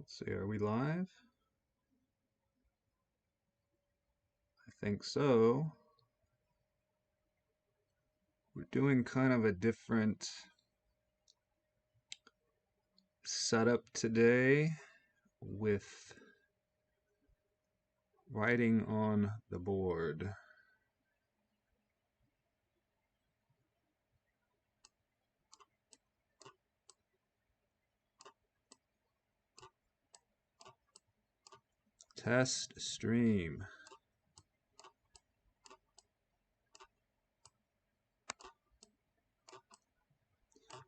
Let's see, are we live? I think so. We're doing kind of a different setup today with writing on the board. Test stream.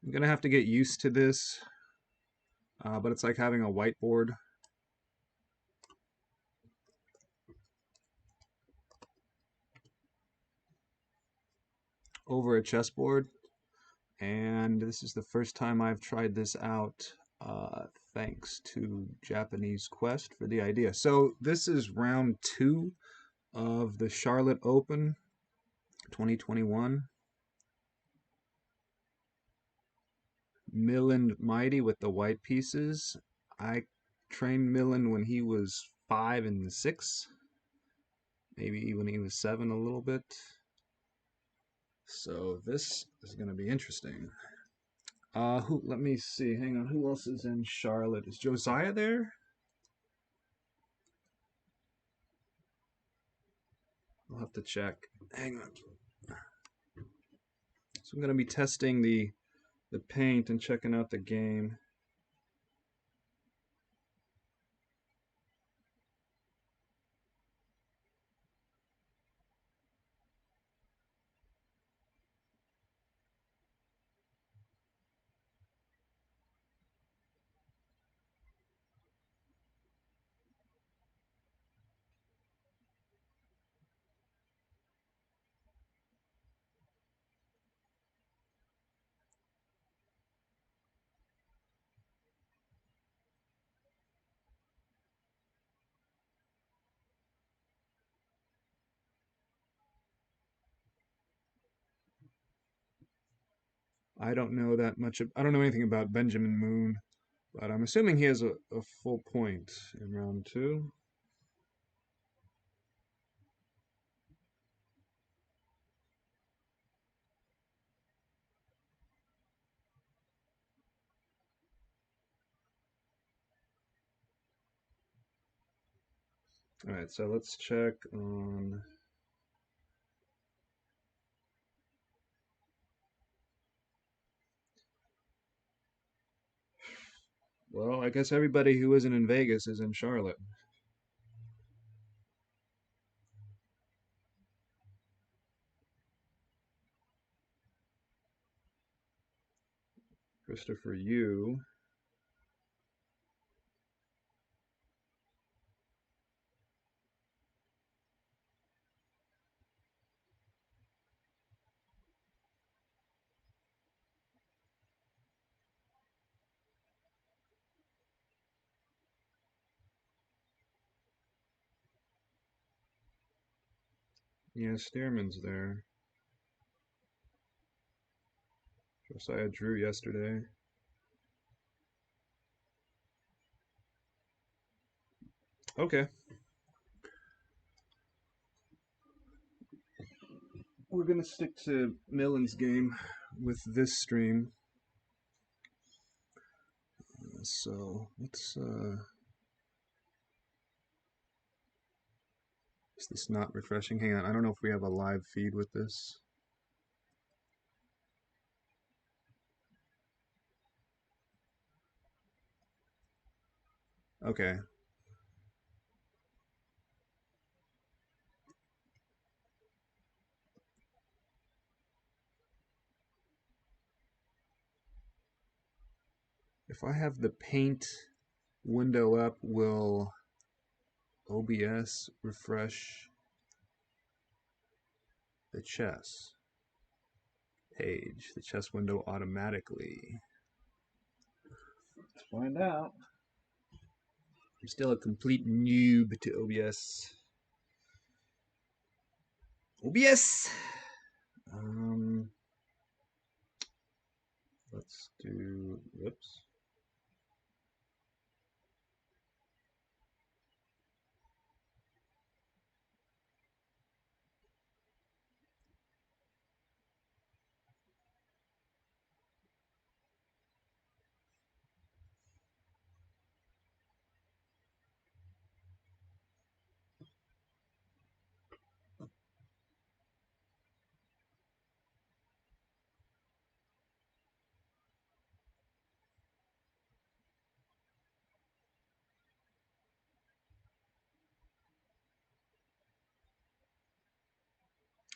I'm gonna have to get used to this, but it's like having a whiteboard over a chessboard, and this is the first time I've tried this out. Thanks to Japanese Quest for the idea. So this is round 2 of the Charlotte Open 2021. Milind Maiti with the white pieces. I trained Milind when he was 5 and 6, maybe when he was 7 a little bit. So this is going to be interesting. Let me see. Hang on. Who else is in Charlotte? Is Josiah there? I'll have to check. Hang on. So I'm going to be testing the paint and checking out the game. I don't know that much. I don't know anything about Benjamin Moon, but I'm assuming he has a full point in round 2. All right, so let's check on. Well, I guess everybody who isn't in Vegas is in Charlotte. Christopher Yu. Yeah, Stearman's there. Josiah drew yesterday. Okay. We're going to stick to Millen's game with this stream. So let's. Is this not refreshing? Hang on. I don't know if we have a live feed with this. Okay. If I have the paint window up, will OBS refresh the chess page, the chess window automatically? Let's find out. I'm still a complete noob to OBS. OBS! Let's do, whoops.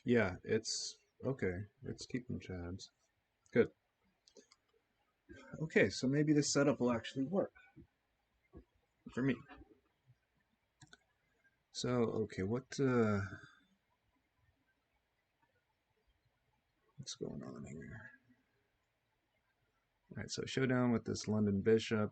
Yeah, it's okay. It's keeping tabs. Good. Okay, so maybe this setup will actually work for me. So, okay, what's going on here? All right, so showdown with this London bishop.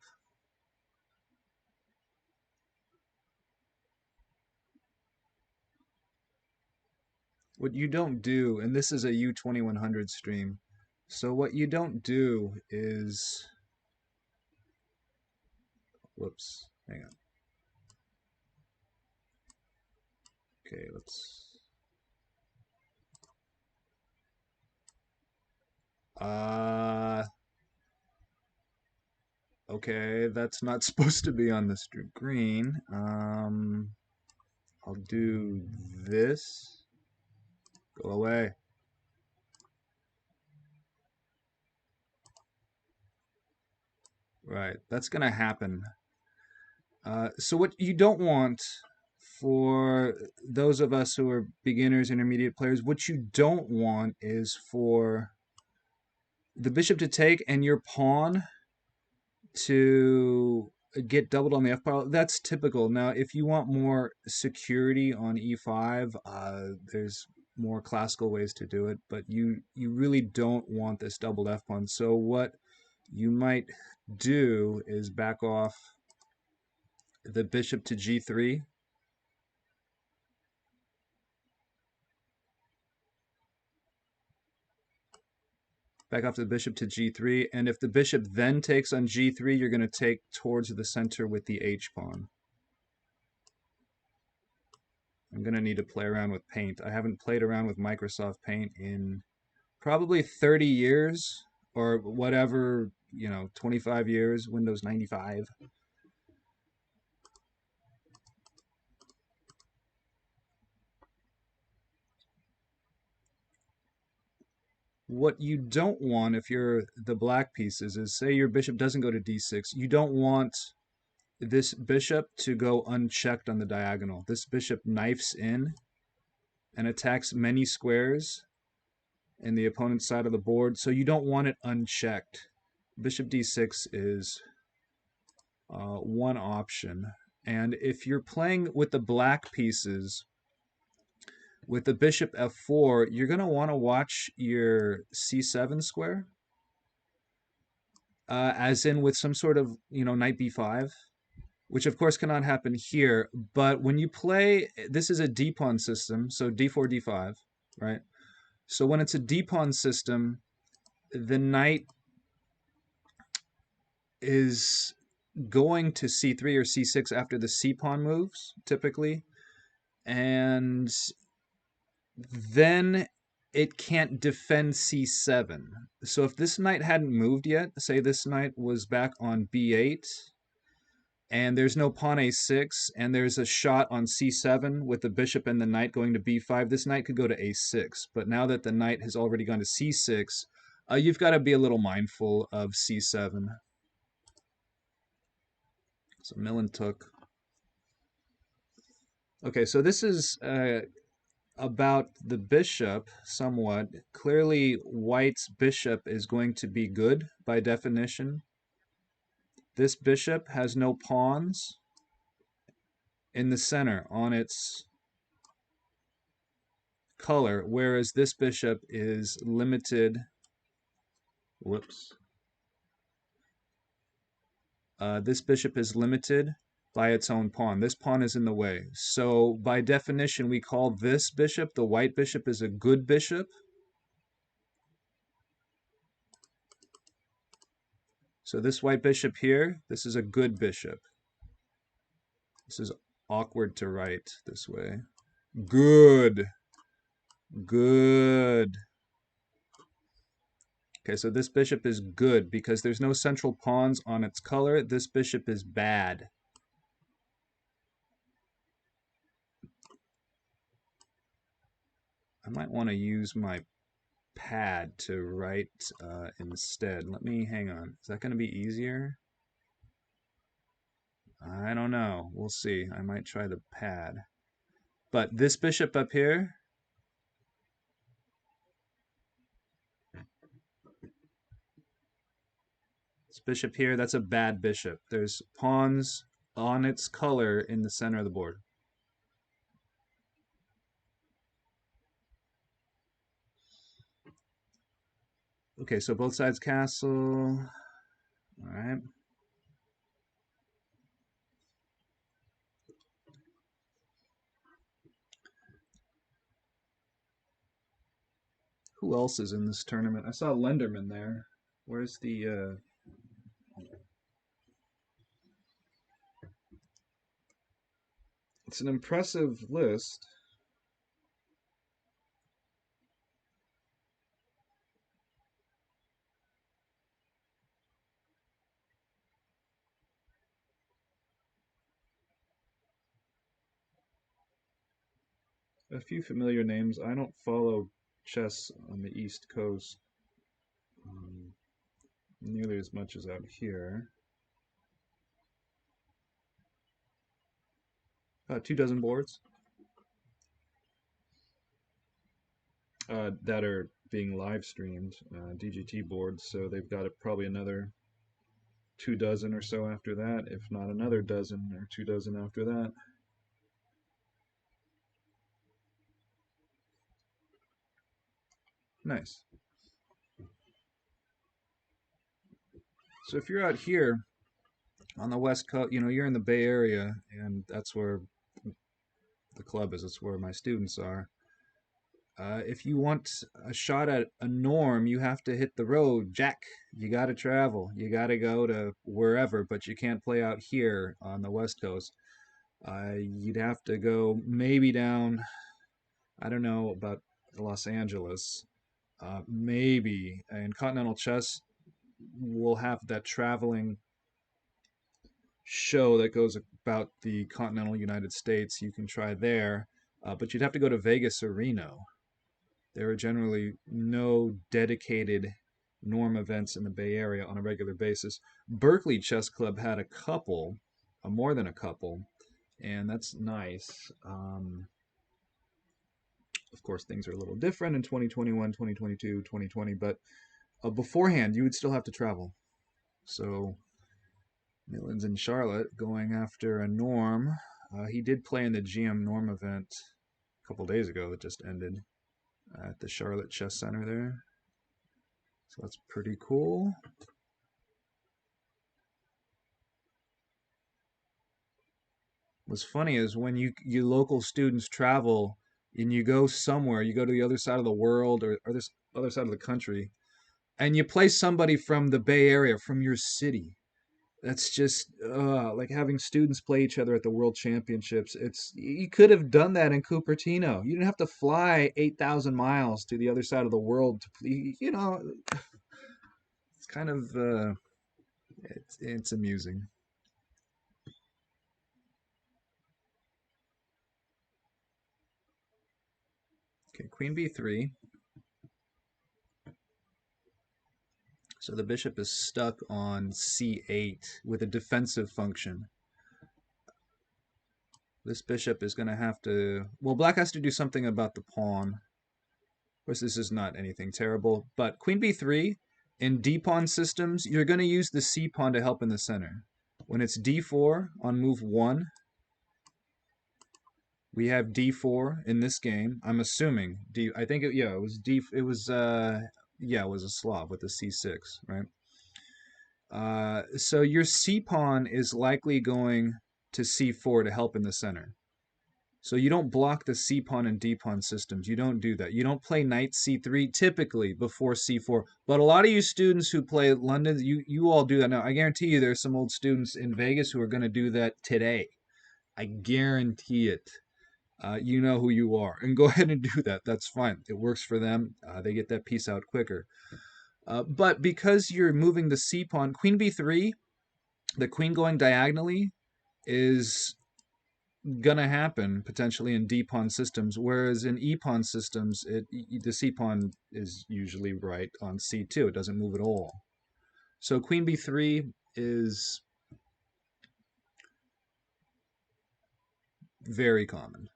What you don't do, and this is a U2100 stream, so what you don't do is, whoops, hang on. Okay, let's, okay, that's not supposed to be on the screen. I'll do this. Go away. Right, that's gonna happen. So what you don't want for those of us who are beginners, intermediate players, what you don't want is for the bishop to take and your pawn to get doubled on the f file. That's typical. Now, if you want more security on e5, there's more classical ways to do it, but you really don't want this doubled f pawn. So what you might do is back off the bishop to g3. Back off the bishop to g3, and if the bishop then takes on g3, you're going to take towards the center with the h-pawn. I'm going to need to play around with Paint. I haven't played around with Microsoft Paint in probably 30 years, or whatever, 25 years, Windows 95. What you don't want if you're the black pieces is, say your bishop doesn't go to d6, you don't want this bishop to go unchecked on the diagonal. This bishop knifes in and attacks many squares in the opponent's side of the board, so you don't want it unchecked. Bishop d6 is one option. And if you're playing with the black pieces, with the bishop f4, you're going to want to watch your c7 square, as in with some sort of, knight b5, which of course cannot happen here. But when you play, this is a d-pawn system, so d4, d5, right? So when it's a d-pawn system, the knight is going to c3 or c6 after the c-pawn moves, typically. And then it can't defend c7. So if this knight hadn't moved yet, say this knight was back on b8, and there's no pawn a6, and there's a shot on c7 with the bishop and the knight going to b5, this knight could go to a6. But now that the knight has already gone to c6, you've got to be a little mindful of c7. So Milind took. Okay, so this is about the bishop somewhat. Clearly, white's bishop is going to be good by definition. This bishop has no pawns in the center on its color, whereas this bishop is limited. Whoops. This bishop is limited by its own pawn. This pawn is in the way. So by definition, we call this bishop, the white bishop, is a good bishop. So this white bishop here, this is a good bishop. This is awkward to write this way. Good. Good. Okay, so this bishop is good because there's no central pawns on its color. This bishop is bad. I might want to use my pad to write instead. Let me, hang on. Is that going to be easier? I don't know. We'll see. I might try the pad. But this bishop up here, This bishop here, that's a bad bishop. There's pawns on its color in the center of the board. Okay, so both sides castle. All right. Who else is in this tournament? I saw Lenderman there. Where's the... It's an impressive list. A few familiar names. I don't follow chess on the East Coast nearly as much as out here. 24 boards that are being live streamed, DGT boards, so they've got probably another 24 or so after that, if not another dozen or 24 after that. Nice. So if you're out here on the West Coast, you know, you're in the Bay Area, and that's where the club is. That's where my students are. If you want a shot at a norm, you have to hit the road, Jack. You got to travel. You got to go to wherever, but you can't play out here on the West Coast. You'd have to go maybe down, I don't know, about Los Angeles. Maybe. And Continental Chess will have that traveling show that goes about the continental United States. You can try there, but you'd have to go to Vegas or Reno. There are generally no dedicated norm events in the Bay Area on a regular basis. Berkeley Chess Club had a couple, more than a couple, and that's nice. Of course, things are a little different in 2021, 2022, 2020, but beforehand, you would still have to travel. So Milind's in Charlotte going after a norm. He did play in the GM norm event a couple days ago that just ended at the Charlotte Chess Center there. So that's pretty cool. What's funny is when you local students travel and you go somewhere, you go to the other side of the world or this other side of the country, and you play somebody from the Bay Area, from your city. That's just like having students play each other at the World Championships. You could have done that in Cupertino. You didn't have to fly 8,000 miles to the other side of the world to play. You know, it's kind of it's amusing. Okay, Queen B3. So the bishop is stuck on C8 with a defensive function. This bishop is going to have to... Well, black has to do something about the pawn. Of course, this is not anything terrible. But Queen B3, in D-pawn systems, you're going to use the C-pawn to help in the center. When it's D4 on move 1, we have D4 in this game. I'm assuming I think it was D. It was it was a Slav with the C6, right? So your C pawn is likely going to C4 to help in the center. So you don't block the C pawn and D pawn systems. You don't do that. You don't play knight C3 typically before C4. But a lot of you students who play London, you all do that now. I guarantee you there's some old students in Vegas who are going to do that today. I guarantee it. You know who you are, and go ahead and do that. That's fine. It works for them. They get that piece out quicker. But because you're moving the C pawn, Queen B3, the queen going diagonally is gonna happen potentially in D pawn systems, whereas in E pawn systems, the C pawn is usually right on C2. It doesn't move at all. So Queen B3 is very common.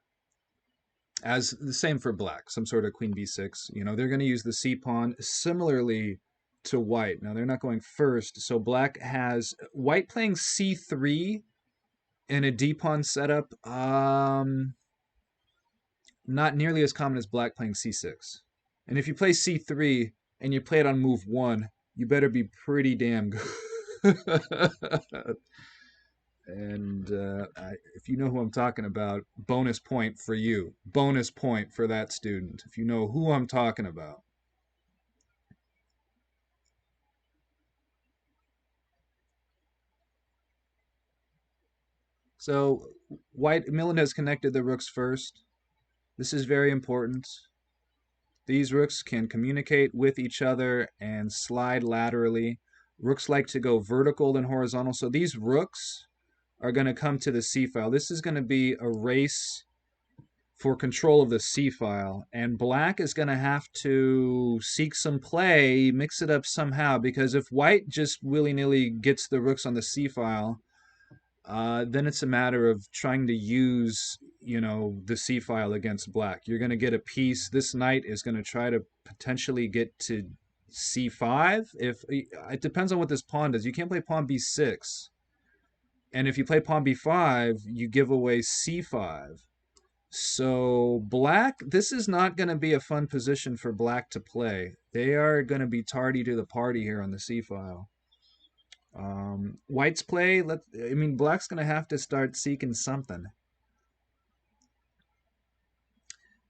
As the same for black, some sort of Queen B6. You know, they're going to use the C pawn. Similarly, to white. Now they're not going first, so black has white playing c3 in a d-pawn setup. Not nearly as common as black playing c6. And if you play c3 and you play it on move 1, you better be pretty damn good. And if you know who I'm talking about, bonus point for you. Bonus point for that student, if you know who I'm talking about. So Milind has connected the rooks first. This is very important. These rooks can communicate with each other and slide laterally. Rooks like to go vertical than horizontal. So these rooks are going to come to the C file. This is going to be a race for control of the C file. And black is going to have to seek some play, mix it up somehow, because if white just willy-nilly gets the rooks on the C file, then it's a matter of trying to use, the C file against black. You're going to get a piece. This knight is going to try to potentially get to C5. It depends on what this pawn does. You can't play pawn B6. And if you play pawn B5, you give away C5. So black, this is not going to be a fun position for black to play. They are going to be tardy to the party here on the C file. White's play, black's going to have to start seeking something.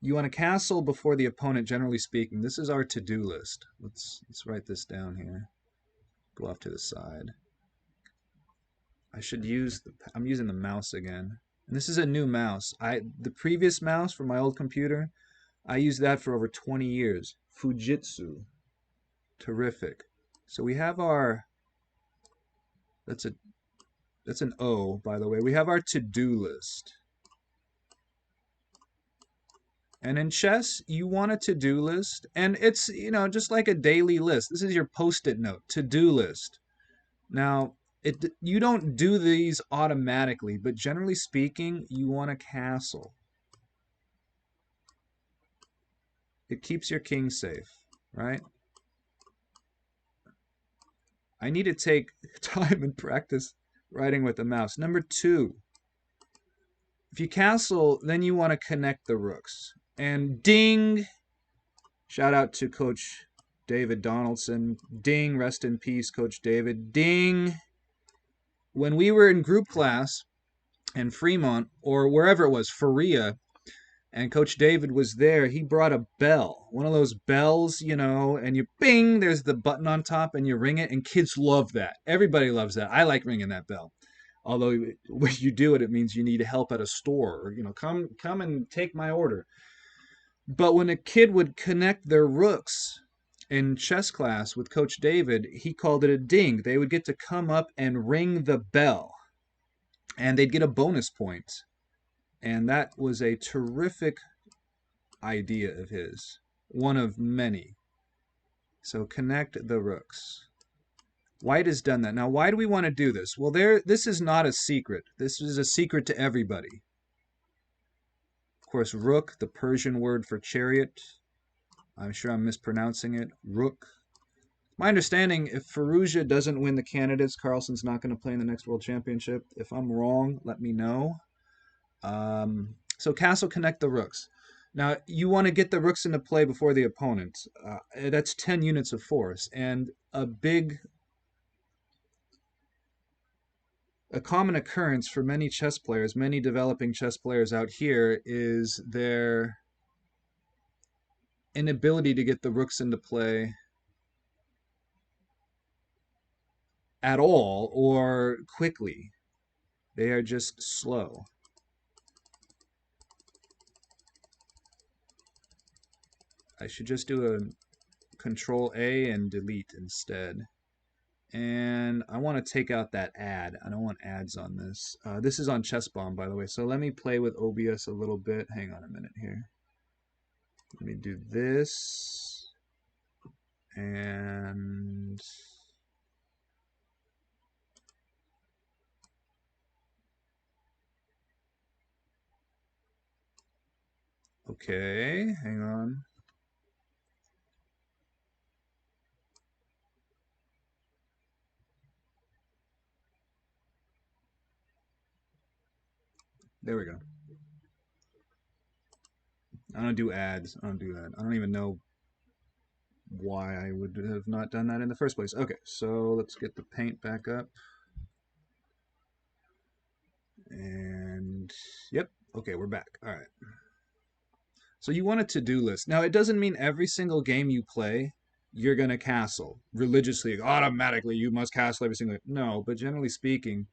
You want to castle before the opponent, generally speaking. This is our to-do list. Let's write this down here. Go off to the side. I'm using the mouse again. And this is a new mouse. The previous mouse from my old computer, I used that for over 20 years. Fujitsu. Terrific. So we have our... That's an O, by the way. We have our to-do list. And in chess, you want a to-do list. And it's, just like a daily list. This is your post-it note, to-do list. Now, you don't do these automatically, but generally speaking, you want a castle. It keeps your king safe, right? I need to take time and practice writing with the mouse. Number 2, if you castle, then you want to connect the rooks. And ding! Shout out to Coach David Donaldson. Ding, rest in peace, Coach David. Ding! When we were in group class in Fremont, or wherever it was, Faria, and Coach David was there, he brought a bell. One of those bells, and you bing, there's the button on top, and you ring it, and kids love that. Everybody loves that. I like ringing that bell. Although when you do it, it means you need help at a store. Or, come and take my order. But when a kid would connect their rooks in chess class with Coach David, he called it a ding. They would get to come up and ring the bell, and they'd get a bonus point. And that was a terrific idea of his, one of many. So connect the rooks. White has done that. Now, why do we want to do this? Well, this is not a secret. This is a secret to everybody. Of course, rook, the Persian word for chariot. I'm sure I'm mispronouncing it. Rook. My understanding, if Fallujah doesn't win the candidates, Carlsen's not going to play in the next World Championship. If I'm wrong, let me know. So castle, connect the rooks. Now, you want to get the rooks into play before the opponent. That's 10 units of force. And a common occurrence for many chess players, many developing chess players out here, is their inability to get the rooks into play at all or quickly. They are just slow. I should just do a Control A and delete instead. And I want to take out that ad. I don't want ads on this. This is on Chess Bomb, by the way. So let me play with OBS a little bit. Hang on a minute here. Let me do this. And okay, hang on. There we go. I don't do ads. I don't do that. I don't even know why I would have not done that in the first place. Okay, so let's get the paint back up. And yep, okay, we're back. All right. So you want a to-do list. Now, it doesn't mean every single game you play, you're going to castle religiously. Automatically, you must castle every single game. No, but generally speaking,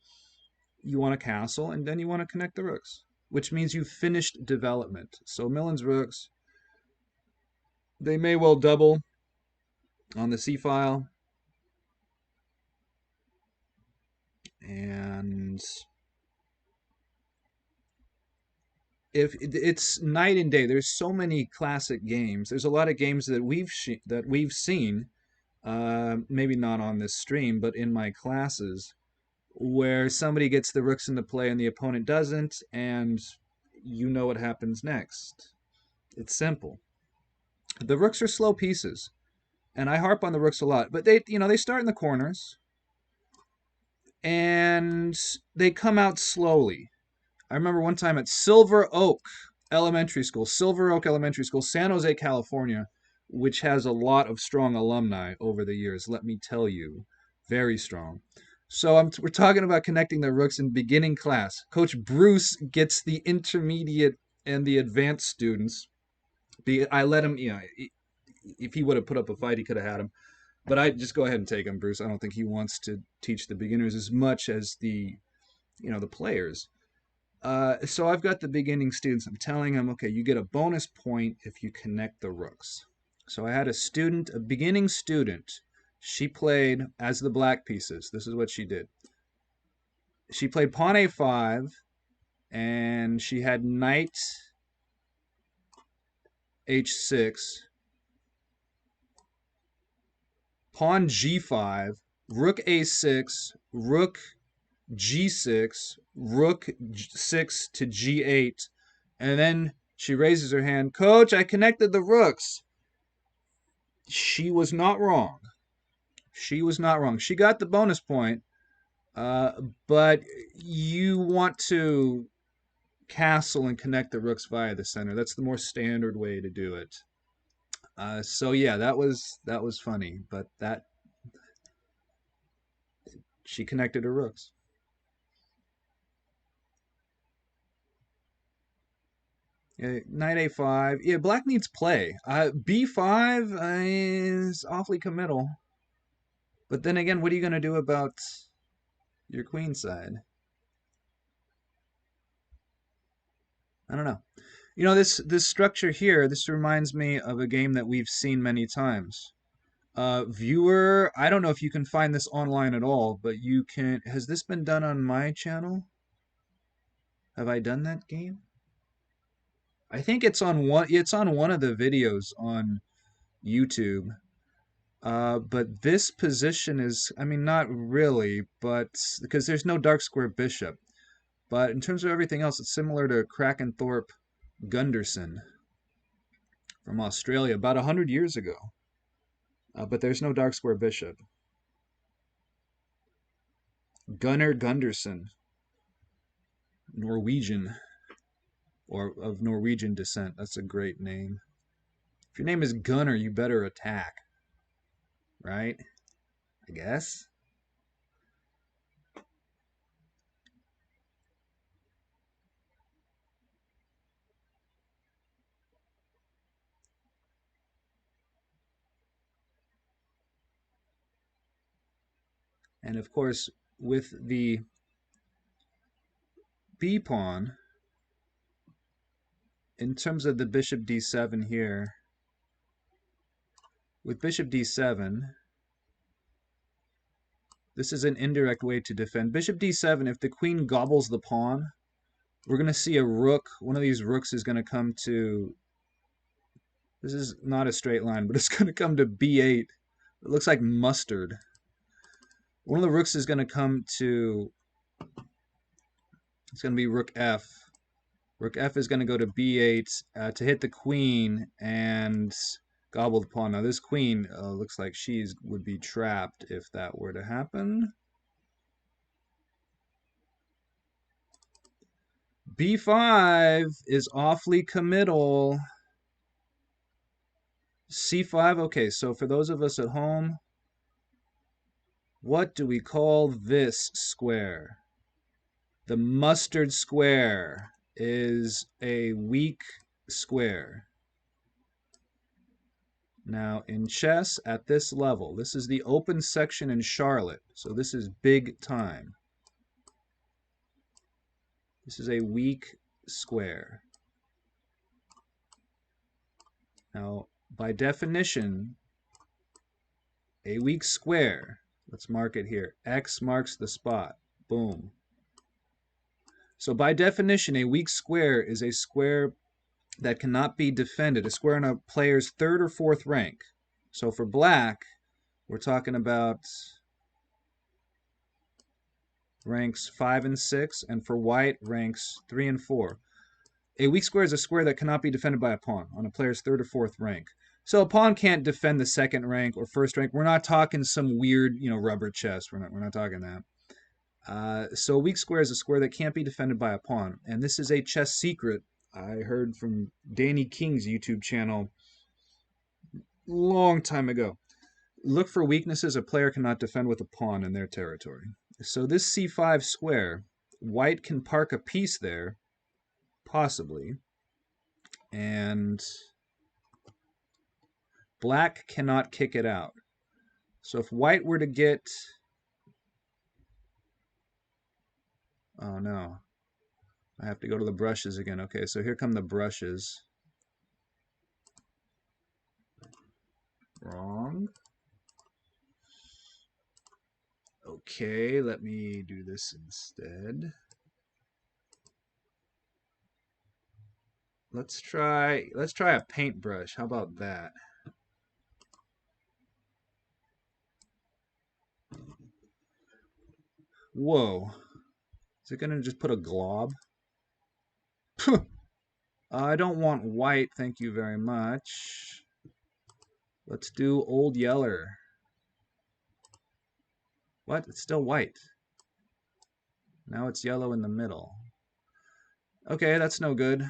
you want to castle, and then you want to connect the rooks, which means you've finished development. So Milind's rooks, they may well double on the C file. And if it's night and day, there's so many classic games. There's a lot of games that we've seen, maybe not on this stream, but in my classes, where somebody gets the rooks into play and the opponent doesn't, and you know what happens next. It's simple. The rooks are slow pieces, and I harp on the rooks a lot, but they start in the corners, and they come out slowly. I remember one time at Silver Oak Elementary School, San Jose, California, which has a lot of strong alumni over the years, let me tell you. Very strong. So we're talking about connecting the rooks in beginning class. Coach Bruce gets the intermediate and the advanced students. I let him, if he would have put up a fight, he could have had him. But I just go ahead and take him, Bruce. I don't think he wants to teach the beginners as much as the players. So I've got the beginning students. I'm telling them, okay, you get a bonus point if you connect the rooks. So I had a beginning student. She played as the black pieces. This is what she did. She played pawn a5, and she had knight h6, pawn g5, rook a6, rook g6, rook 6 to g8, and then she raises her hand. Coach, I connected the rooks. She was not wrong. She was not wrong. She got the bonus point, but you want to castle and connect the rooks via the center. That's the more standard way to do it. So yeah, that was funny, but she connected her rooks. Yeah, knight a5. Yeah, black needs play. b5 is awfully committal. But then again, what are you going to do about your queen side? I don't know. This structure here, this reminds me of a game that we've seen many times. Viewer, I don't know if you can find this online at all, but you can. Has this been done on my channel? Have I done that game? I think it's on one of the videos on YouTube. But this position is, I mean, not really, but because there's no dark square bishop. But in terms of everything else, it's similar to Krakenthorpe Gunderson from Australia about 100 years ago. But there's no dark square bishop. Gunnar Gunderson, Norwegian, or of Norwegian descent. That's a great name. If your name is Gunnar, you better attack. Right? I guess. And of course, with the B pawn, in terms of the bishop d7 here, with bishop d7, this is an indirect way to defend. Bishop d7, if the queen gobbles the pawn, we're going to see a rook. One of these rooks is going to come to, this is not a straight line, but it's going to come to b8. It looks like mustard. One of the rooks is going to come to, it's going to be rook f. Rook f is going to go to b8 to hit the queen and gobble the pawn. Now this queen looks like she would be trapped if that were to happen. B5 is awfully committal. C5, okay, so for those of us at home, what do we call this square? The mustard square is a weak square. Now, in chess, at this level, this is the open section in Charlotte, so this is big time. This is a weak square. Now, by definition, a weak square, let's mark it here. X marks the spot. Boom. So by definition, a weak square is a square that cannot be defended, a square in a player's third or fourth rank. So for black, we're talking about ranks 5 and 6, and for white, ranks 3 and 4. A weak square is a square that cannot be defended by a pawn on a player's third or fourth rank. So a pawn can't defend the second rank or first rank. We're not talking some weird, rubber chess. We're not talking that. So a weak square is a square that can't be defended by a pawn. And this is a chess secret I heard from Danny King's YouTube channel long time ago. Look for weaknesses a player cannot defend with a pawn in their territory. So this C5 square, white can park a piece there, possibly, and black cannot kick it out. So if white were to get... Oh no. I have to go to the brushes again. Okay, so here come the brushes. Wrong. Okay, let me do this instead. Let's try a paintbrush. How about that? Whoa. Is it going to just put a glob? I don't want white, thank you very much. Let's do Old Yeller. What? It's still white. Now it's yellow in the middle. Okay, that's no good.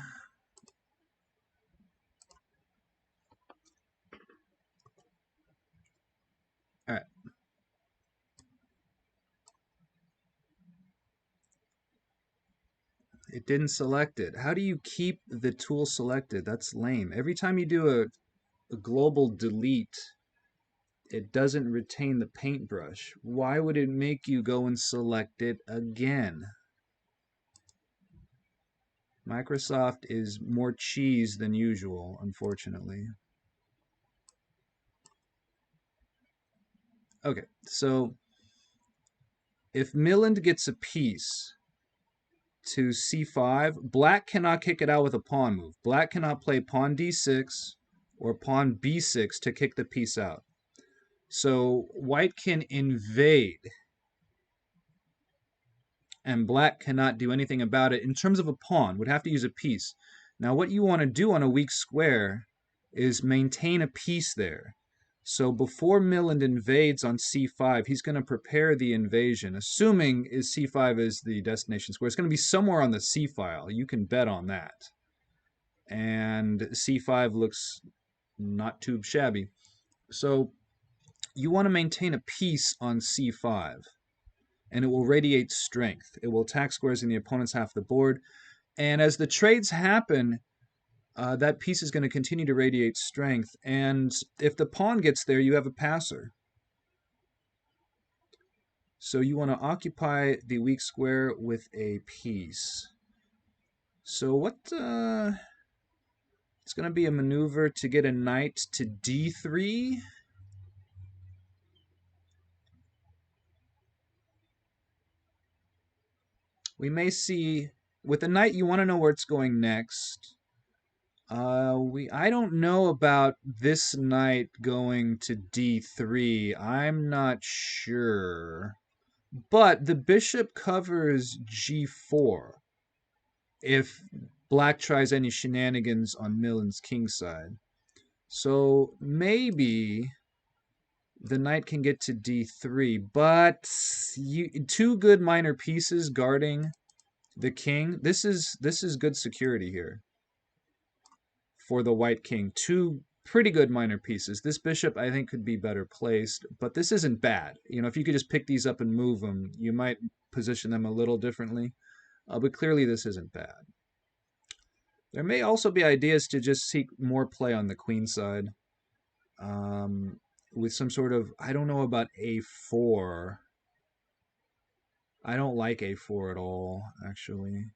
All right. It didn't select it. How do you keep the tool selected? That's lame. Every time you do a global delete, it doesn't retain the paintbrush. Why would it make you go and select it again? Microsoft is more cheese than usual, unfortunately. Okay, so if Milind gets a piece to c5, black cannot kick it out with a pawn move. Black cannot play pawn d6 or pawn b6 to kick the piece out. So white can invade, and black cannot do anything about it in terms of a pawn, would have to use a piece. Now what you want to do on a weak square is maintain a piece there. So before Milind invades on c5, he's going to prepare the invasion, assuming c5 is the destination square. It's going to be somewhere on the c file. You can bet on that. And c5 looks not too shabby. So you want to maintain a piece on c5, and it will radiate strength. It will attack squares in the opponent's half of the board. And as the trades happen, that piece is going to continue to radiate strength. And if the pawn gets there, you have a passer. So you want to occupy the weak square with a piece. So what... it's going to be a maneuver to get a knight to d3. We may see... With the knight, you want to know where it's going next. I don't know about this knight going to d3. I'm not sure. But the bishop covers g4 if black tries any shenanigans on Milind's king side. So maybe the knight can get to d3, but two good minor pieces guarding the king. This is good security here for the white king. Two pretty good minor pieces. This bishop, I think, could be better placed, but this isn't bad. You know, if you could just pick these up and move them, you might position them a little differently. But clearly this isn't bad. There may also be ideas to just seek more play on the queen side. With some sort of, I don't know about a4. I don't like a4 at all, actually.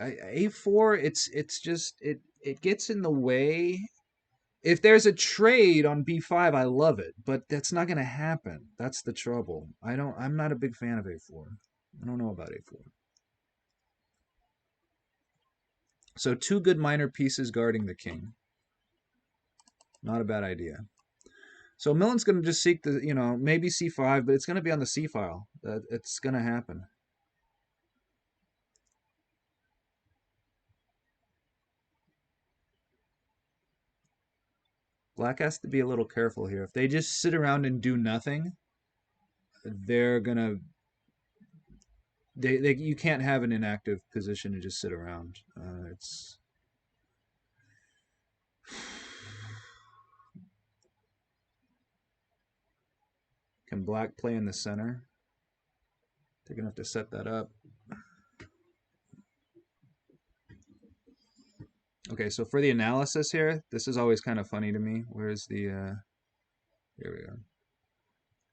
A4, it's just, it gets in the way. If there's a trade on b5, I love it, but that's not going to happen. That's the trouble. I'm not a big fan of a4. I don't know about a4. So two good minor pieces guarding the king. Not a bad idea. So Milind's going to just seek the, you know, maybe c5, but it's going to be on the c file. It's going to happen. Black has to be a little careful here. If they just sit around and do nothing, they're going to... you can't have an inactive position and just sit around. It's... Can black play in the center? They're going to have to set that up. Okay, so for the analysis here, this is always kind of funny to me. Where's the... here we go.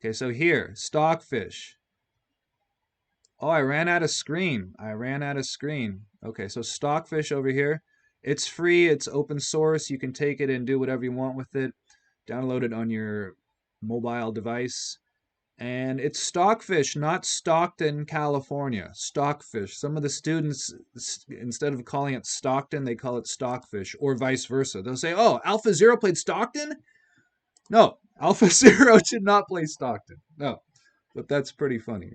Okay, so here, stockfish. Oh, I ran out of screen. Okay, so stockfish over here. It's free. It's open source. You can take it and do whatever you want with it. Download it on your mobile device. And it's Stockfish, not Stockton, California. Stockfish. Some of the students, instead of calling it Stockton, they call it Stockfish, or vice versa. They'll say, oh, Alpha Zero played Stockton? No, Alpha Zero did not play Stockton. No, but that's pretty funny.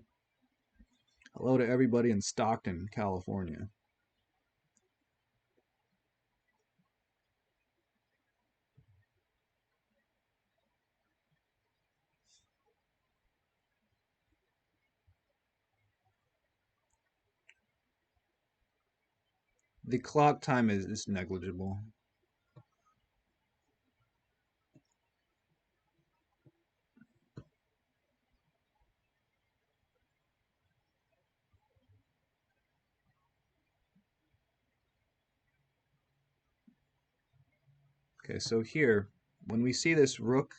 Hello to everybody in Stockton, California. The clock time is negligible. Okay, so here, when we see this rook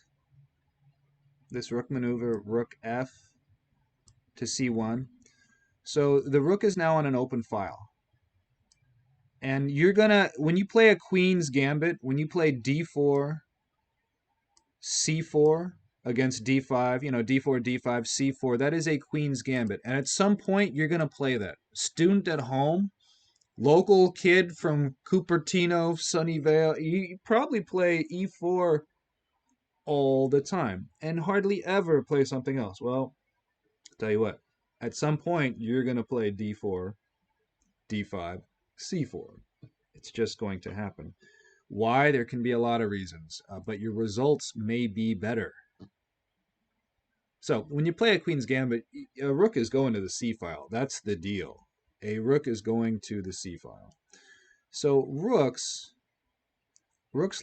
maneuver, rook f to c1, so the rook is now on an open file. And you're gonna, when you play a queen's gambit, when you play d4, c4 against d5, you know, d4, d5, c4, that is a queen's gambit. And at some point, you're gonna play that. Student at home, local kid from Cupertino, Sunnyvale, you probably play e4 all the time and hardly ever play something else. Well, I'll tell you what, at some point, you're gonna play d4, d5, c4. It's just going to happen. Why? There can be a lot of reasons, but your results may be better. So when you play a queen's gambit, a rook is going to the c file. That's the deal. A rook is going to the c file. So rooks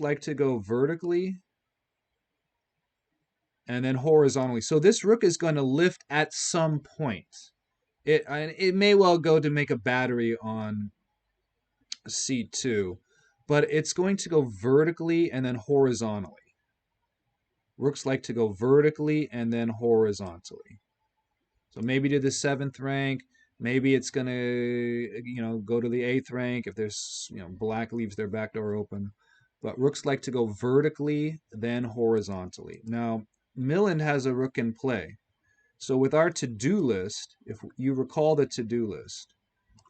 like to go vertically and then horizontally. So this rook is going to lift at some point. It may well go to make a battery on c2, but it's going to go vertically and then horizontally. Rooks like to go vertically and then horizontally. So maybe to the 7th rank, maybe it's going to, you know, go to the 8th rank if there's, you know, black leaves their back door open. But rooks like to go vertically, then horizontally. Now, Milind has a rook in play. So with our to-do list, if you recall the to-do list,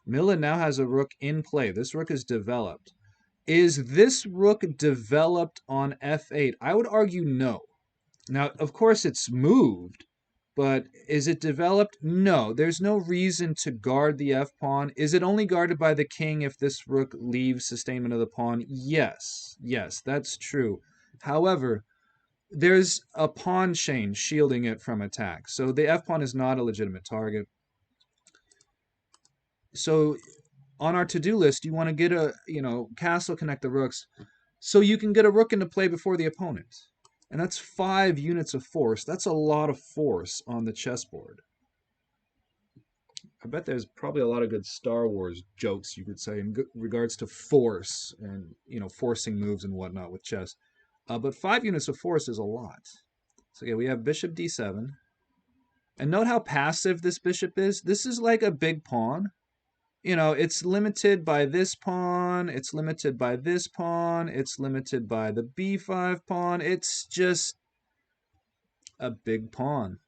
Milind now has a rook in play. This rook is developed. Is this rook developed on f8? I would argue no. Now, of course, it's moved, but is it developed? No. There's no reason to guard the f-pawn. Is it only guarded by the king if this rook leaves sustainment of the pawn? Yes. Yes, that's true. However, there's a pawn chain shielding it from attack. So the f-pawn is not a legitimate target. So on our to-do list, you want to get a, castle, connect the rooks, so you can get a rook into play before the opponent. And that's 5 units of force. That's a lot of force on the chessboard. I bet there's probably a lot of good Star Wars jokes, you could say, in regards to force and, forcing moves and whatnot with chess. But 5 units of force is a lot. So, yeah, we have bishop d7. And note how passive this bishop is. This is like a big pawn. It's limited by this pawn, it's limited by this pawn, it's limited by the b5 pawn. It's just a big pawn.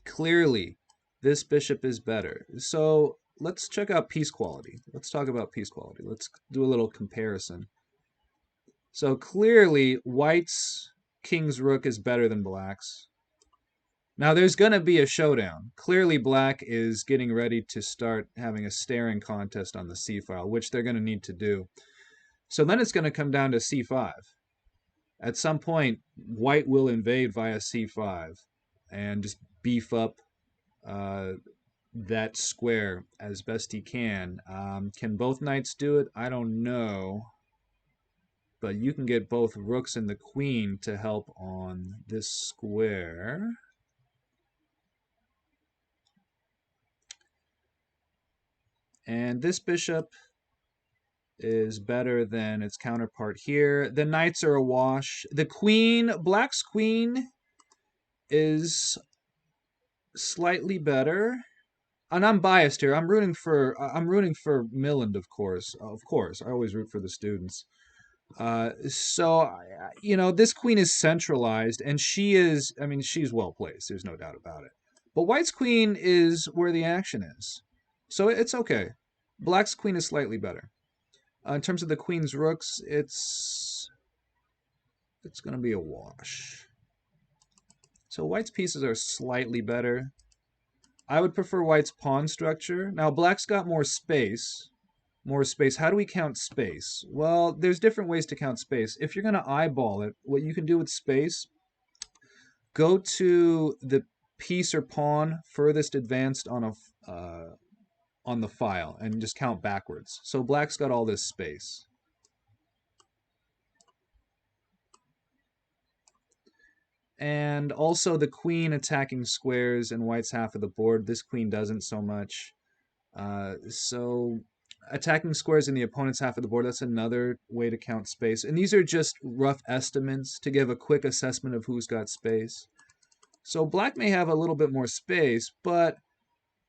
Clearly, this bishop is better. So let's check out piece quality. Let's talk about piece quality. Let's do a little comparison. So clearly, white's king's rook is better than black's. Now, there's going to be a showdown. Clearly, black is getting ready to start having a staring contest on the c-file, which they're going to need to do. So then it's going to come down to c5. At some point, white will invade via c5 and just beef up that square as best he can. Can both knights do it? I don't know. But you can get both rooks and the queen to help on this square. And this bishop is better than its counterpart here. The knights are a wash. The queen, black's queen, is slightly better. And I'm biased here. I'm rooting for Milind, of course. Of course, I always root for the students. So this queen is centralized, and she's well placed. There's no doubt about it. But white's queen is where the action is. So it's okay. Black's queen is slightly better. In terms of the queen's rooks, it's going to be a wash. So white's pieces are slightly better. I would prefer white's pawn structure. Now, black's got more space. More space. How do we count space? Well, there's different ways to count space. If you're going to eyeball it, what you can do with space, go to the piece or pawn furthest advanced on the file and just count backwards. So black's got all this space. And also the queen attacking squares in white's half of the board. This queen doesn't so much. So attacking squares in the opponent's half of the board, that's another way to count space. And these are just rough estimates to give a quick assessment of who's got space. So black may have a little bit more space, but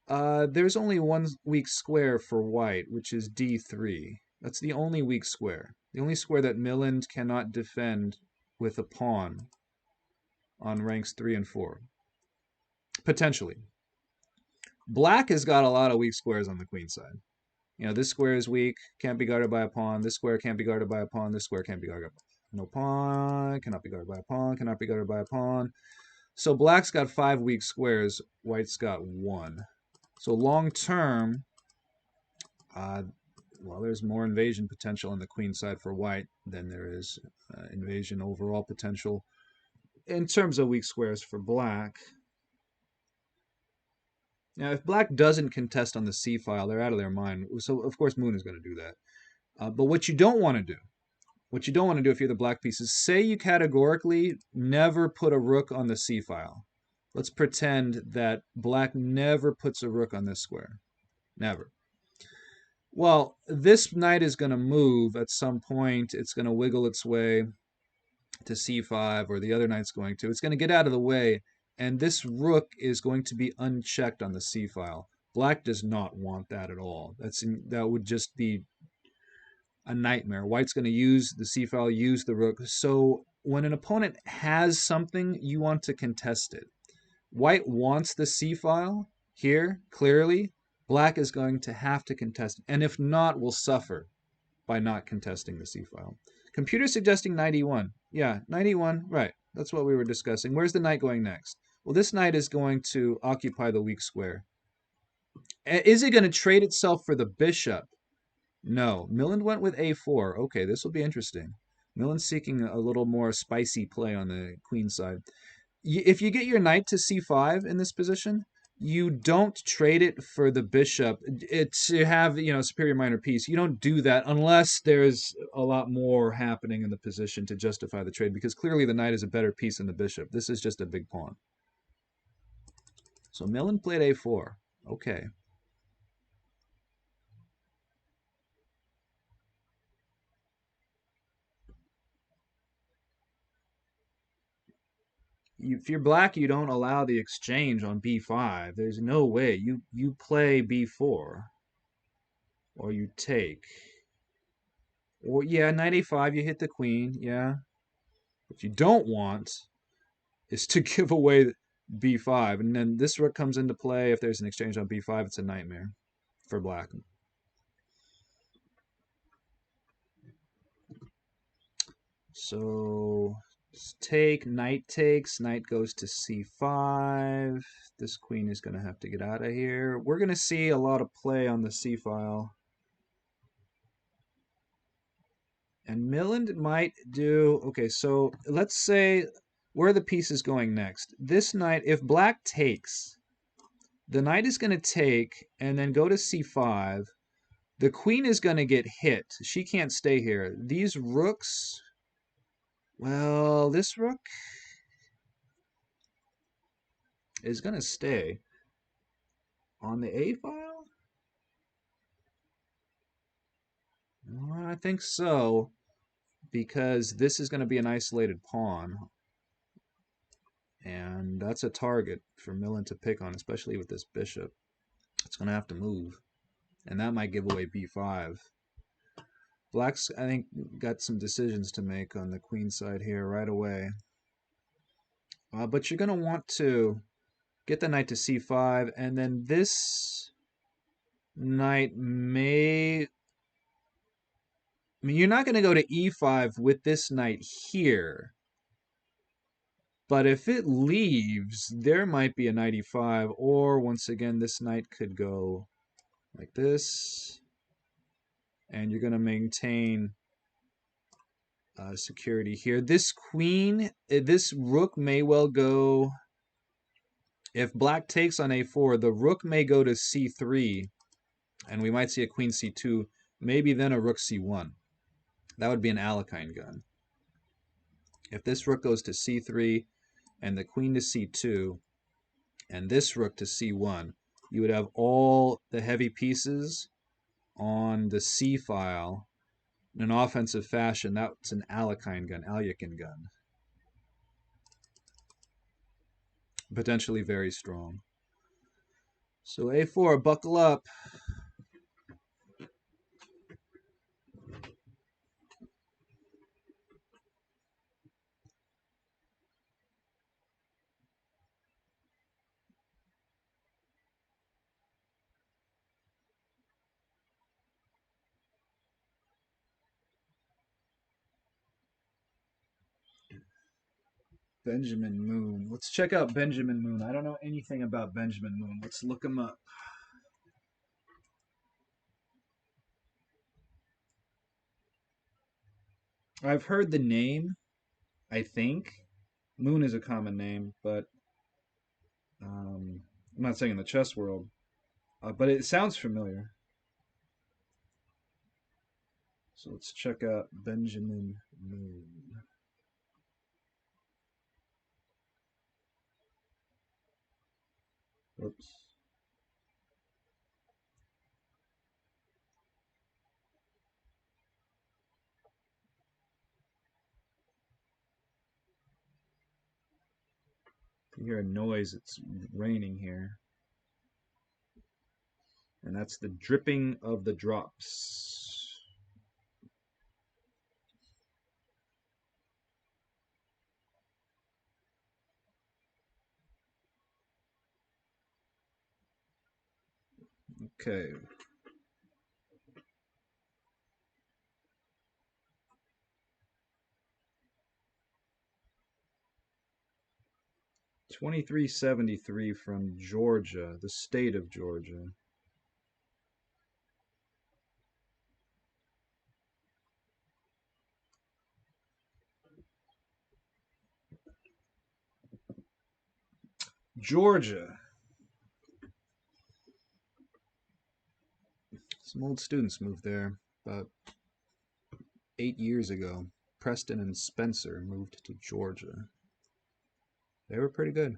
there's only one weak square for white, which is d3. That's the only weak square. The only square that Milind cannot defend with a pawn on ranks 3 and 4. Potentially. Black has got a lot of weak squares on the queen side. This square is weak, can't be guarded by a pawn. This square can't be guarded by a pawn. This square can't be guarded by no pawn, cannot be guarded by a pawn, cannot be guarded by a pawn. So black's got 5 weak squares, white's got 1. So long term, there's more invasion potential on the queen side for white than there is invasion overall potential in terms of weak squares for black. Now, if black doesn't contest on the c-file, they're out of their mind. So, of course, Moon is going to do that. But what you don't want to do, if you're the black piece, is say you categorically never put a rook on the c-file. Let's pretend that black never puts a rook on this square. Never. Well, this knight is going to move at some point. It's going to wiggle its way to c5, or the other knight's going to. It's going to get out of the way, and this rook is going to be unchecked on the c-file. Black does not want that at all. That would just be a nightmare. White's going to use the c-file, use the rook. So when an opponent has something, you want to contest it. White wants the c-file here, clearly. Black is going to have to contest it, and if not, will suffer by not contesting the c-file. Computer suggesting knight e1. Yeah, knight e1, right. That's what we were discussing. Where's the knight going next? Well, this knight is going to occupy the weak square. Is it going to trade itself for the bishop? No. Milind went with a4. Okay, this will be interesting. Milind's seeking a little more spicy play on the queen side. If you get your knight to c5 in this position, you don't trade it for the bishop. It's to have, superior minor piece. You don't do that unless there's a lot more happening in the position to justify the trade, because clearly the knight is a better piece than the bishop. This is just a big pawn. So Milind played a4. Okay. If you're black, you don't allow the exchange on b5. There's no way. You play b4. Or you take. Or, yeah, knight a5, you hit the queen, yeah. What you don't want is to give away b5. And then this rook comes into play. If there's an exchange on b5, it's a nightmare for black. So take, knight takes, knight goes to c5. This queen is going to have to get out of here. We're going to see a lot of play on the c file. And Milind might do, okay, so let's say, where are the pieces going next? This knight, if black takes, the knight is going to take and then go to c5. The queen is going to get hit. She can't stay here. These rooks, well, this rook is going to stay on the a file? Well, I think so, because this is going to be an isolated pawn. And that's a target for Milind to pick on, especially with this bishop. It's going to have to move. And that might give away b5. Black's, I think, got some decisions to make on the queen side here right away. But you're going to want to get the knight to c5, and then this knight may... I mean, you're not going to go to e5 with this knight here. But if it leaves, there might be a knight e5, or once again, this knight could go like this. And you're going to maintain security here. This queen, this rook may well go... If black takes on a4, the rook may go to c3, and we might see a queen c2, maybe then a rook c1. That would be an Alekhine gun. If this rook goes to c3, and the queen to c2, and this rook to c1, you would have all the heavy pieces on the c file in an offensive fashion. That's an Alekhine gun, Alekhine gun. Potentially very strong. So a4, buckle up. Benjamin Moon. Let's check out Benjamin Moon. I don't know anything about Benjamin Moon. Let's look him up. I've heard the name, I think. Moon is a common name, but I'm not saying in the chess world. But it sounds familiar. So let's check out Benjamin Moon. Oops. You hear a noise, it's raining here. And that's the dripping of the drops. Okay. $23.73 from Georgia, the state of Georgia. Georgia. Some old students moved there about 8 years ago. Preston and Spencer moved to Georgia. They were pretty good.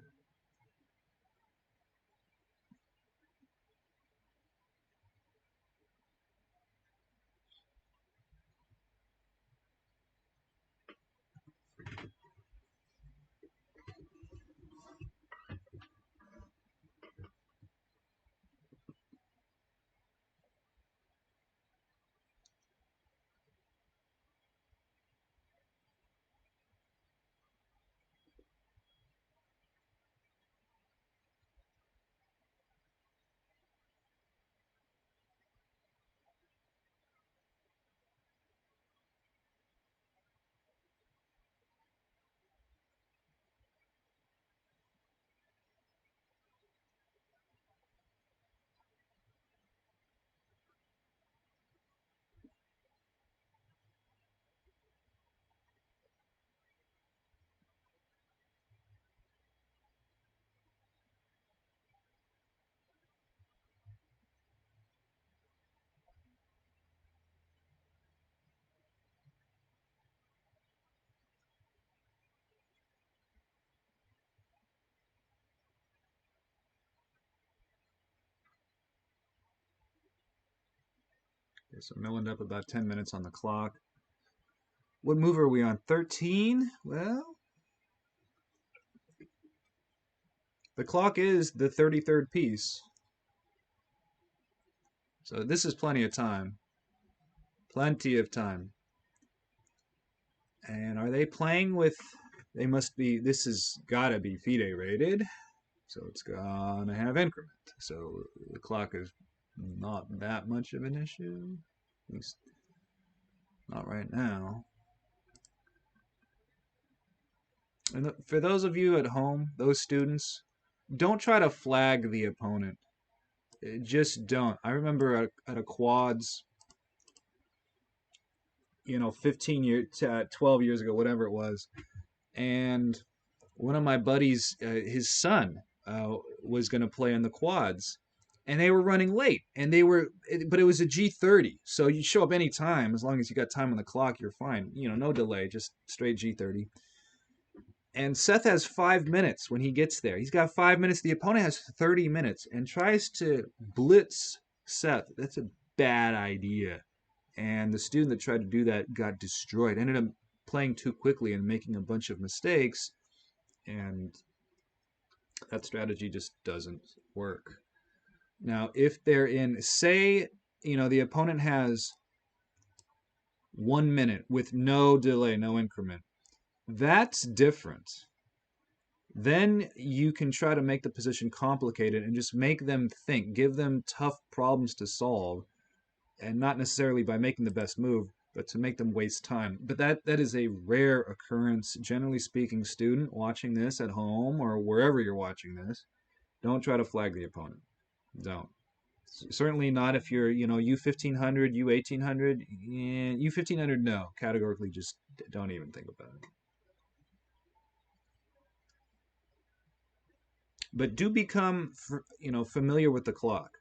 Okay, so Milind up about 10 minutes on the clock. What move are we on? 13? Well, the clock is the 33rd piece. So this is plenty of time. Plenty of time. And are they playing with... They must be... This has got to be FIDE rated. So it's gonna have increment. So the clock is not that much of an issue. At least not right now. And for those of you at home, those students, don't try to flag the opponent. Just don't. I remember at a quads, 15 years, 12 years ago, whatever it was, and one of my buddies, his son, was going to play in the quads, and they were running late, but it was a G30, so you show up any time as long as you got time on the clock, you're fine. No delay, just straight G30. And Seth has 5 minutes when he gets there. He's got 5 minutes. The opponent has 30 minutes and tries to blitz Seth. That's a bad idea. And the student that tried to do that got destroyed. Ended up playing too quickly and making a bunch of mistakes. And that strategy just doesn't work. Now, if they're in, say, the opponent has 1 minute with no delay, no increment. That's different. Then you can try to make the position complicated and just make them think, give them tough problems to solve, and not necessarily by making the best move, but to make them waste time. But that is a rare occurrence. Generally speaking, student watching this at home or wherever you're watching this, don't try to flag the opponent. Don't. Certainly not if you're, U1500, U1800, U1500, no. Categorically, just don't even think about it. But do become, familiar with the clock.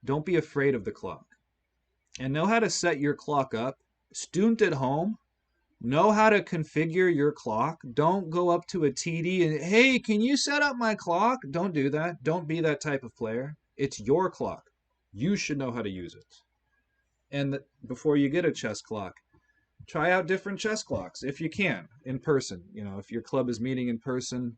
Don't be afraid of the clock. And know how to set your clock up. Student at home, know how to configure your clock. Don't go up to a TD and, hey, can you set up my clock? Don't do that. Don't be that type of player. It's your clock. You should know how to use it. And before you get a chess clock, try out different chess clocks if you can in person. If your club is meeting in person,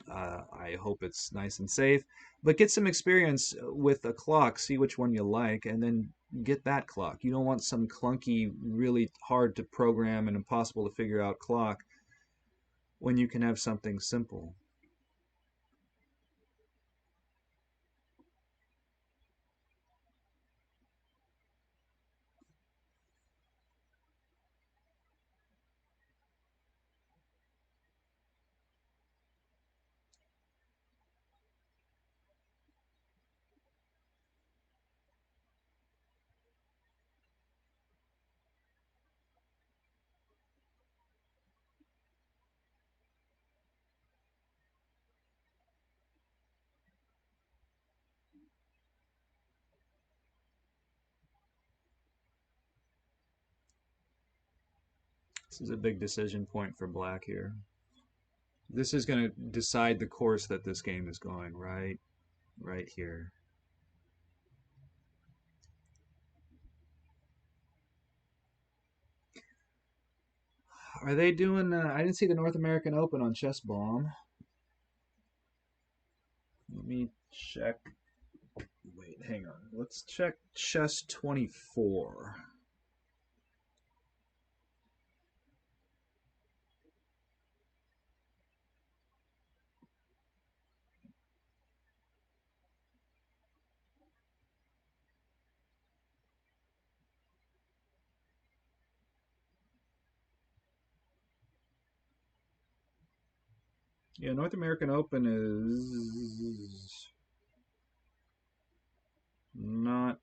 I hope it's nice and safe. But get some experience with a clock, see which one you like, and then get that clock. You don't want some clunky, really hard to program and impossible to figure out clock when you can have something simple. This is a big decision point for black here. This is going to decide the course that this game is going, right here. Are they doing... I didn't see the North American Open on Chess Bomb. Let me check. Wait, hang on. Let's check Chess 24. Yeah, North American Open is not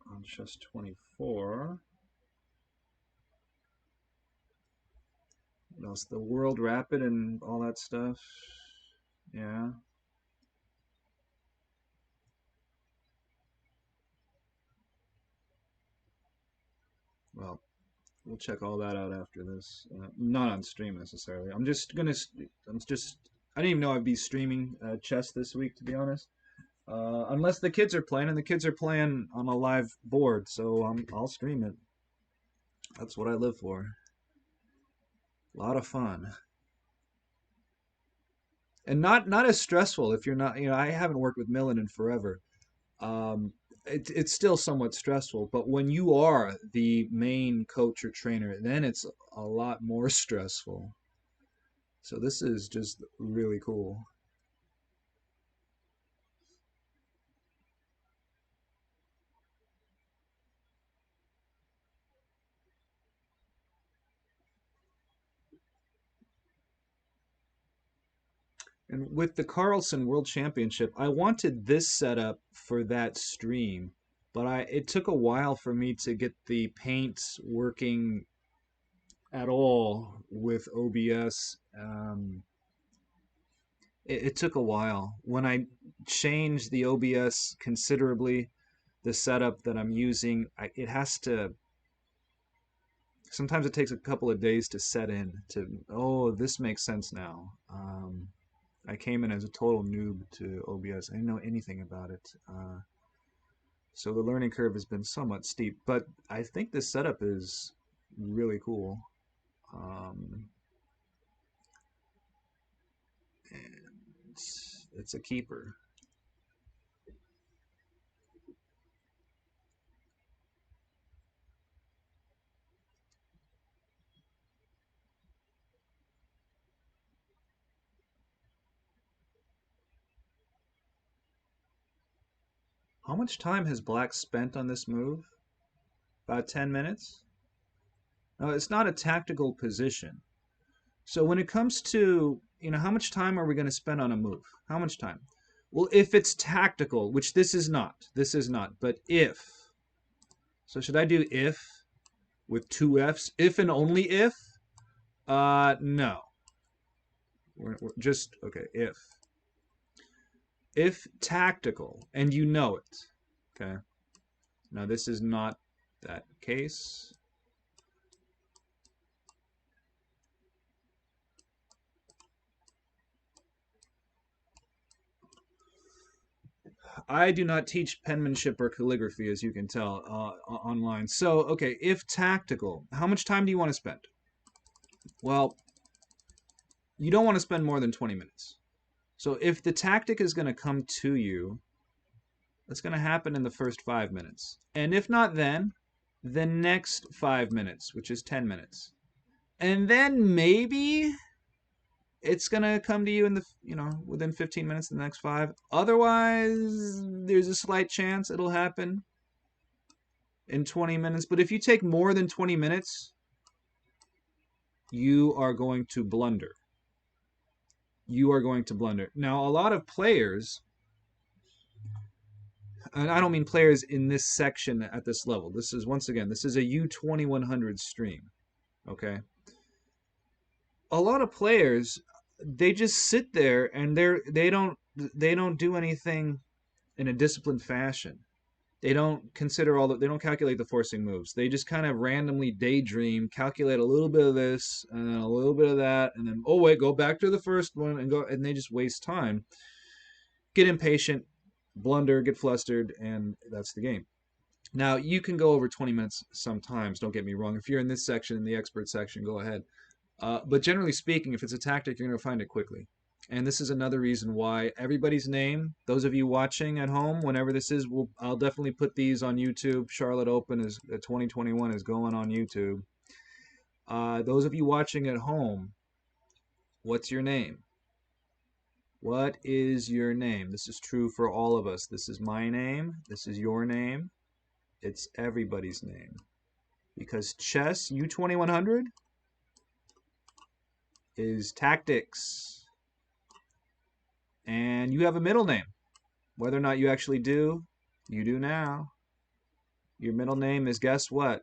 on Chess 24. What else? The World Rapid and all that stuff. Yeah. Well, we'll check all that out after this. Not on stream necessarily. I didn't even know I'd be streaming chess this week, to be honest. Unless the kids are playing, and the kids are playing on a live board, so I'll stream it. That's what I live for. A lot of fun. And not as stressful if you're not, I haven't worked with Milind in forever. It's still somewhat stressful, but when you are the main coach or trainer, then it's a lot more stressful. So this is just really cool. And with the Carlsen World Championship, I wanted this setup for that stream, but it took a while for me to get the paint working at all with OBS. It took a while. When I changed the OBS considerably, the setup that I'm using, it has to... Sometimes it takes a couple of days to set in to, oh, this makes sense now. I came in as a total noob to OBS. I didn't know anything about it. So the learning curve has been somewhat steep, but I think this setup is really cool. And it's a keeper. How much time has black spent on this move? About 10 minutes? No, it's not a tactical position. So when it comes to, how much time are we going to spend on a move? How much time? Well, if it's tactical, which this is not, but if. So should I do if with two Fs? If and only if? No. We're just, okay, if. If tactical, and you know it, okay? Now this is not that case. I do not teach penmanship or calligraphy, as you can tell, online. So, okay, if tactical, how much time do you want to spend? Well, you don't want to spend more than 20 minutes. So if the tactic is going to come to you, that's going to happen in the first 5 minutes. And if not then, the next 5 minutes, which is 10 minutes. And then maybe it's going to come to you in the, within 15 minutes, the next 5. Otherwise, there's a slight chance it'll happen in 20 minutes. But if you take more than 20 minutes, you are going to blunder. You are going to blunder. Now, a lot of players, and I don't mean players in this section at this level. This is, once again, this is a U2100 stream, okay? A lot of players, they just sit there and they don't do anything in a disciplined fashion. They don't consider they don't calculate the forcing moves. They just kind of randomly daydream, calculate a little bit of this and then a little bit of that, and then, oh wait, go back to the first one and go, and they just waste time, get impatient, blunder, get flustered, and that's the game. Now, you can go over 20 minutes sometimes, don't get me wrong. If you're in this section, in the expert section, go ahead. But generally speaking, if it's a tactic, you're going to find it quickly. And this is another reason why everybody's name, those of you watching at home, whenever this is, I'll definitely put these on YouTube. Charlotte Open is 2021 is going on YouTube. Those of you watching at home, what's your name? What is your name? This is true for all of us. This is my name. This is your name. It's everybody's name. Because chess U2100 is tactics. And you have a middle name. Whether or not you actually do, you do now. Your middle name is, guess what?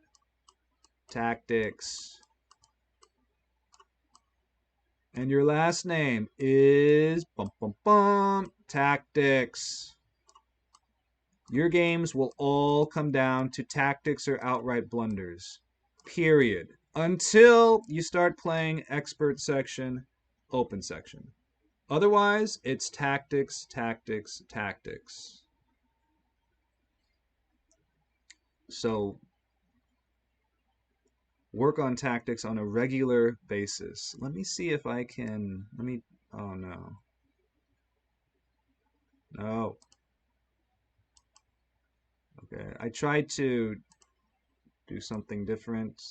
Tactics. And your last name is tactics. Your games will all come down to tactics or outright blunders. Period. Until you start playing expert section, open section. Otherwise, it's tactics, tactics, tactics. So, work on tactics on a regular basis. Let me see if I can, oh no. No. Okay, I tried to do something different,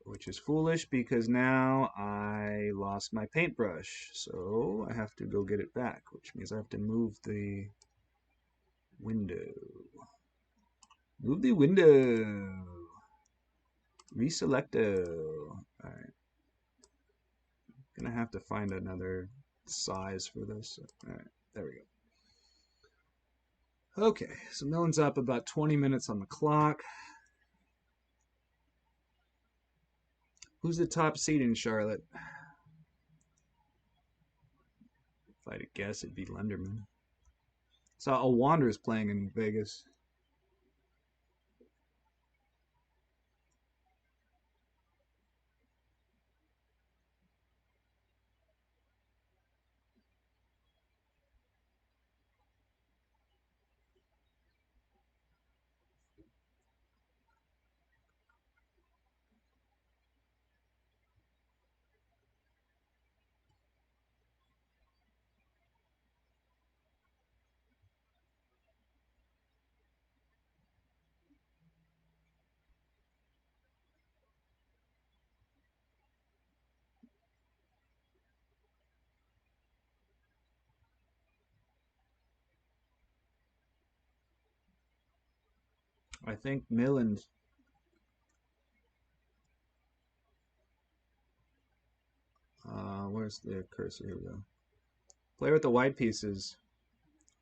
which is foolish because now I lost my paintbrush. So I have to go get it back, which means I have to move the window. Move the window. Reselecto. Alright. Gonna have to find another size for this. Alright, there we go. Okay, so Milind's up about 20 minutes on the clock. Who's the top seed in Charlotte? If I had to guess, it'd be Lenderman. So a Wanderer's playing in Vegas. I think Milind. Where's the cursor? Here we go. Player with the white pieces,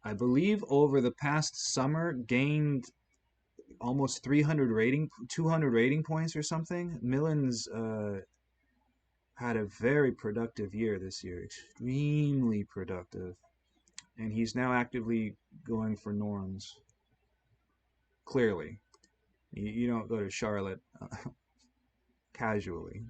I believe over the past summer gained almost 200 rating points or something. Milind's had a very productive year this year, extremely productive. And he's now actively going for norms. Clearly. You don't go to Charlotte casually.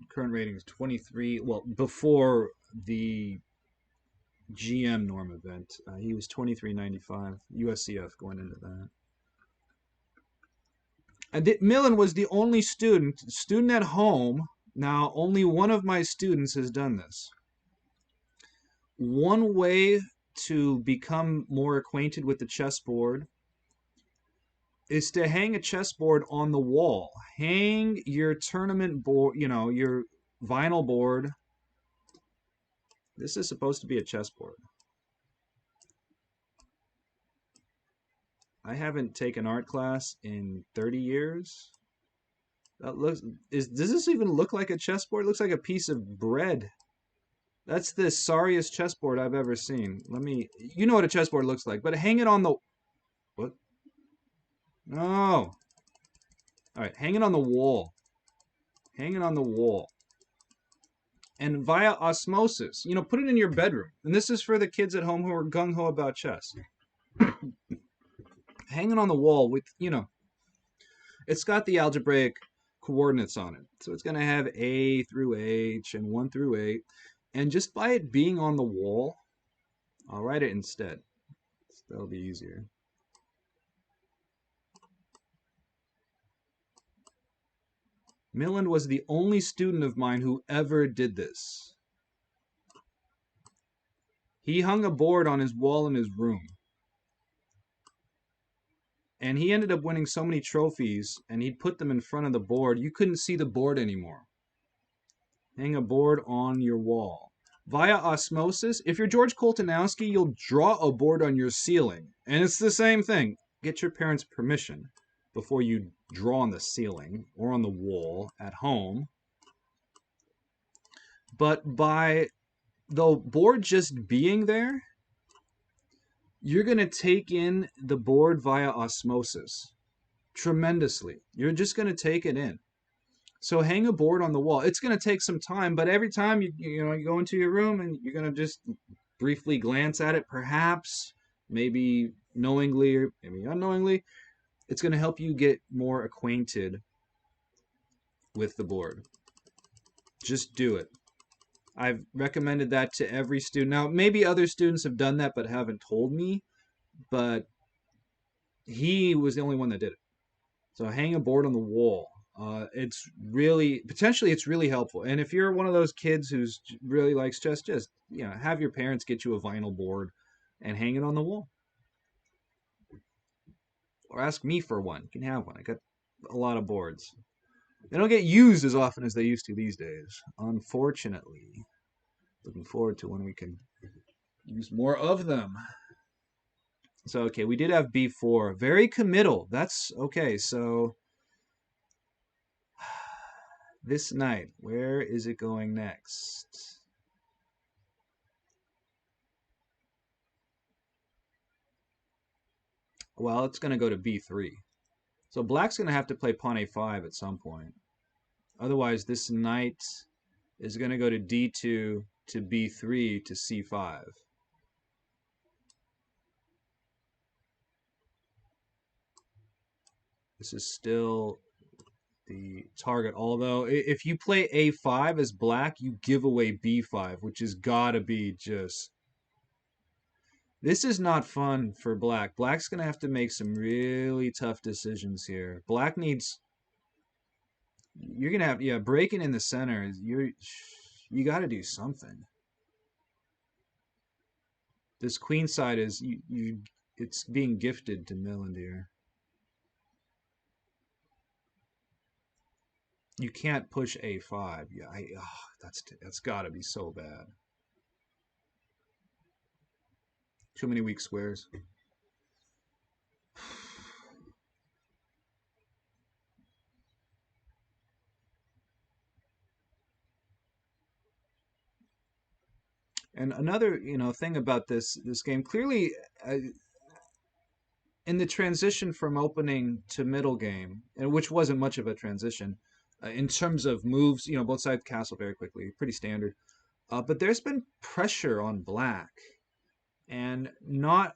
Current rating is 23. Well, before the GM norm event, he was 23.95 USCF going into that. And Milind was the only student at home. Now, only one of my students has done this. One way to become more acquainted with the chessboard is to hang a chessboard on the wall. Hang your tournament board, you know, your vinyl board. This is supposed to be a chessboard. I haven't taken art class in 30 years. That looks, does this even look like a chessboard? It looks like a piece of bread. That's the sorriest chessboard I've ever seen. You know what a chessboard looks like, but hang it on the, what? No. All right, hang it on the wall. hanging on the wall. And via osmosis, you know, put it in your bedroom. And this is for the kids at home who are gung-ho about chess. Hanging on the wall with, you know, it's got the algebraic coordinates on it. So it's going to have A through H and 1 through 8. And just by it being on the wall, I'll write it instead. That'll be easier. Milind was the only student of mine who ever did this. He hung a board on his wall in his room. And he ended up winning so many trophies, and he'd put them in front of the board, you couldn't see the board anymore. Hang a board on your wall. Via osmosis, if you're George Koltanowski, you'll draw a board on your ceiling. And it's the same thing. Get your parents' permission before you draw on the ceiling or on the wall at home. But by the board just being there, you're going to take in the board via osmosis tremendously. You're just going to take it in. So hang a board on the wall. It's going to take some time, but every time you go into your room and you're going to just briefly glance at it, perhaps, maybe knowingly or maybe unknowingly, it's going to help you get more acquainted with the board. Just do it. I've recommended that to every student. Now, maybe other students have done that but haven't told me, but he was the only one that did it. So hang a board on the wall. It's really, potentially it's really helpful. And if you're one of those kids who's really likes chess, just, you know, have your parents get you a vinyl board and hang it on the wall. Or ask me for one. You can have one. I got a lot of boards. They don't get used as often as they used to these days, unfortunately. Looking forward to when we can use more of them. So, okay, we did have B4. Very committal. That's okay. So, this knight, where is it going next? Well, it's going to go to B3. So black's going to have to play pawn A5 at some point. Otherwise, this knight is going to go to D2 to B3 to C5. This is still the target. Although, if you play A5 as black, you give away B5, which has got to be just... This is not fun for black. Black's going to have to make some really tough decisions here. Black needs... You're going to have... Yeah, breaking in the center. You got to do something. This queen side is... it's being gifted to Milind here. You can't push A5. Yeah, that's got to be so bad. Too many weak squares. And another, thing about this game, clearly, in the transition from opening to middle game, and which wasn't much of a transition, in terms of moves, both sides castle very quickly, pretty standard. But there's been pressure on black, and not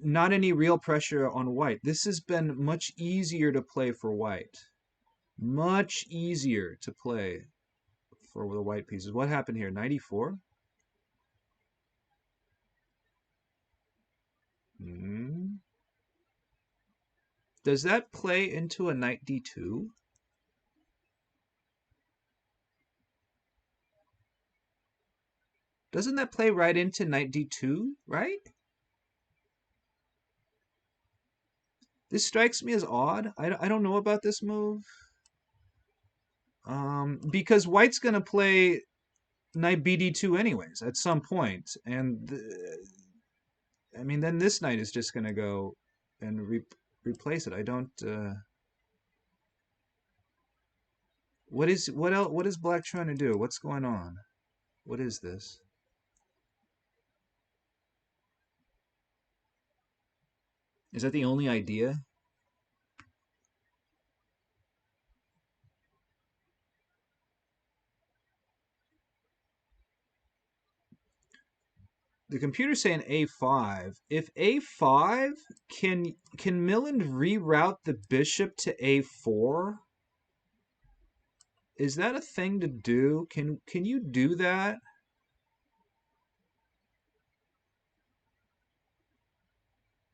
any real pressure on white. This has been much easier to play for white. Much easier to play for the white pieces. What happened here? 94? Does that play into a knight d2? Doesn't that play right into knight d2, right? This strikes me as odd. I don't know about this move. Because white's going to play knight bd2 anyways at some point. And, then this knight is just going to go and replace it. I don't... What is black trying to do? What's going on? What is this? Is that the only idea? the computer's saying A5. If A5, can Milind reroute the bishop to A4? Is that a thing to do? Can you do that?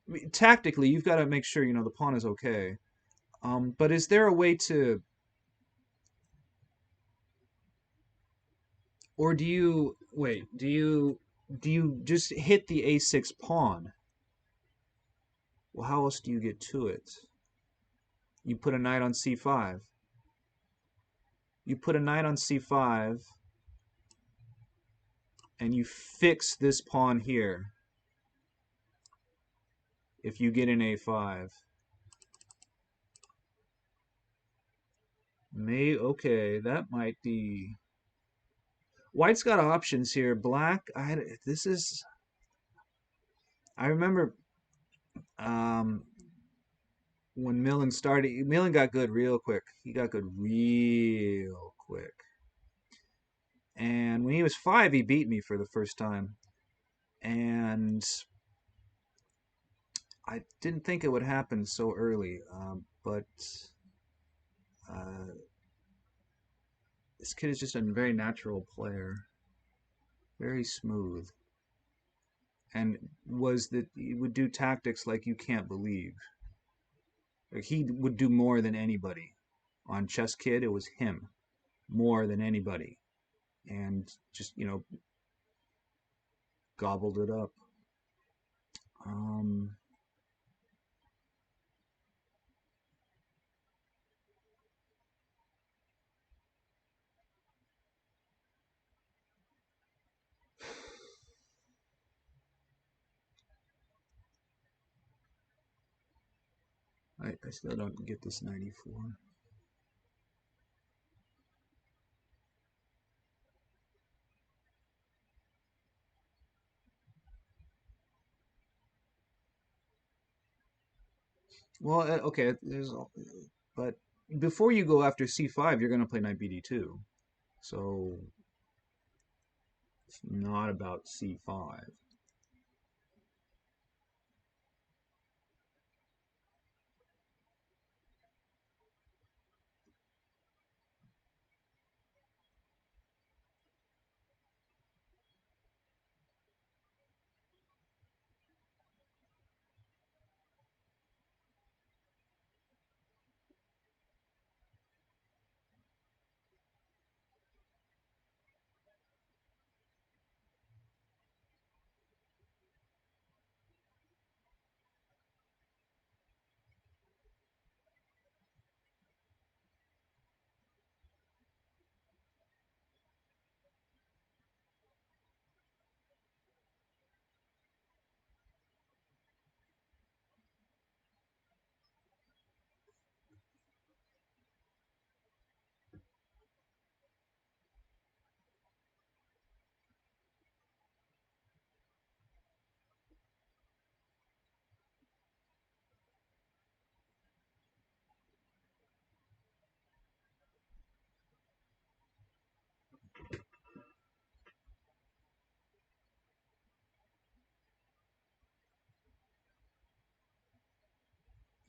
I mean, tactically, you've got to make sure the pawn is okay. But is there a way to, or do you wait? Do you just hit the A6 pawn? Well, how else do you get to it? You put a knight on C5. You put a knight on C5, and you fix this pawn here. If you get an A5. Okay, that might be. White's got options here. Black, this is. I remember when Milind started. Milind got good real quick. He got good real quick. And when he was 5, he beat me for the first time. And I didn't think it would happen so early, but this kid is just a very natural player, very smooth, and he would do tactics like you can't believe. Like he would do more than anybody. On Chess Kid, it was him more than anybody, and just gobbled it up. I still don't get this 94. Well, okay, but before you go after C5, you're going to play knight BD2. So it's not about C5.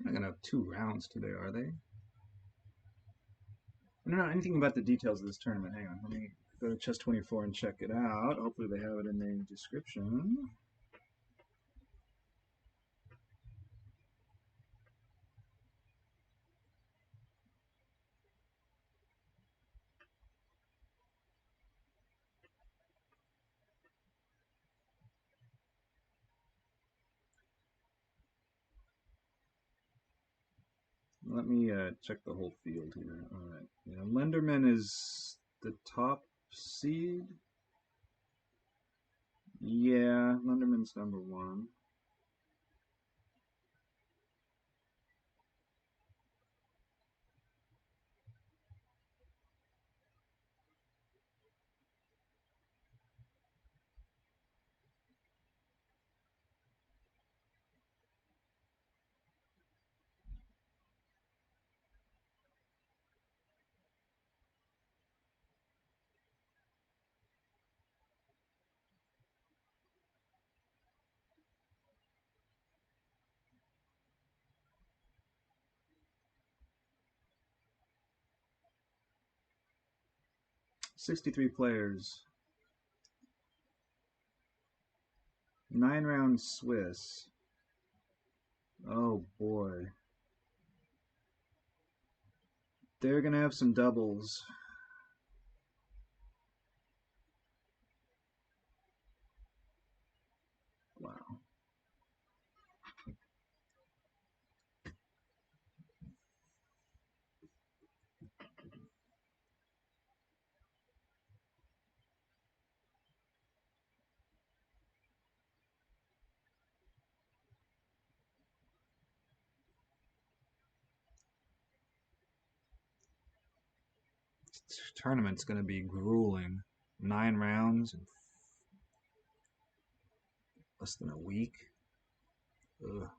They're not going to have 2 rounds today, are they? I don't know anything about the details of this tournament. Hang on, let me go to Chess24 and check it out. Hopefully they have it in the description. Let me check the whole field here. All right. Yeah, Lenderman is the top seed. Yeah, Lenderman's number 1. 63 players. 9-round Swiss. Oh boy. They're gonna have some doubles. Wow. This tournament's gonna be grueling. 9 rounds in less than a week. Ugh.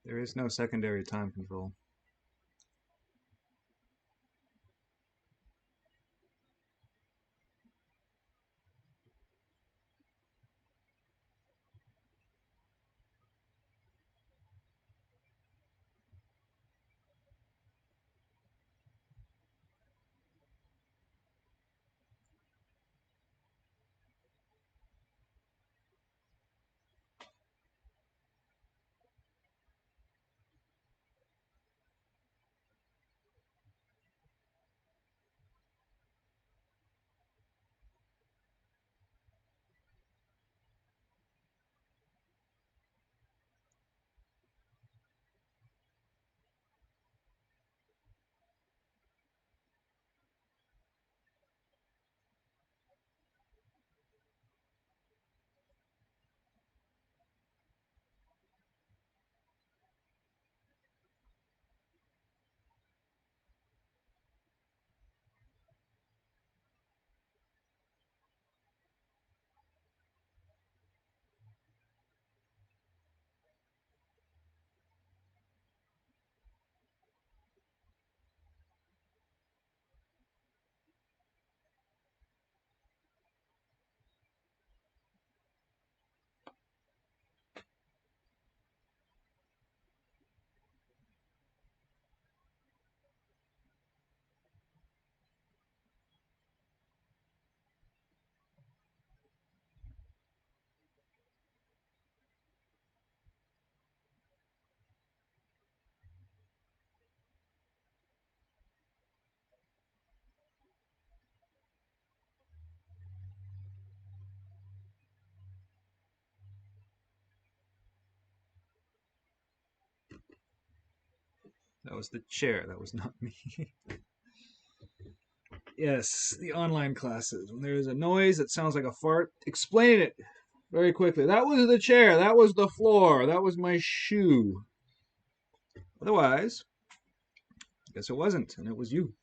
There is no secondary time control. That was the chair. That was not me. Yes, the online classes. When there's a noise that sounds like a fart, explain it very quickly. That was the chair. That was the floor. That was my shoe. Otherwise, I guess it wasn't, and it was you.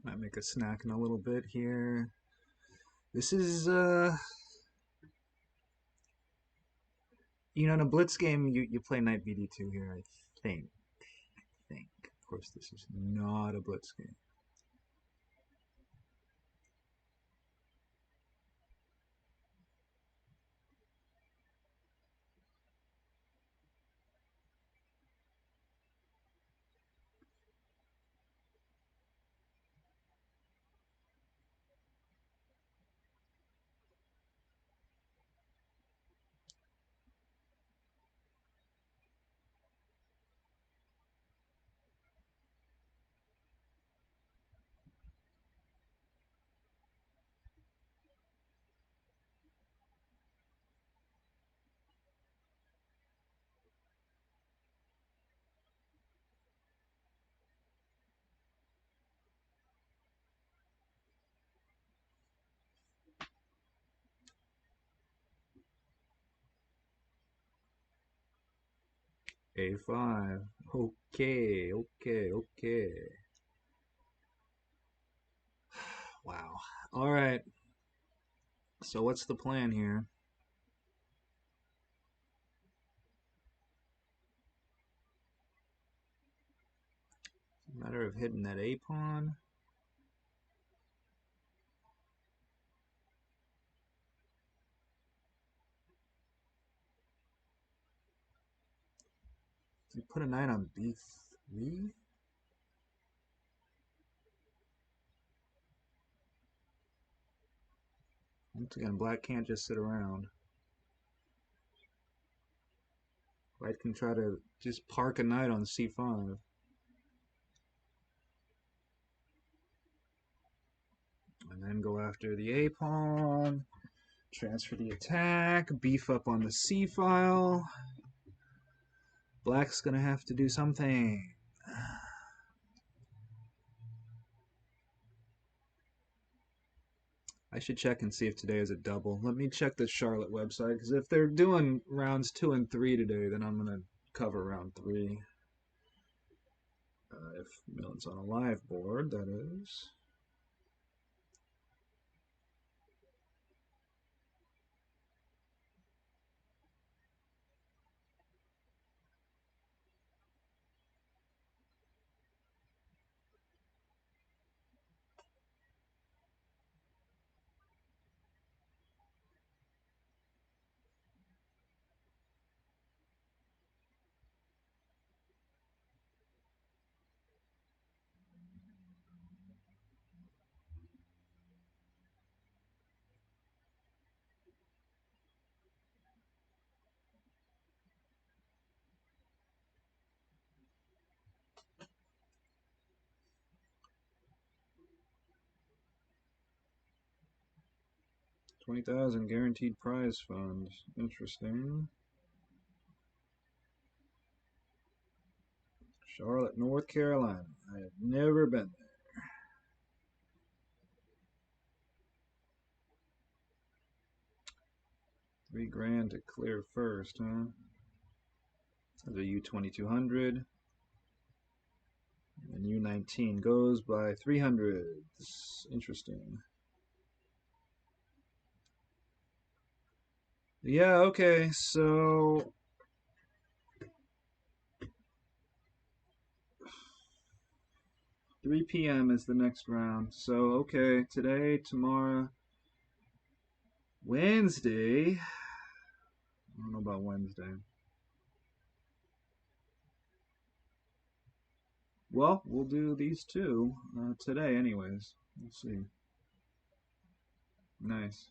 Might make a snack in a little bit here. This is, you know, in a blitz game, you play knight bd2 here, I think. Of course, this is not a blitz game. A5. Okay. Wow. All right. So what's the plan here? It's a matter of hitting that A pawn. You put a knight on B3? Once again, black can't just sit around. White can try to just park a knight on C5. And then go after the A pawn. Transfer the attack. Beef up on the C file. Black's gonna have to do something. I should check and see if today is a double. Let me check the Charlotte website, because if they're doing rounds 2 and 3 today, then I'm going to cover round 3. If Milind's on a live board, that is. $20,000 guaranteed prize fund. Interesting. Charlotte, North Carolina. I have never been there. $3,000 to clear first, huh? That's a U2200. And U19 goes by 300. Interesting. Yeah, okay, so 3 p.m. is the next round. So, okay, today, tomorrow, Wednesday. I don't know about Wednesday. Well, we'll do these two today, anyways. We'll see. Nice.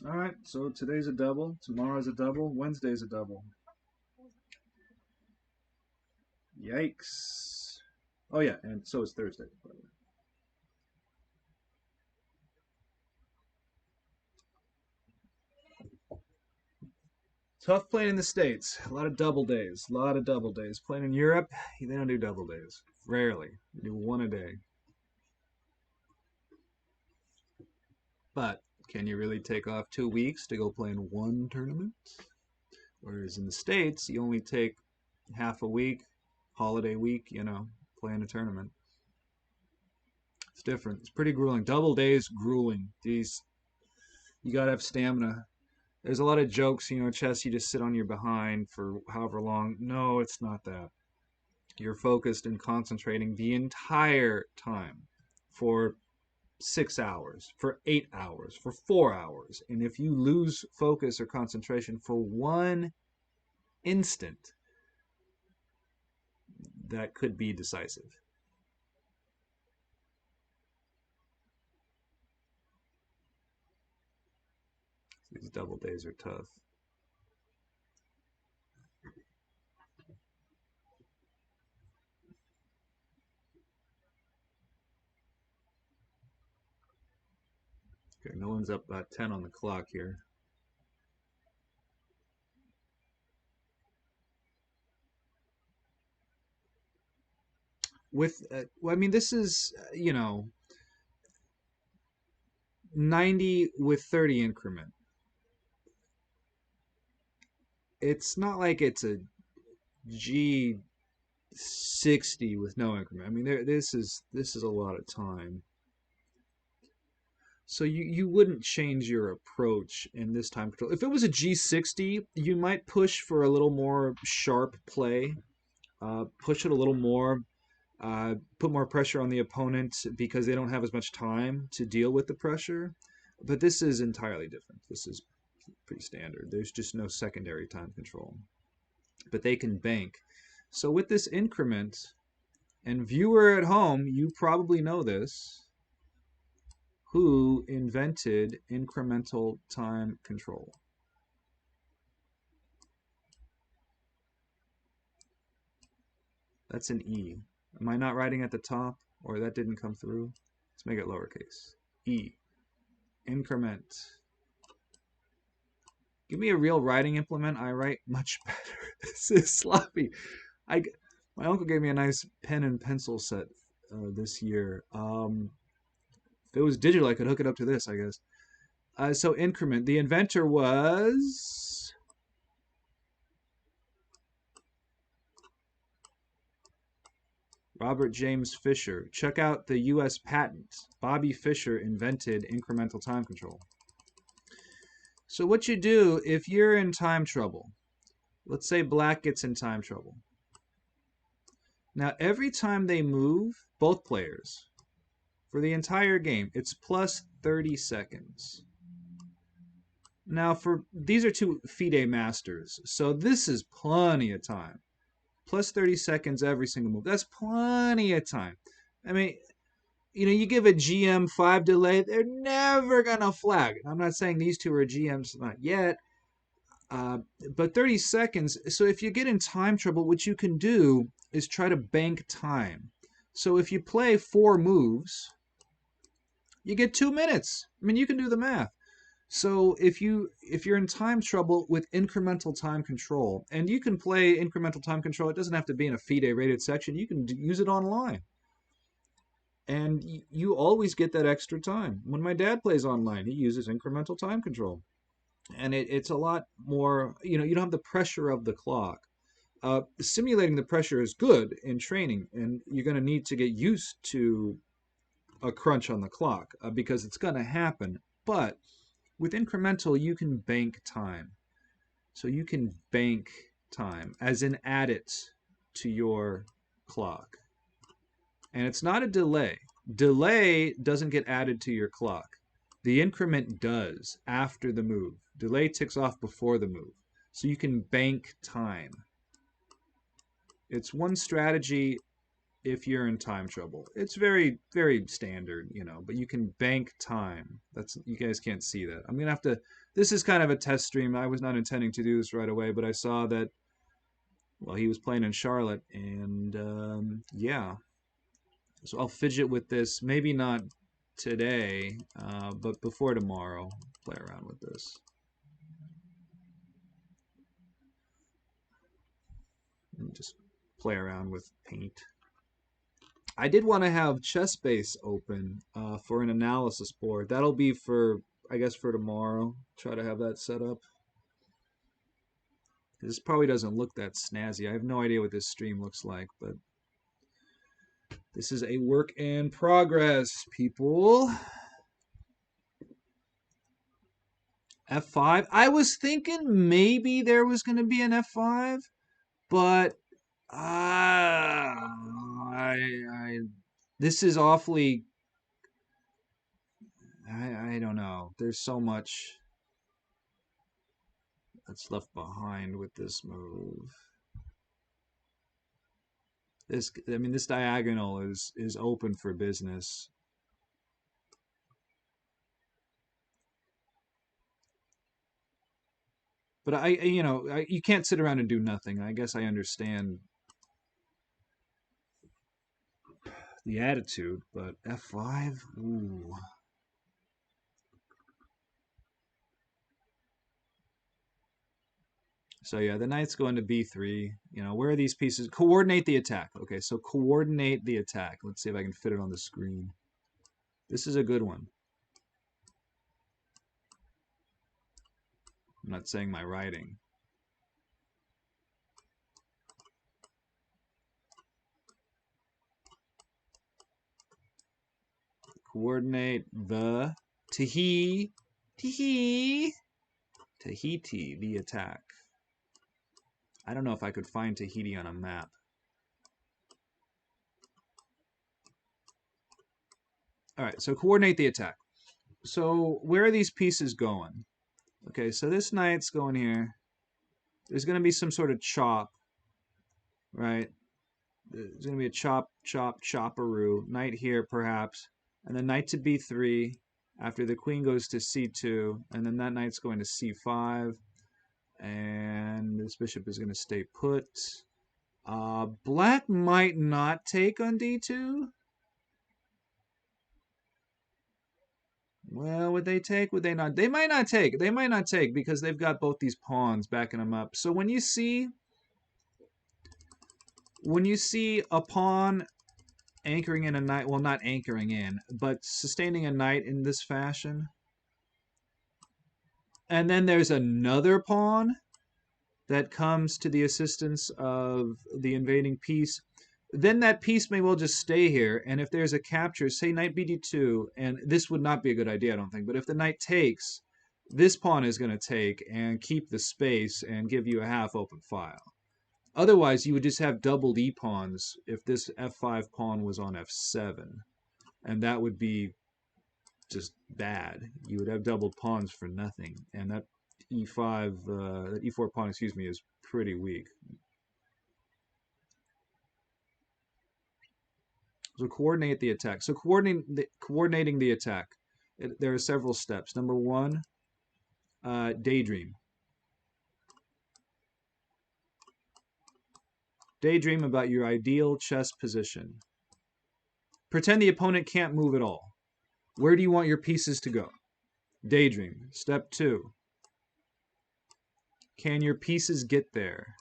Alright, so today's a double, tomorrow's a double, Wednesday's a double. Yikes. Oh yeah, and so is Thursday, by the way. Tough playing in the States. A lot of double days. A lot of double days. Playing in Europe, they don't do double days. Rarely. They do one a day. But can you really take off 2 weeks to go play in one tournament? Whereas in the States, you only take half a week, holiday week, playing a tournament. It's different. It's pretty grueling. Double days, grueling. These, you gotta have stamina. There's a lot of jokes, chess, you just sit on your behind for however long. No, it's not that. You're focused and concentrating the entire time for 6 hours, for 8 hours, for 4 hours. And if you lose focus or concentration for one instant, that could be decisive. These double days are tough. Okay, no one's up 10 on the clock here. With, well, I mean, this is, 90 with 30 increment. It's not like it's a G60 with no increment. I mean, this is a lot of time. So you wouldn't change your approach in this time control. If it was a G60, you might push for a little more sharp play, push it a little more, put more pressure on the opponent because they don't have as much time to deal with the pressure. But this is entirely different. This is pretty standard. There's just no secondary time control. But they can bank. So with this increment, and viewer at home, you probably know this, who invented incremental time control? That's an E. Am I not writing at the top? Or that didn't come through? Let's make it lowercase. E. Increment. Give me a real writing implement. I write much better. This is sloppy. My uncle gave me a nice pen and pencil set this year. If it was digital, I could hook it up to this, I guess. So increment. The inventor was Robert James Fisher. Check out the U.S. patent. Bobby Fischer invented incremental time control. So what you do if you're in time trouble, let's say black gets in time trouble. Now every time they move, both players, for the entire game, it's plus 30 seconds. Now these are two FIDE masters, so this is plenty of time. Plus 30 seconds every single move. That's plenty of time. I mean, you give a GM 5 delay, they're never going to flag. I'm not saying these two are GMs, not yet. But 30 seconds, so if you get in time trouble, what you can do is try to bank time. So if you play 4 moves, you get 2 minutes. I mean, you can do the math. So if you're in time trouble with incremental time control, and you can play incremental time control, it doesn't have to be in a FIDE rated section, you can use it online. And you always get that extra time. When my dad plays online, he uses incremental time control. And it's a lot more, you don't have the pressure of the clock. Simulating the pressure is good in training, and you're going to need to get used to a crunch on the clock because it's going to happen. But with incremental, you can bank time. So you can bank time, as in add it to your clock. And it's not a delay. Delay doesn't get added to your clock. The increment does after the move. Delay ticks off before the move. So you can bank time. It's one strategy if you're in time trouble. It's very, very standard, but you can bank time. You guys can't see that. I'm going to have to, this is kind of a test stream. I was not intending to do this right away, but I saw that Well, he was playing in Charlotte, and yeah. So I'll fidget with this. Maybe not today, but before tomorrow, play around with this. And just play around with paint. I did want to have ChessBase open for an analysis board. That'll be for, I guess, for tomorrow. Try to have that set up. This probably doesn't look that snazzy. I have no idea what this stream looks like, but this is a work in progress, people. F5. I was thinking maybe there was going to be an F5, but this is awfully. I don't know. There's so much that's left behind with this move. This diagonal is open for business. But you can't sit around and do nothing. I guess I understand the attitude, but F5, ooh. So yeah, the knight's going to B3. Where are these pieces? Coordinate the attack. Okay, so coordinate the attack. Let's see if I can fit it on the screen. This is a good one. I'm not saying my writing. Coordinate the Tahiti, the attack. I don't know if I could find Tahiti on a map. All right, so coordinate the attack. So where are these pieces going? Okay, so this knight's going here. There's going to be some sort of chop, right? There's going to be a chop, chop, chopperoo. Knight here, perhaps. And then knight to b3 after the queen goes to c2. And then that knight's going to c5. And this bishop is going to stay put. Black might not take on d2. Well, would they take? Would they not? They might not take. They might not take because they've got both these pawns backing them up. So when you see a pawn anchoring in a knight, well, not anchoring in, but sustaining a knight in this fashion, and then there's another pawn that comes to the assistance of the invading piece, then that piece may well just stay here. And if there's a capture, say knight bd2, and this would not be a good idea, I don't think, but if the knight takes, this pawn is going to take and keep the space and give you a half open file. Otherwise, you would just have doubled e pawns if this f5 pawn was on f7, and that would be just bad. You would have doubled pawns for nothing, and that e5, that e4 pawn, excuse me, is pretty weak. So coordinate the attack. So coordinating the attack, there are several steps. Number one, daydream. Daydream about your ideal chess position. Pretend the opponent can't move at all. Where do you want your pieces to go? Daydream. Step two. Can your pieces get there?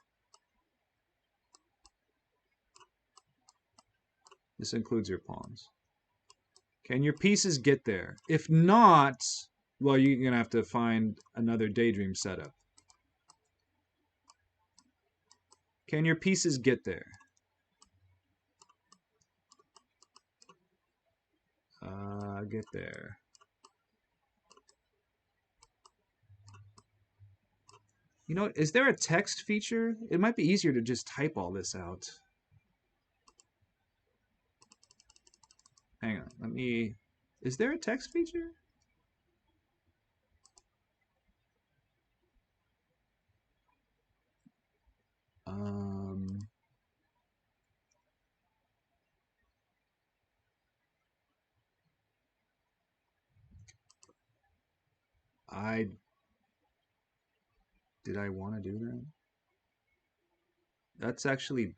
This includes your pawns. Can your pieces get there? If not, well, you're going to have to find another daydream setup. Can your pieces get there? Get there. You know, is there a text feature? It might be easier to just type all this out. Hang on, is there a text feature? Did I want to do that? That's actually,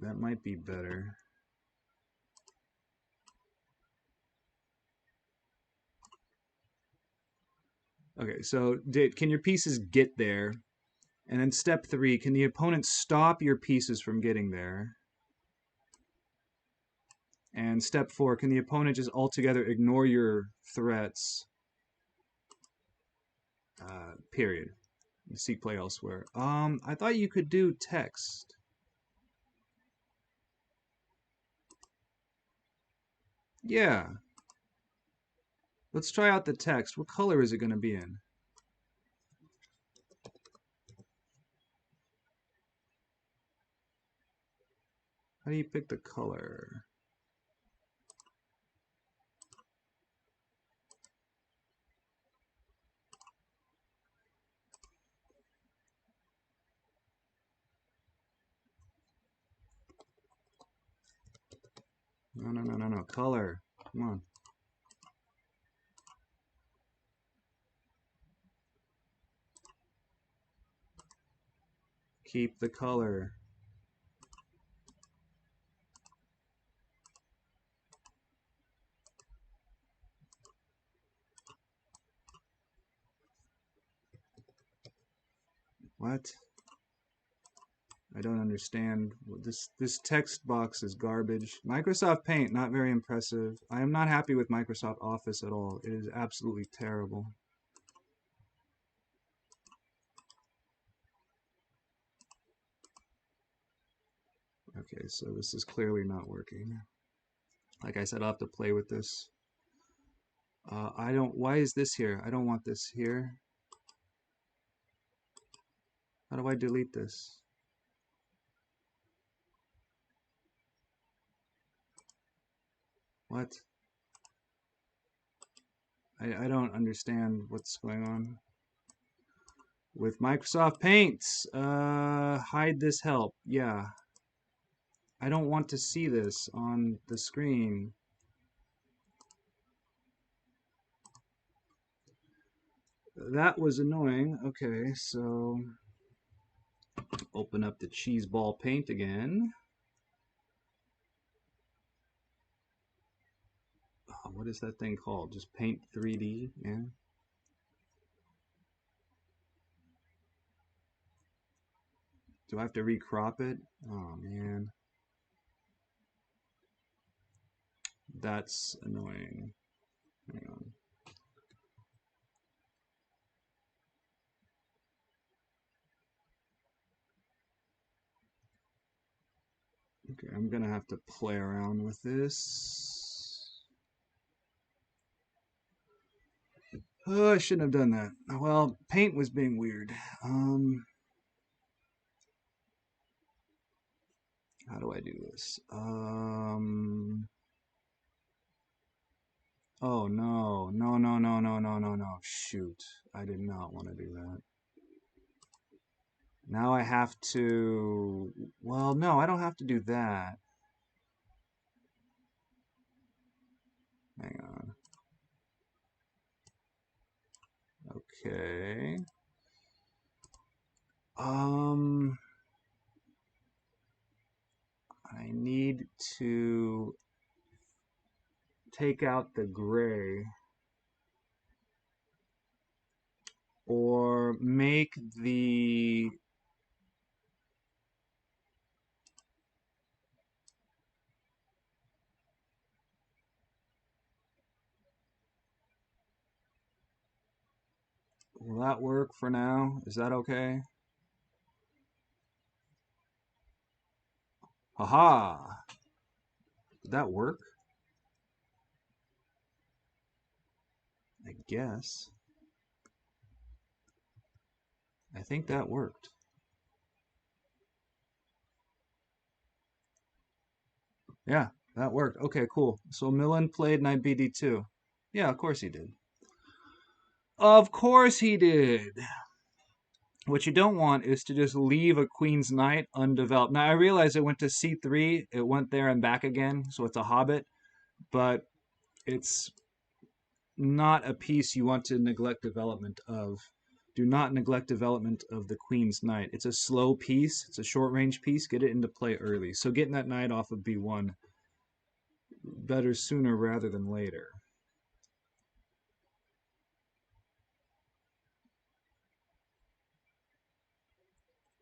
that might be better. Okay, so can your pieces get there? And then step 3, can the opponent stop your pieces from getting there? And step 4, can the opponent just altogether ignore your threats? Period. Seek play elsewhere. I thought you could do text. Yeah. Let's try out the text. What color is it going to be in? How do you pick the color? No. Color. Come on. Keep the color. What? I don't understand. This text box is garbage. Microsoft Paint, not very impressive. I am not happy with Microsoft Office at all. It is absolutely terrible. Okay, so this is clearly not working. Like I said, I'll have to play with this. Why is this here? I don't want this here. How do I delete this? What? I don't understand what's going on. With Microsoft Paint, hide this help. Yeah. I don't want to see this on the screen. That was annoying. Okay, so open up the cheese ball paint again. Oh, what is that thing called? Just Paint 3D, yeah. Do I have to recrop it? Oh man. That's annoying. Hang on. Okay, I'm gonna have to play around with this. Oh, I shouldn't have done that. Well, Paint was being weird. How do I do this? Oh no. No. Shoot. I did not want to do that. Now I have to... Well, no, I don't have to do that. Hang on. Okay. I need to take out the gray or make the will that work for now? Is that okay? Haha! Did that work? I guess. I think that worked. Yeah, that worked. Okay, cool. So Milind played knight bd2. Yeah, of course he did. Of course he did! What you don't want is to just leave a queen's knight undeveloped. Now, I realize it went to c3. It went there and back again, so it's a hobbit. But it's not a piece you want to neglect development of. Do not neglect development of the Queen's Knight. It's a slow piece. It's a short-range piece. Get it into play early. So getting that knight off of b1, better sooner rather than later.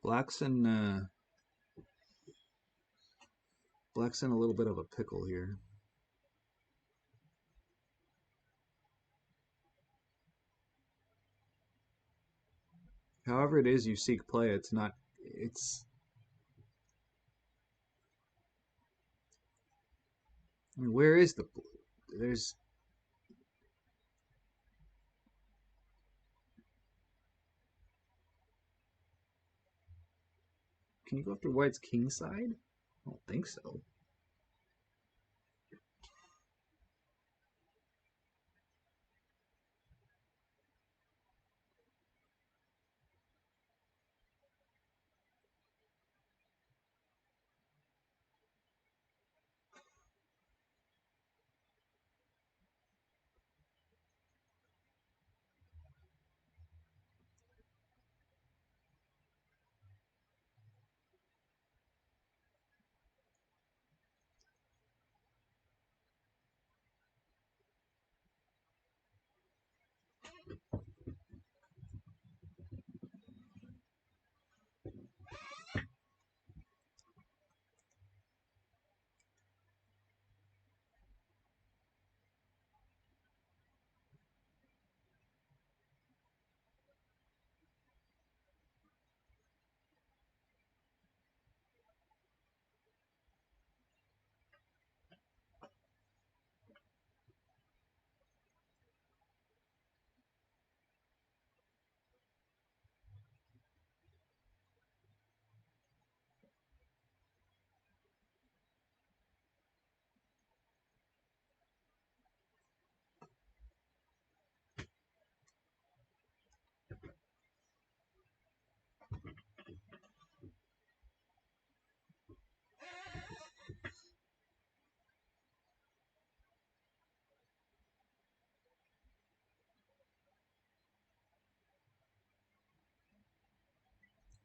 Black's in a little bit of a pickle here. However it is you seek play, it's not, it's, I mean, where is the, there's, can you go after white's king side? I don't think so.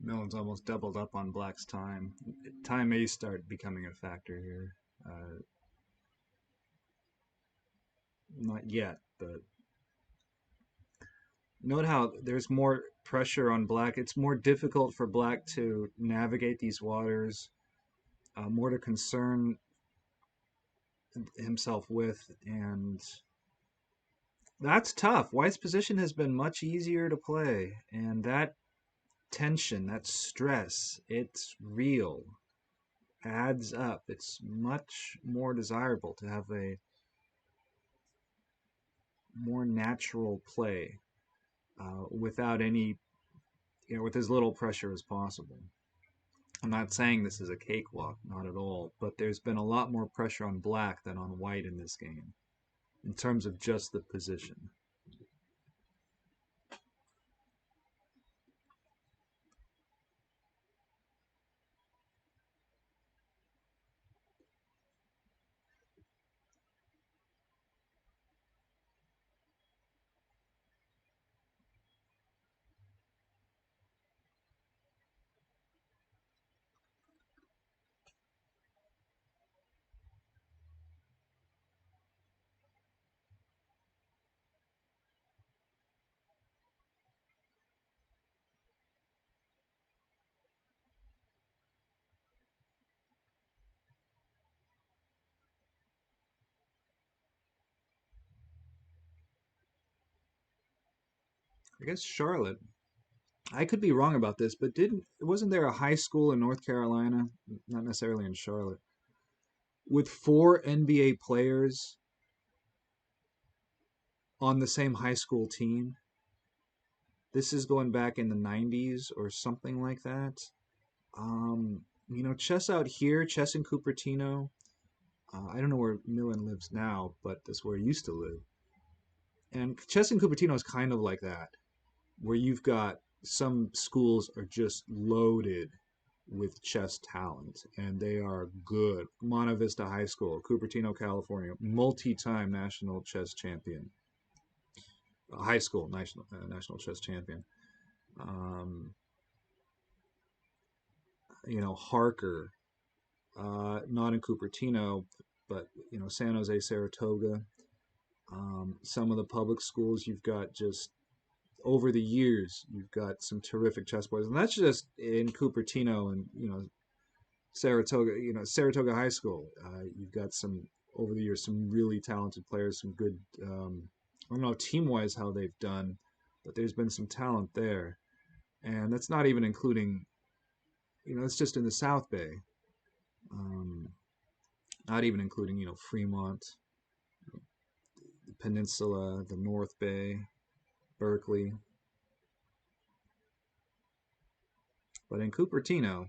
Milind's almost doubled up on black's time. Time may start becoming a factor here. Not yet, but note how there's more pressure on black. It's more difficult for black to navigate these waters, more to concern himself with, and that's tough. White's position has been much easier to play, and that tension, that stress, it's real, adds up. It's much more desirable to have a more natural play without any, with as little pressure as possible. I'm not saying this is a cakewalk, not at all, but there's been a lot more pressure on black than on white in this game, in terms of just the position. I guess Charlotte, I could be wrong about this, but wasn't there a high school in North Carolina, not necessarily in Charlotte, with 4 NBA players on the same high school team? This is going back in the 90s or something like that. Chess out here, Chess in Cupertino. I don't know where Milind lives now, but that's where he used to live. And Chess in Cupertino is kind of like that, where you've got some schools are just loaded with chess talent, and they are good. Monte Vista High School, Cupertino, California, multi-time national chess champion. High school national chess champion. You know, Harker, not in Cupertino, but you know, San Jose, Saratoga. Some of the public schools, you've got just over the years, you've got some terrific chess players, and that's just in Cupertino and you know Saratoga. You know, Saratoga High School. You've got some over the years, some really talented players, some good. I don't know team wise how they've done, but there's been some talent there, and that's not even including. You know, it's just in the South Bay. Um, Not even including you know Fremont, the Peninsula, the North Bay, Berkeley. But in Cupertino,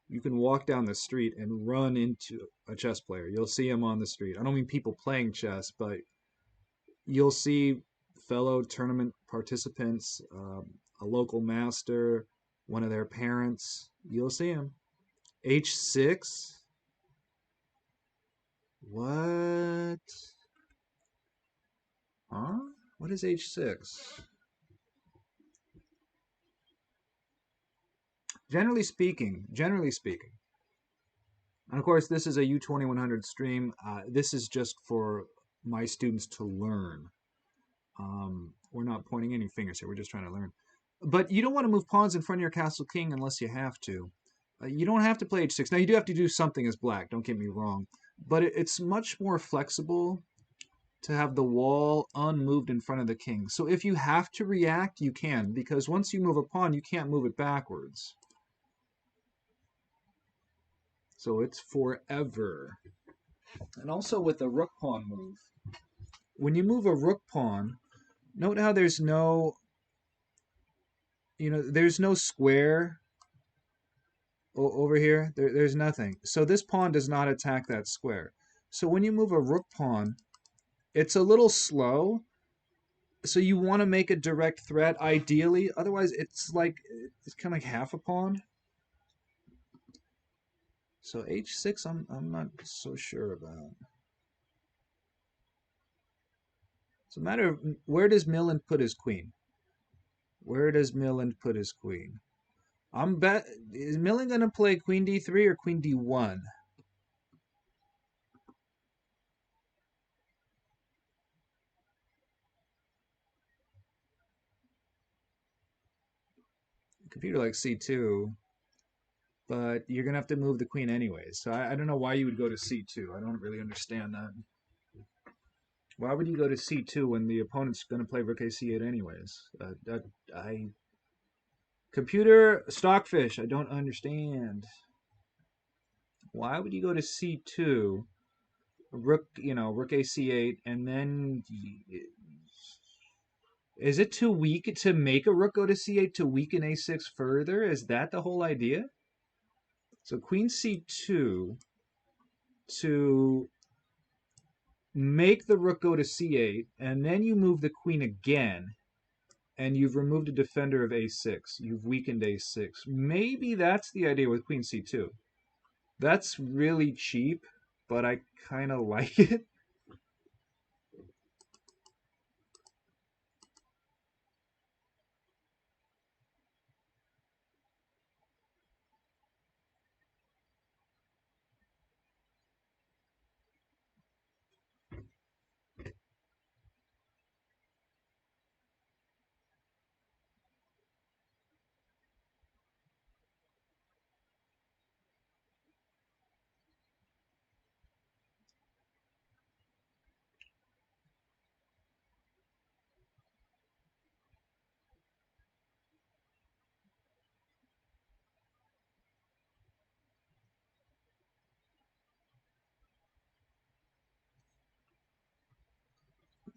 you can walk down the street and run into a chess player. You'll see him on the street. I don't mean people playing chess, but you'll see fellow tournament participants, a local master, one of their parents. You'll see him. H6? What? Huh? What is H6? Generally speaking, and of course, this is a U2100 stream. This is just for my students to learn. We're not pointing any fingers here. We're just trying to learn. But you don't want to move pawns in front of your castle king unless you have to. You don't have to play h6. Now, you do have to do something as black, don't get me wrong. But it's much more flexible to have the wall unmoved in front of the king. So if you have to react, you can, because once you move a pawn, you can't move it backwards. So it's forever. And also with the rook pawn move, when you move a rook pawn, note how there's no, you know, there's no square over here. There's nothing. So this pawn does not attack that square. So when you move a rook pawn, it's a little slow. So you want to make a direct threat, ideally. Otherwise, it's kind of like half a pawn. So h6, I'm not so sure about. It's a matter of where does Milind put his queen? Where does Milind put his queen? Is Milind gonna play queen d3 or queen d1? Computer likes c2, but you're gonna have to move the queen anyways. So I don't know why you would go to c2. I don't really understand that. Why would you go to c2 when the opponent's gonna play rook a8 anyways? Computer stockfish, I don't understand. Why would you go to c2, rook ac8, and then is it too weak to make a rook go to c8 to weaken a6 further? Is that the whole idea? So queen c2 to make the rook go to c8, and then you move the queen again, and you've removed a defender of a6. You've weakened a6. Maybe that's the idea with queen c2. That's really cheap, but I kind of like it.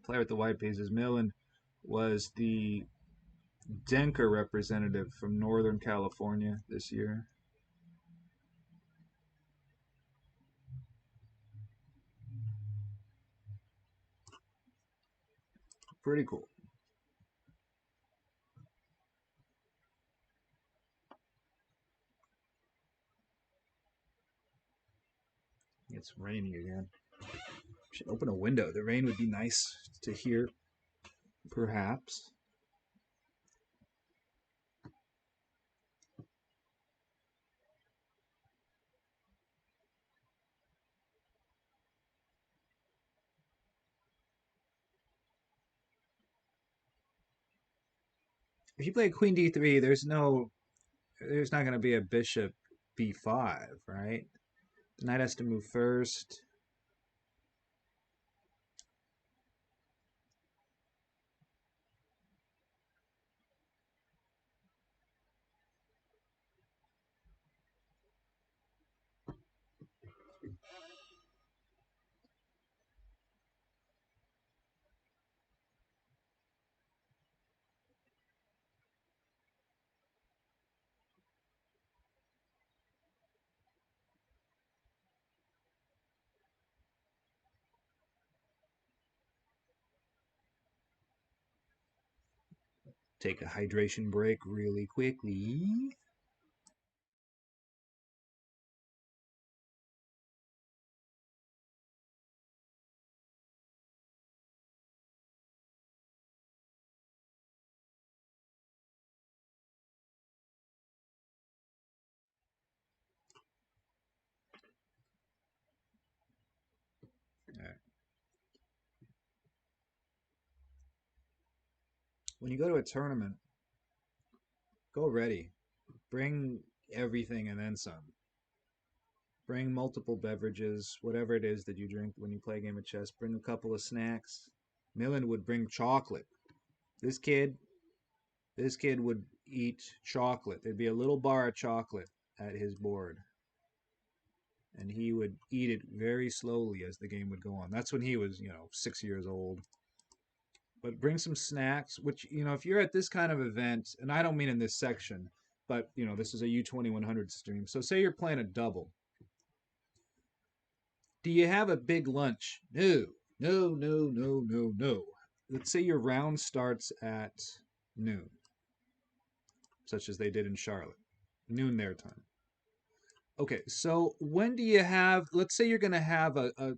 Player with the white pieces, Milind, was the Denker representative from Northern California this year. Pretty cool. It's raining again. Should open a window. The rain would be nice to hear, perhaps. if you play queen d3, there's not going to be a bishop b5, right? The knight has to move first. Take a hydration break really quickly. All right. When you go to a tournament, go ready. Bring everything and then some. Bring multiple beverages, whatever it is that you drink when you play a game of chess. Bring a couple of snacks. Milind would bring chocolate. This kid, this kid would eat chocolate. There'd be a little bar of chocolate at his board, and he would eat it very slowly as the game would go on. That's when he was, 6 years old. But bring some snacks, which, if you're at this kind of event, and I don't mean in this section, but, this is a U2100 stream. So say you're playing a double. Do you have a big lunch? No, no, no, no, no, no. Let's say your round starts at noon, such as they did in Charlotte, noon their time. Okay, so when do you have, let's say you're going to have a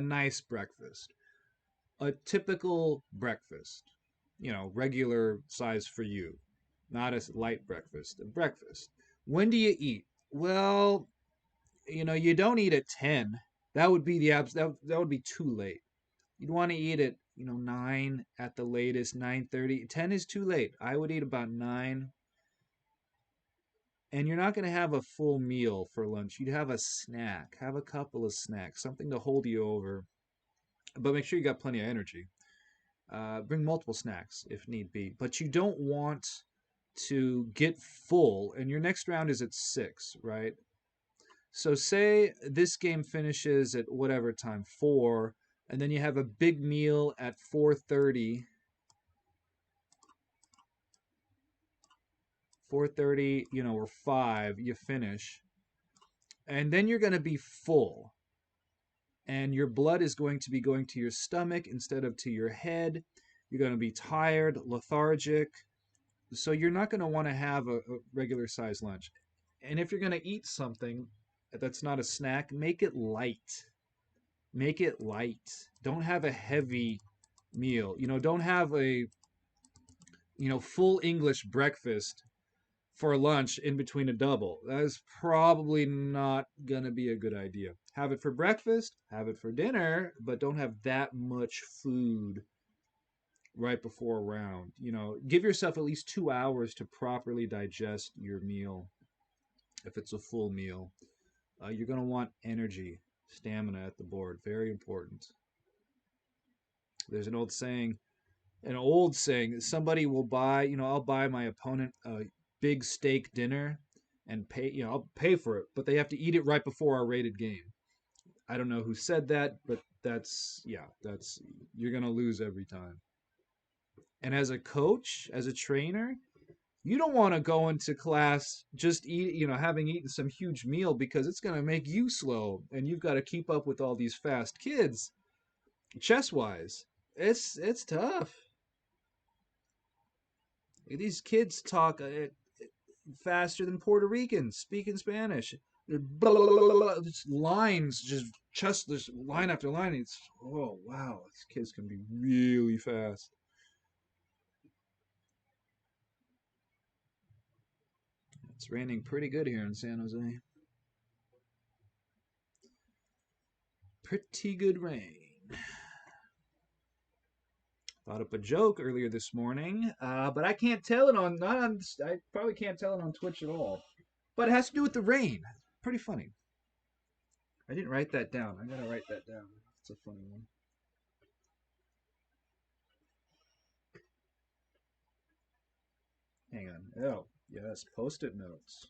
nice breakfast, a typical breakfast, regular size for you, not a light breakfast, a breakfast. When do you eat? Well, you don't eat at 10. That would be that would be too late. You'd want to eat at 9 at the latest, 9:30. 10 is too late. I would eat about 9. And you're not going to have a full meal for lunch. You'd have a snack. Have a couple of snacks, something to hold you over. But make sure you got plenty of energy. Bring multiple snacks if need be. But you don't want to get full. And your next round is at 6, right? So say this game finishes at whatever time, 4, and then you have a big meal at 4:30. 4:30, or 5, you finish. And then you're going to be full. And your blood is going to be going to your stomach instead of to your head. You're going to be tired, lethargic. So you're not going to want to have a regular sized lunch. And if you're going to eat something that's not a snack, make it light. Make it light. Don't have a heavy meal. Don't have a full English breakfast for lunch in between a double. That is probably not going to be a good idea. Have it for breakfast, have it for dinner, but don't have that much food right before a round. Give yourself at least 2 hours to properly digest your meal if it's a full meal. You're going to want energy, stamina at the board. Very important. There's an old saying, somebody will buy, I'll buy my opponent a big steak dinner and pay, I'll pay for it, but they have to eat it right before our rated game. I don't know who said that, but you're going to lose every time. And as a coach, as a trainer, you don't want to go into class just having eaten some huge meal, because it's going to make you slow and you've got to keep up with all these fast kids. Chess wise, it's tough. These kids talk faster than Puerto Ricans speaking Spanish. Blah, blah, blah, blah, just lines, just this line after line. It's, oh wow, these kids can be really fast. It's raining pretty good here in San Jose. Pretty good rain. Thought up a joke earlier this morning, but I can't tell it on, not on, I probably can't tell it on Twitch at all. But it has to do with the rain. Pretty funny. I didn't write that down. I'm gonna write that down. It's a funny one. Hang on. Oh, yes, post-it notes.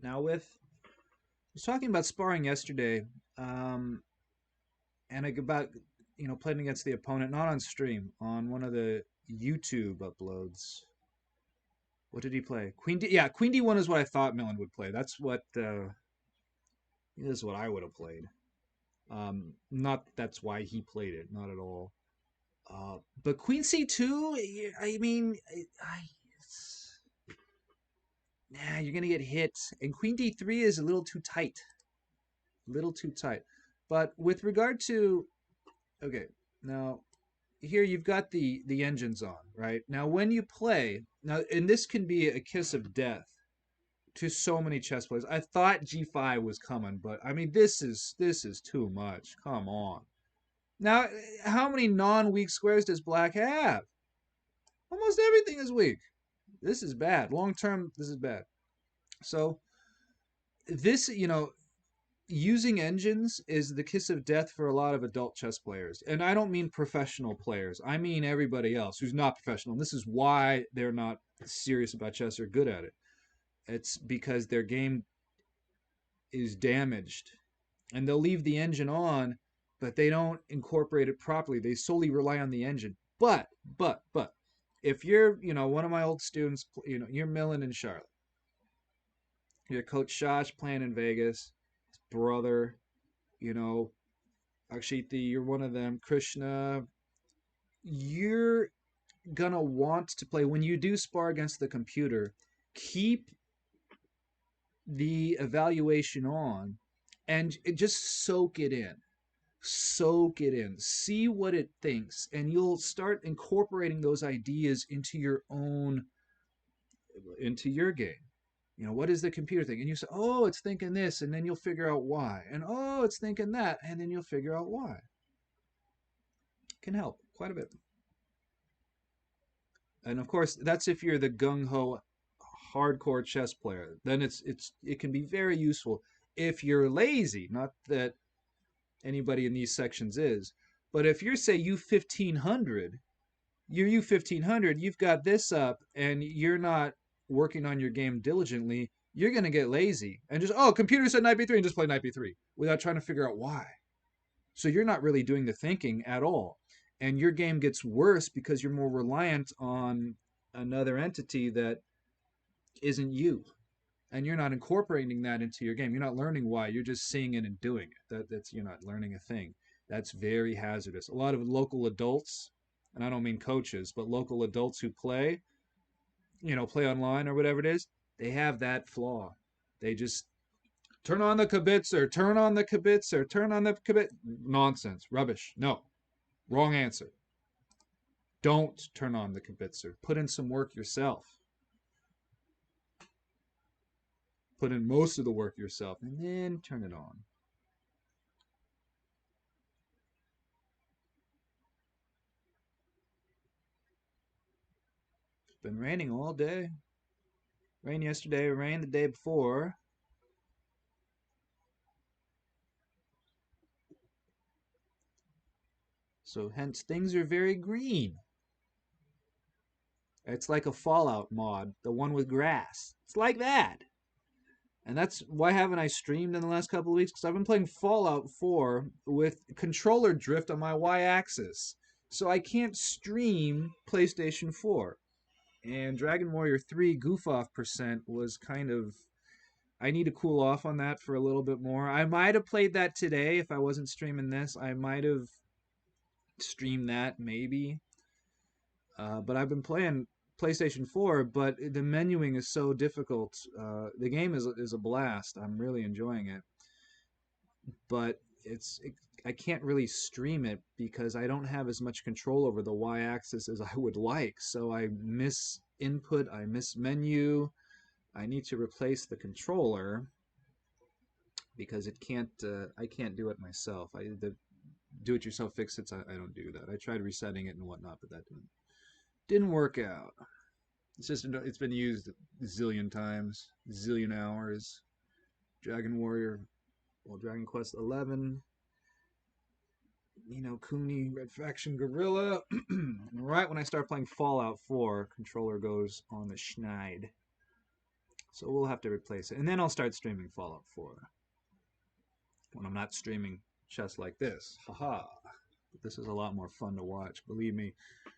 Now I was talking about sparring yesterday, and about playing against the opponent, not on stream, on one of the YouTube uploads. What did he play? Queen D. Yeah, Queen D1 is what I thought Milind would play. That's what this is what I would have played. Not that's why he played it, not at all. But Queen C2, I mean, nah, you're gonna get hit. And Queen D3 is a little too tight. A little too tight. But with regard to, okay, now here you've got the engines on, right? Now when you play, now, and this can be a kiss of death to so many chess players. I thought G5 was coming, but I mean this is too much. Come on. Now, how many non-weak squares does Black have? Almost everything is weak. This is bad. Long term, this is bad. So this, using engines is the kiss of death for a lot of adult chess players. And I don't mean professional players. I mean everybody else who's not professional. And this is why they're not serious about chess or good at it. It's because their game is damaged. And they'll leave the engine on, but they don't incorporate it properly. They solely rely on the engine. But, if you're, one of my old students, you're Milind and Charlotte. You're Coach Shosh playing in Vegas, his brother, Akshiti, you're one of them, Krishna. You're gonna want to play, when you do spar against the computer, keep the evaluation on and just soak it in. Soak it in. See what it thinks, and you'll start incorporating those ideas into your game. What is the computer thinking? And you say, oh, it's thinking this, and then you'll figure out why. And oh, it's thinking that, and then you'll figure out why. It can help quite a bit. And of course, that's if you're the gung-ho hardcore chess player. Then it can be very useful. If you're lazy, not that anybody in these sections is, but if you're, say, U1500, you're U1500, you've got this up, and you're not working on your game diligently, you're going to get lazy and just, oh, computer said knight b3, and just play knight b3 without trying to figure out why. So you're not really doing the thinking at all. And your game gets worse because you're more reliant on another entity that isn't you. And you're not incorporating that into your game. You're not learning why. You're just seeing it and doing it. That's you're not learning a thing. That's very hazardous. A lot of local adults, and I don't mean coaches, but local adults who play, play online or whatever it is, they have that flaw. They just turn on the kibitzer, turn on the kibitzer, turn on the kibitzer. Nonsense. Rubbish. No. Wrong answer. Don't turn on the kibitzer. Put in some work yourself. Put in most of the work yourself, and then turn it on. It's been raining all day. Rain yesterday, rain the day before. So hence things are very green. It's like a Fallout mod, the one with grass. It's like that. And that's why haven't I streamed in the last couple of weeks? Because I've been playing Fallout 4 with controller drift on my y-axis. So I can't stream PlayStation 4. And Dragon Warrior 3 goof off percent was kind of, I need to cool off on that for a little bit more. I might have played that today if I wasn't streaming this. I might have streamed that maybe. But I've been playing PlayStation 4, but the menuing is so difficult. The game is a blast. I'm really enjoying it. But I can't really stream it because I don't have as much control over the y-axis as I would like. So I miss input, I miss menu. I need to replace the controller because it can't. I can't do it myself. The do-it-yourself fix-its. I don't do that. I tried resetting it and whatnot, but that didn't work out. It's been used a zillion times, zillion hours. Dragon Warrior, well, Dragon Quest 11. Kuni, Red Faction, Gorilla. Right when I start playing Fallout 4, controller goes on the schneid. So we'll have to replace it. And then I'll start streaming Fallout 4. When I'm not streaming chess like this. Haha. But this is a lot more fun to watch, believe me.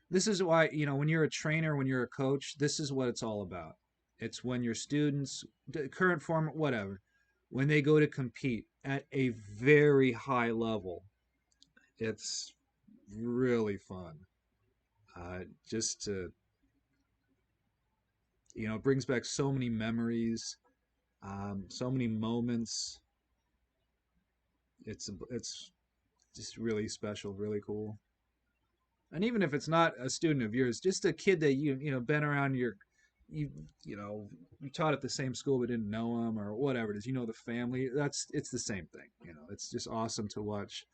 This is why, when you're a trainer, when you're a coach, this is what it's all about. It's when your students, current form, whatever, when they go to compete at a very high level, it's really fun. Just to, it brings back so many memories, so many moments. It's just really special, really cool. And even if it's not a student of yours, just a kid that been around you taught at the same school but didn't know them or whatever it is, the family. It's the same thing. It's just awesome to watch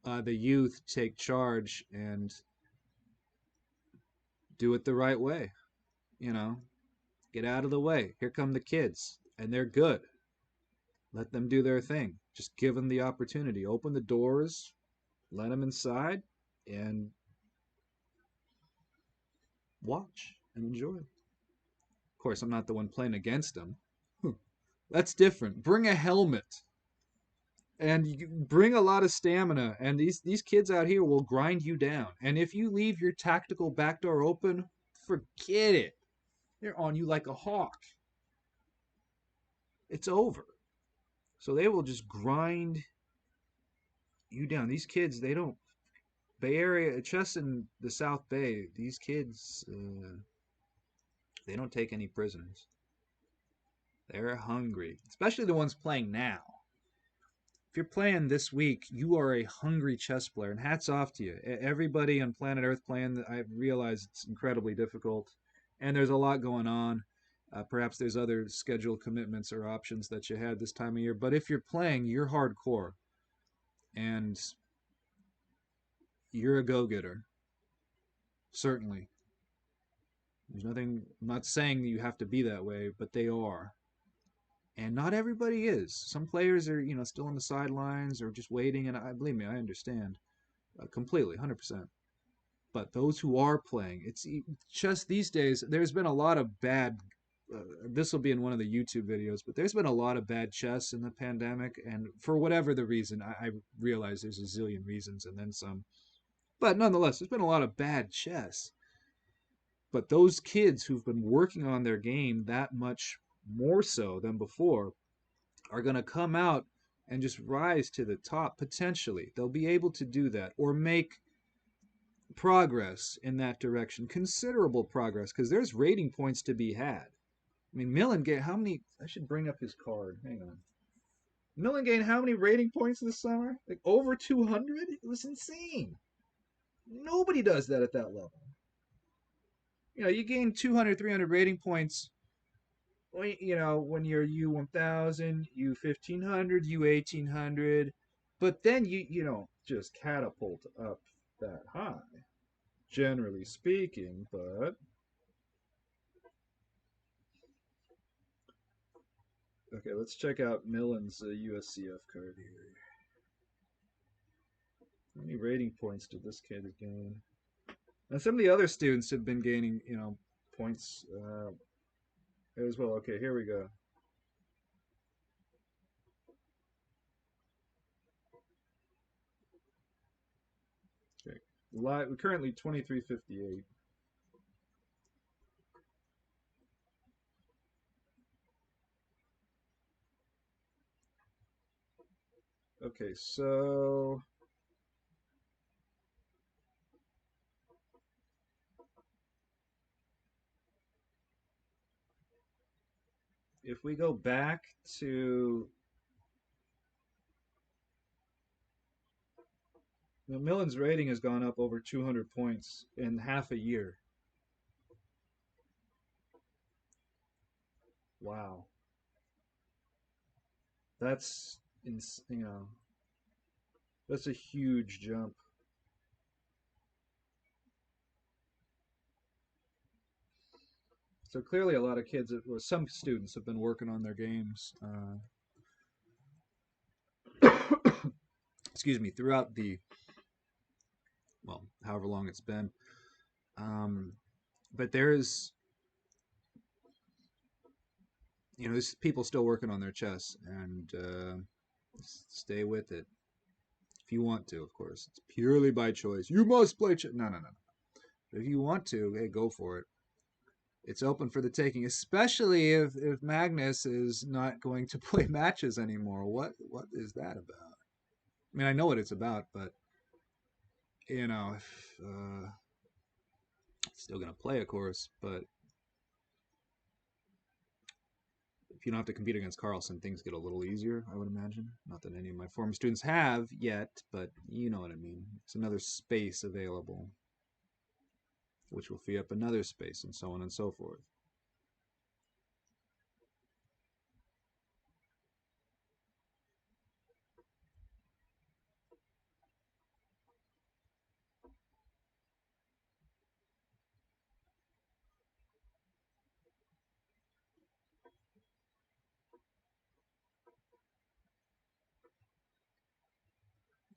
the youth take charge and do it the right way. Get out of the way. Here come the kids, and they're good. Let them do their thing. Just give them the opportunity. Open the doors, let them inside, and watch and enjoy. Of course, I'm not the one playing against them. That's different. Bring a helmet. And you bring a lot of stamina. And these kids out here will grind you down. And if you leave your tactical back door open, forget it. They're on you like a hawk. It's over. So they will just grind you down. These kids, they don't. Bay Area, chess in the South Bay, these kids, they don't take any prisoners. They're hungry, especially the ones playing now. If you're playing this week, you are a hungry chess player, and hats off to you. Everybody on planet Earth playing, I realize it's incredibly difficult, and there's a lot going on. Perhaps there's other scheduled commitments or options that you had this time of year, but if you're playing, you're hardcore, and you're a go-getter. Certainly. There's nothing, I'm not saying that you have to be that way, but they are. And not everybody is. Some players are, still on the sidelines or just waiting, and believe me, I understand completely, 100%. But those who are playing, it's just these days, there's been a lot of bad, this will be in one of the YouTube videos, but there's been a lot of bad chess in the pandemic, and for whatever the reason, I realize there's a zillion reasons and then some. But nonetheless, there's been a lot of bad chess. But those kids who've been working on their game that much more so than before are going to come out and just rise to the top potentially. They'll be able to do that or make progress in that direction, considerable progress, because there's rating points to be had. I mean, Milind gained how many? I should bring up his card. Hang on. Milind gained how many rating points this summer? Like over 200? It was insane. Nobody does that at that level. You gain 200, 300 rating points, when you're U1000, U1500, U1800, but then you don't just catapult up that high, generally speaking, but okay, let's check out Milind's USCF card here. How many rating points did this kid gain? And some of the other students have been gaining, points as well. Okay, here we go. Okay, we're currently 2358. Okay, so if we go back to Milind's rating has gone up over 200 points in half a year. Wow. That's that's a huge jump. So clearly, a lot of kids, or some students, have been working on their games. Excuse me, throughout the however long it's been. But there's there's people still working on their chess, and stay with it if you want to. Of course, it's purely by choice. You must play chess. No, no, no. But if you want to, hey, go for it. It's open for the taking, especially if Magnus is not going to play matches anymore. What is that about? I mean, I know what it's about, but if, still gonna play, of course. But if you don't have to compete against Carlsen, things get a little easier, I would imagine. Not that any of my former students have yet, but you know what I mean. It's another space available, which will free up another space, and so on and so forth.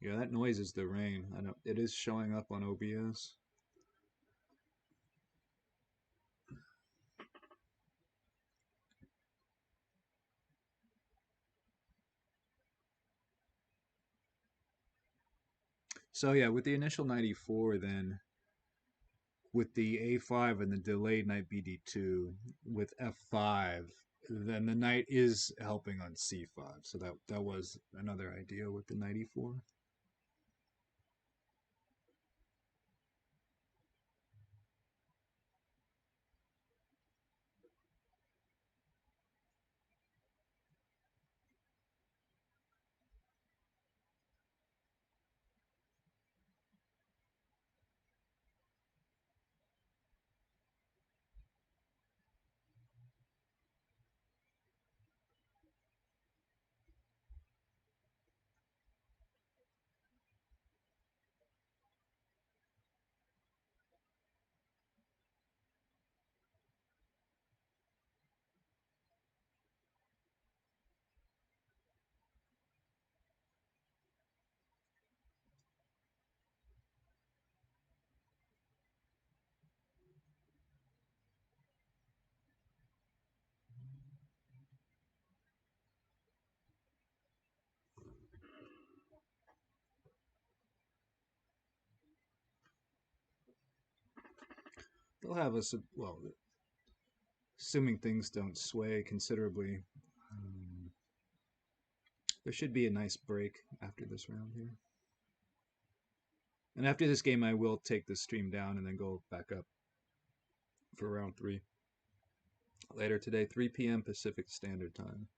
Yeah, that noise is the rain. I know it is showing up on OBS. So yeah, with the initial 94, then with the A5 and the delayed knight BD2 with F5, then the knight is helping on C5. So that was another idea with the 94. They'll have us, well, assuming things don't sway considerably, there should be a nice break after this round here. And after this game, I will take the stream down and then go back up for round 3 later today, 3 p.m. Pacific Standard Time.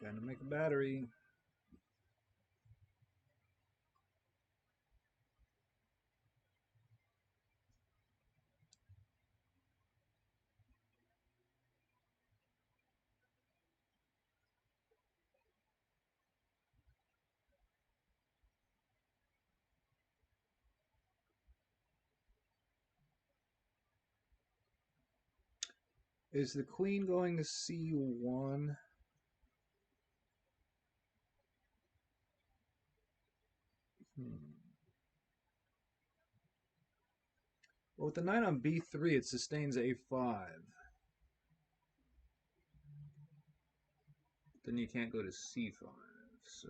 Trying to make a battery. Is the queen going to C1? Well, with the knight on B3, it sustains A5. Then you can't go to C5. So,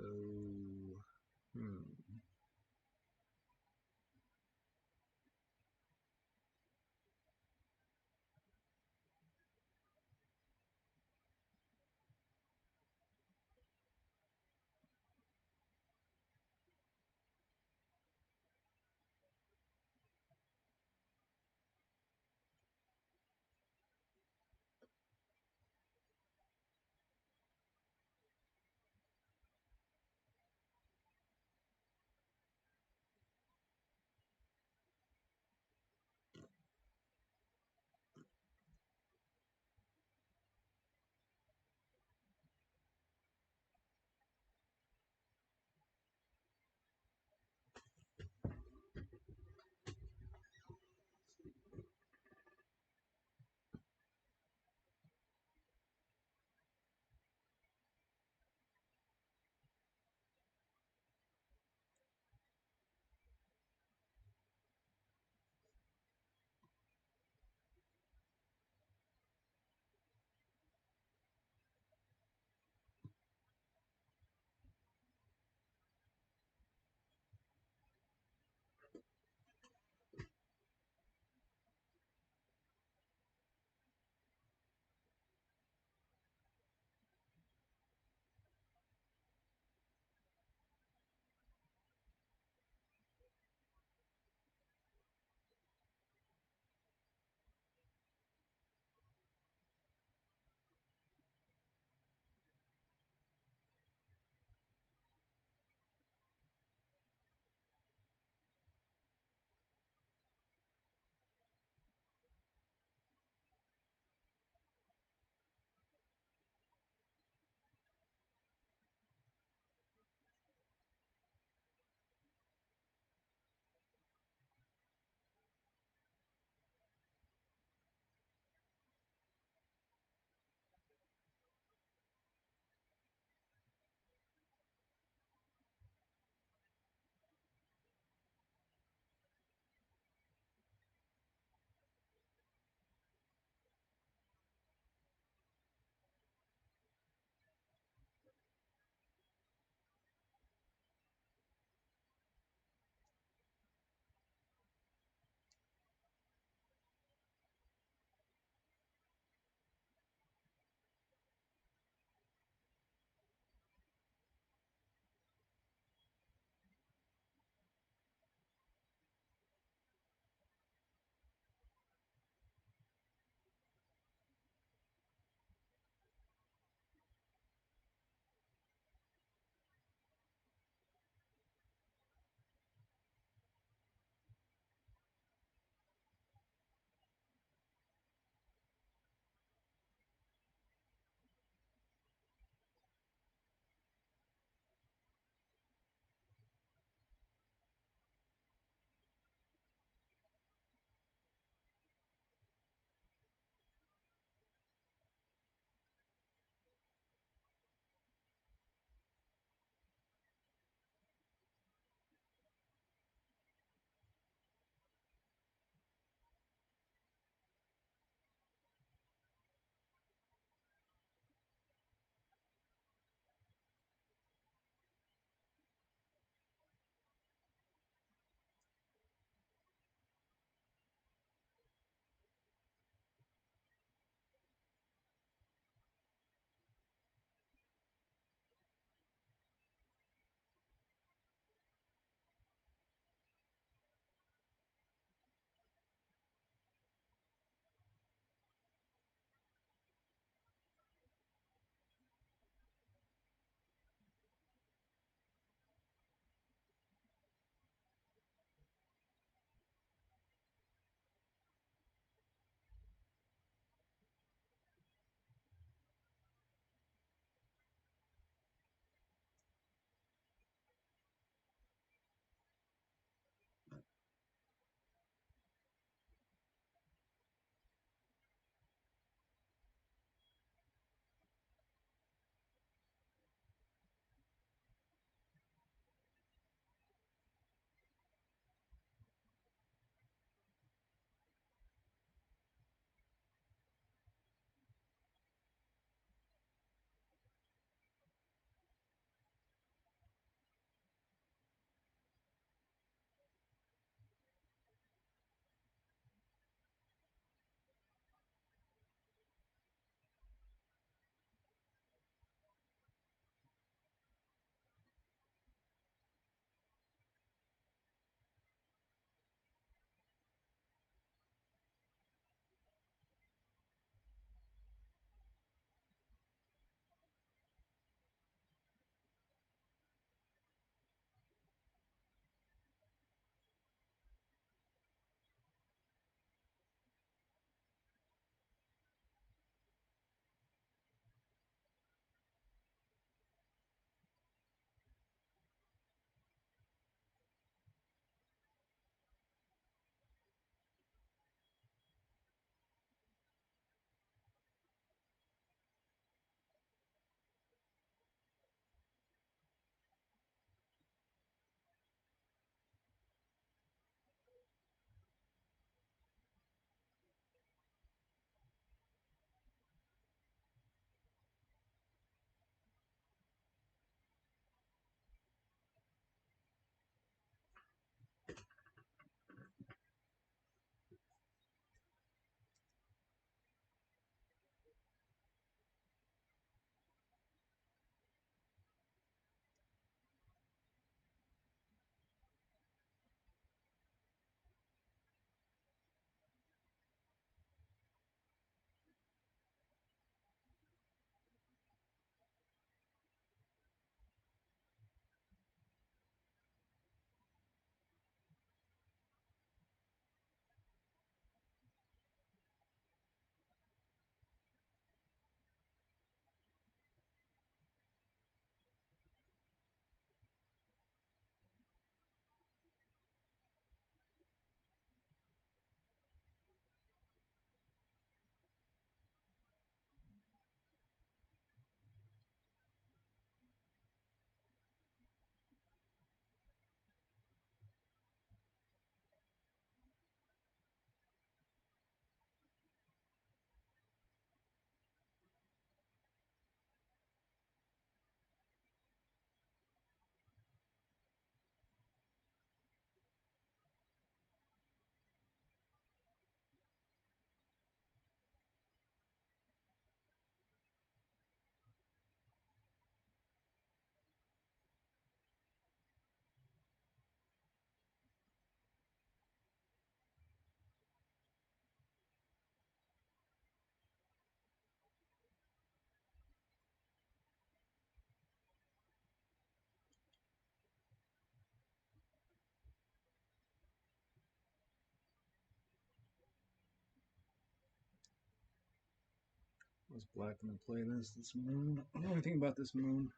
How's black gonna play this moon? I don't know anything about this moon.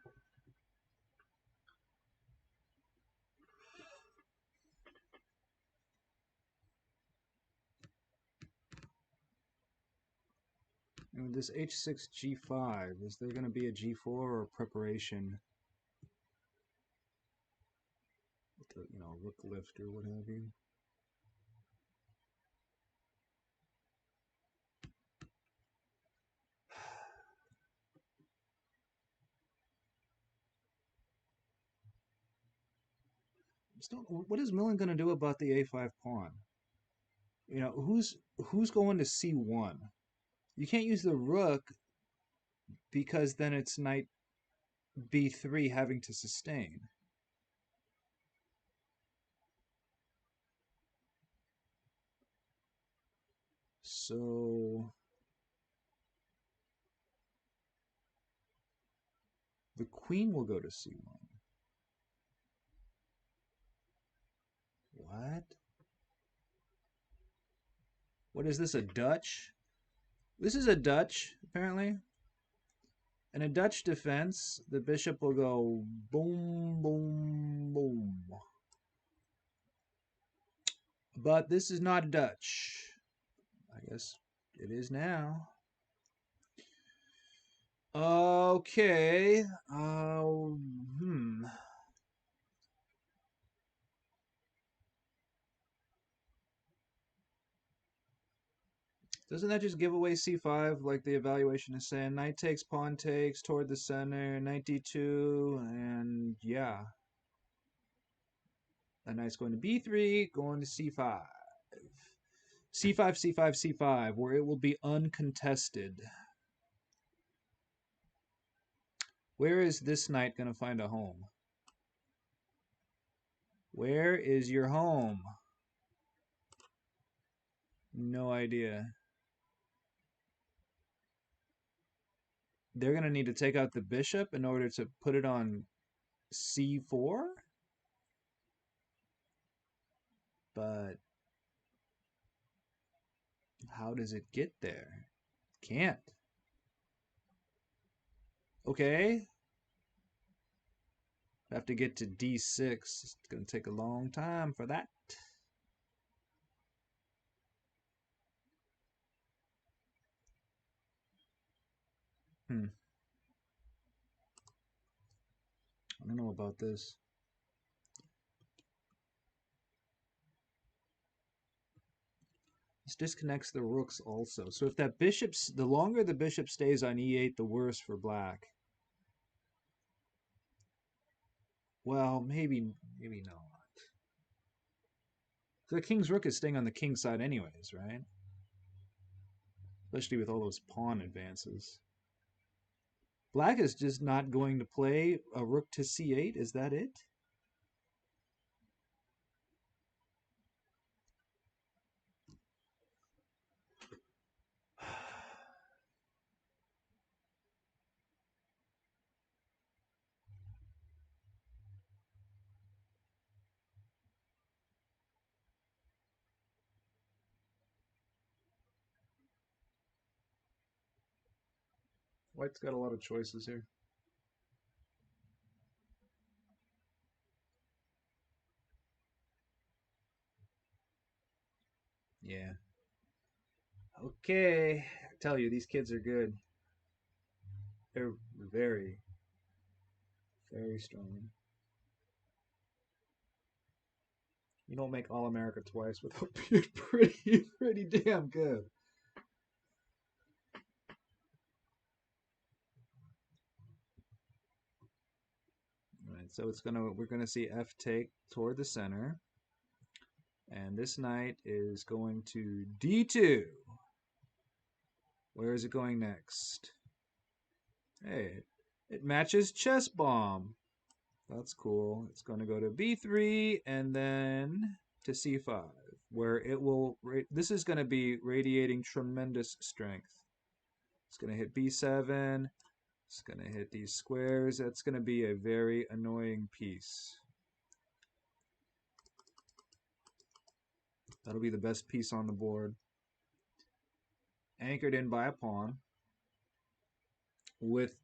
And this h6 g5, is there gonna be a g4 or a preparation? With the, rook lift or what have you. What is Milind going to do about the a5 pawn? Who's going to c1? You can't use the rook because then it's knight b3 having to sustain. So the queen will go to c1. What? What is this, a Dutch? This is a Dutch, apparently. In a Dutch defense, the bishop will go boom, boom, boom. But this is not Dutch. I guess it is now. Okay. Doesn't that just give away c5 like the evaluation is saying? Knight takes, pawn takes, toward the center, knight d2, and yeah. That knight's going to b3, going to c5. c5, c5, c5, where it will be uncontested. Where is this knight going to find a home? Where is your home? No idea. They're going to need to take out the bishop in order to put it on c4? But how does it get there? Can't. Okay. Have to get to d6. It's going to take a long time for that. I don't know about this. This disconnects the rooks also. So if that the longer the bishop stays on e8, the worse for black. Well, maybe not. The king's rook is staying on the king's side anyways, right? Especially with all those pawn advances. Black is just not going to play a rook to c8. Is that it? White's got a lot of choices here. Yeah. Okay. I tell you, these kids are good. They're very, very strong. You don't make All-America twice without being pretty damn good. All right, so we're gonna see F take toward the center, and this knight is going to D2. Where is it going next? Hey, it matches chess bomb. That's cool. It's going to go to B3 and then to C5, where it will. This is going to be radiating tremendous strength. It's going to hit B7. It's going to hit these squares. That's going to be a very annoying piece. That'll be the best piece on the board. Anchored in by a pawn. with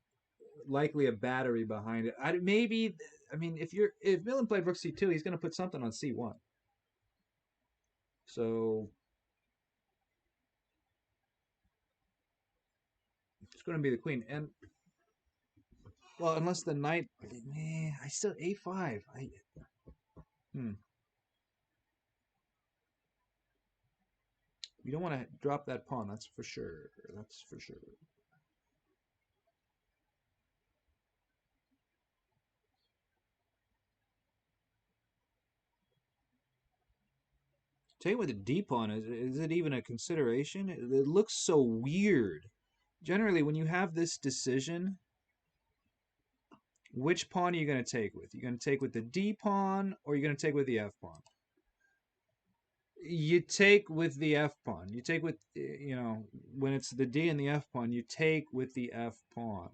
likely a battery behind it. Maybe, I mean, if Milind played rook c2, he's going to put something on c1. So it's going to be the queen. And well, unless the knight, I still a5. Hmm. You don't want to drop that pawn. That's for sure. That's for sure. Tell you what, the d pawn is it even a consideration? It looks so weird. Generally, when you have this decision, which pawn are you going to take with? You're going to take with the d pawn, or you're going to take with the f pawn? You take with the f pawn. You take with, when it's the d and the f pawn, you take with the f pawn.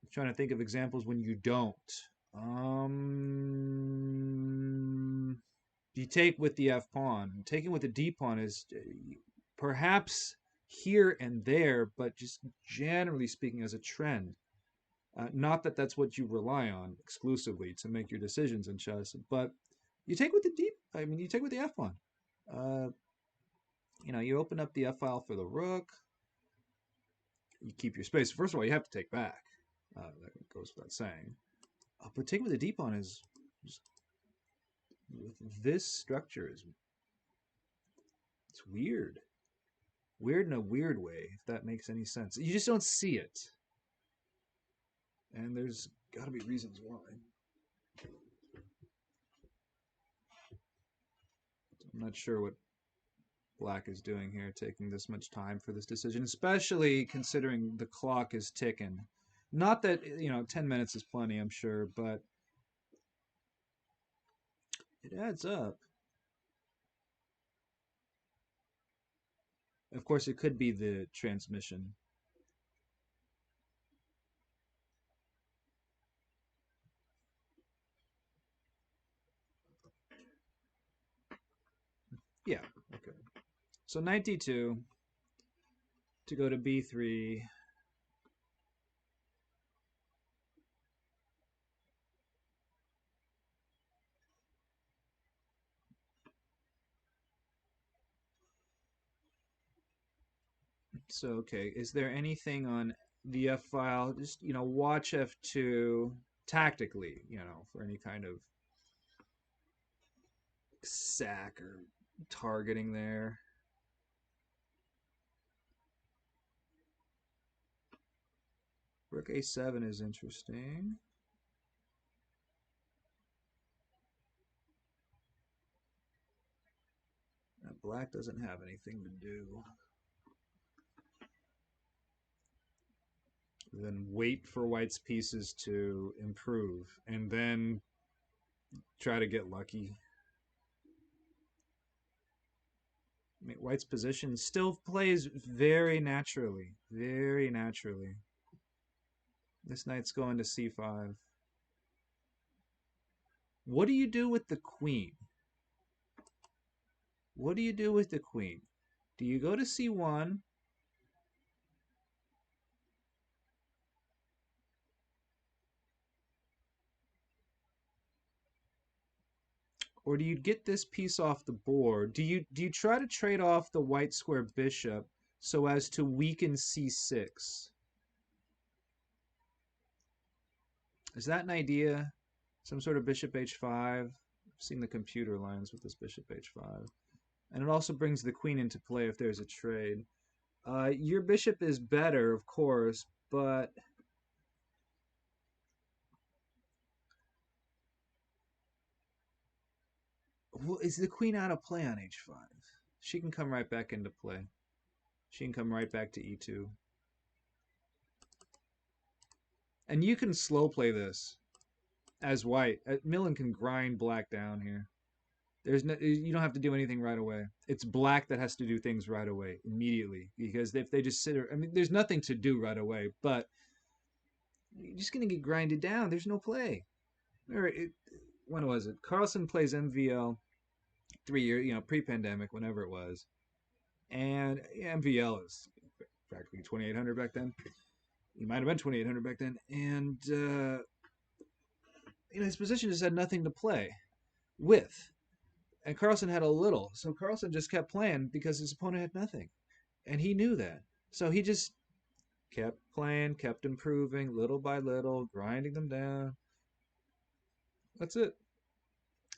I'm trying to think of examples when you don't. You take with the f pawn. Taking with the d pawn is perhaps here and there, but just generally speaking as a trend. Not that that's what you rely on exclusively to make your decisions in chess, but you take with the d. I mean, you take with the f pawn. Uh, you open up the f file for the rook. You keep your space. First of all, you have to take back. That goes without saying. But taking with the d pawn is just, with this structure is it's weird. Weird in a weird way, if that makes any sense. You just don't see it. And there's got to be reasons why. I'm not sure what Black is doing here, taking this much time for this decision, especially considering the clock is ticking. Not that, 10 minutes is plenty, I'm sure, but it adds up. Of course, it could be the transmission. Yeah, okay. So knight d2 to go to b3. So, okay, is there anything on the f file? Just, watch f2 tactically, for any kind of sack or targeting there. Rook a7 is interesting. Black doesn't have anything to do. Then wait for white's pieces to improve, and then try to get lucky. I mean, white's position still plays very naturally. Very naturally. This knight's going to c5. What do you do with the queen? What do you do with the queen? Do you go to c1? Or do you get this piece off the board? Do you try to trade off the white square bishop so as to weaken c6? Is that an idea? Some sort of bishop h5? I've seen the computer lines with this bishop h5. And it also brings the queen into play if there's a trade. Your bishop is better, of course, but well, is the queen out of play on h5? She can come right back into play. She can come right back to e2. And you can slow play this as white. Milind can grind black down here. You don't have to do anything right away. It's black that has to do things right away, immediately, because if they just sit, I mean, there's nothing to do right away, but you're just gonna get grinded down. There's no play. When was it? Carlsen plays MVL 3 years, pre-pandemic, whenever it was, and MVL is practically 2,800 back then. He might have been 2,800 back then. And, his position just had nothing to play with. And Carlsen had a little. So Carlsen just kept playing because his opponent had nothing. And he knew that. So he just kept playing, kept improving, little by little, grinding them down. That's it.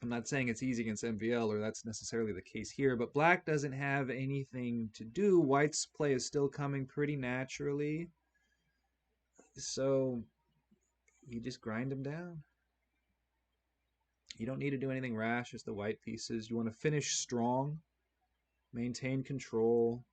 I'm not saying it's easy against MVL, or that's necessarily the case here, but black doesn't have anything to do. White's play is still coming pretty naturally. So you just grind them down. You don't need to do anything rash as the white pieces. You want to finish strong, maintain control.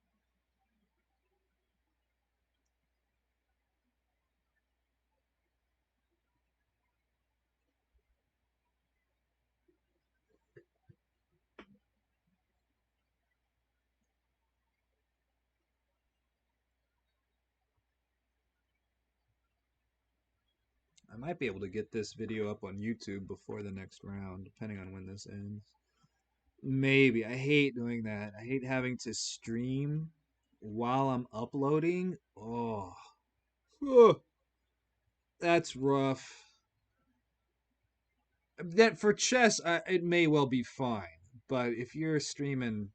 I might be able to get this video up on YouTube before the next round, depending on when this ends. Maybe. I hate doing that. I hate having to stream while I'm uploading. Oh, that's rough. That for chess, it may well be fine, but if you're streaming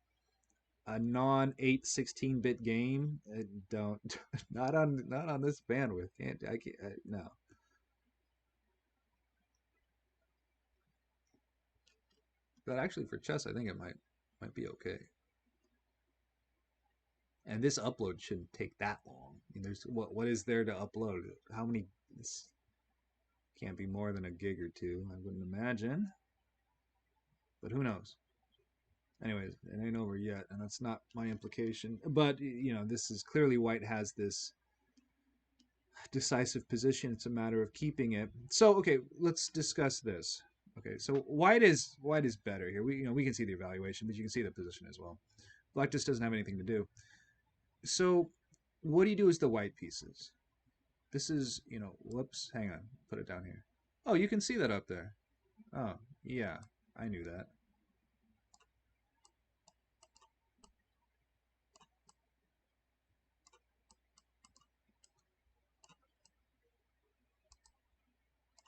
a non 8/16-bit game, don't not on this bandwidth. No. But actually, for chess, I think it might be okay. And this upload shouldn't take that long. I mean, there's what is there to upload? How many? This can't be more than a gig or two, I wouldn't imagine. But who knows? Anyways, it ain't over yet, and that's not my implication. But this is clearly white has this decisive position. It's a matter of keeping it. So okay, let's discuss this. Okay, so white is better here. We can see the evaluation, but you can see the position as well. Black just doesn't have anything to do. So what do you do as the white pieces? This is, whoops, hang on, put it down here. Oh, you can see that up there. Oh, yeah, I knew that.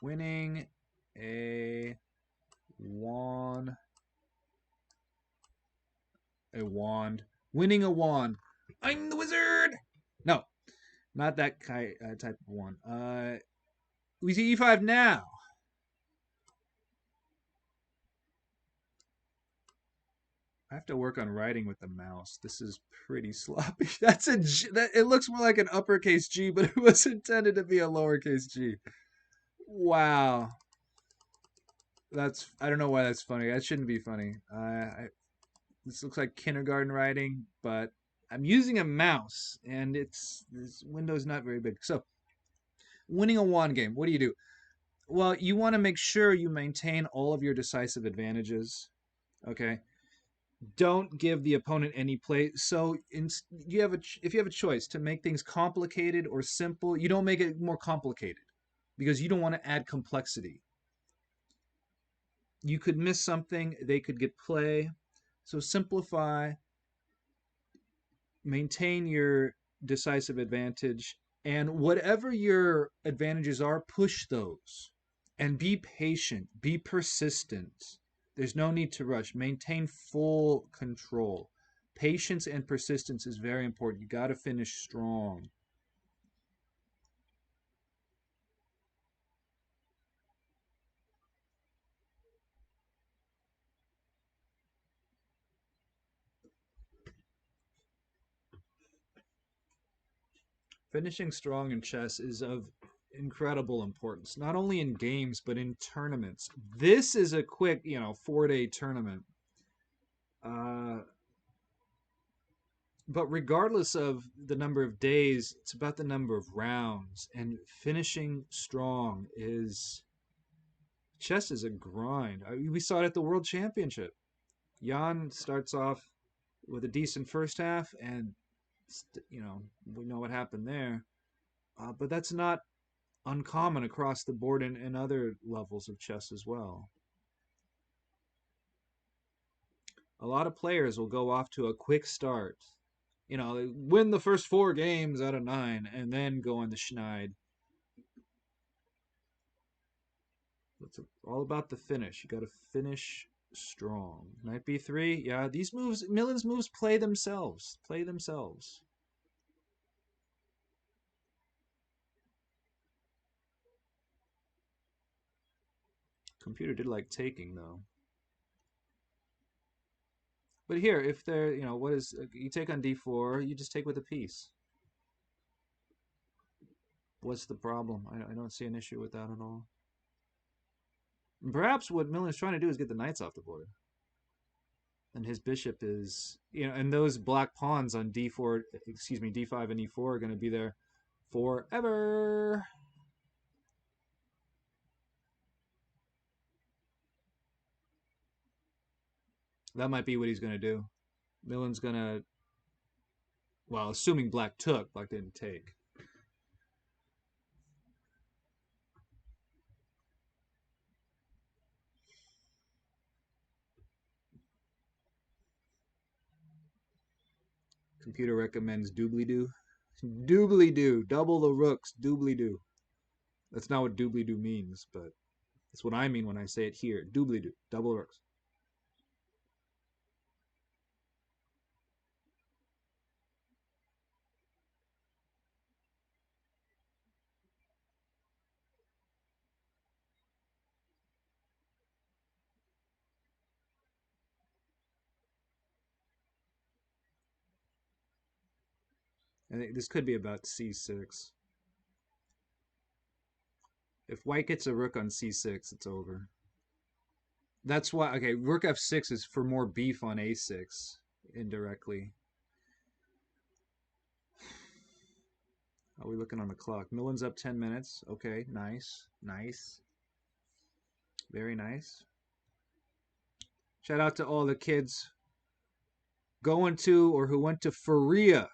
Winning a wand. Winning a wand. I'm the wizard! No, not that type of one. We see e5 now. I have to work on writing with the mouse. This is pretty sloppy. That's a G. It looks more like an uppercase G, but it was intended to be a lowercase G. Wow. I don't know why that's funny. That shouldn't be funny. This looks like kindergarten writing, but I'm using a mouse, and this window's not very big. So, winning a wand game, what do you do? Well, you want to make sure you maintain all of your decisive advantages, okay? Don't give the opponent any play. So, if you have a choice to make things complicated or simple, you don't make it more complicated because you don't want to add complexity. You could miss something, they could get play. So simplify, maintain your decisive advantage, and whatever your advantages are, push those. And be patient, be persistent. There's no need to rush. Maintain full control. Patience and persistence is very important. You got to finish strong. Finishing strong in chess is of incredible importance, not only in games, but in tournaments. This is a quick, 4-day tournament. But regardless of the number of days, it's about the number of rounds. And finishing strong chess is a grind. We saw it at the World Championship. Jan starts off with a decent first half, and we know what happened there. But that's not uncommon across the board in other levels of chess as well. A lot of players will go off to a quick start You know, win the first 4 games out of 9 and then go on the schneid. It's all about the finish. You got to finish strong. Knight b3. Yeah, these moves, Milind's moves play themselves. Play themselves. Computer did like taking, though. But here, if they're, you know, what is, you take on d4, you just take with a piece. What's the problem? I don't see an issue with that at all. And perhaps what Milind's trying to do is get the knights off the board. And his bishop is, you know, and those black pawns on d4, excuse me, d5 and e4 are going to be there forever. That might be what he's going to do. Milind's going to, well, assuming black took, black didn't take. Computer recommends doobly-doo. Doobly-doo. Double the rooks. Doobly-doo. That's not what doobly-doo means, but that's what I mean when I say it here. Doobly-doo. Double rooks. I think this could be about c6. If white gets a rook on c6, it's over. That's why, okay, rook f6 is for more beef on a6, indirectly. How are we looking on the clock? Milind's up 10 minutes. Okay, nice. Nice. Very nice. Shout out to all the kids going to or who went to Faria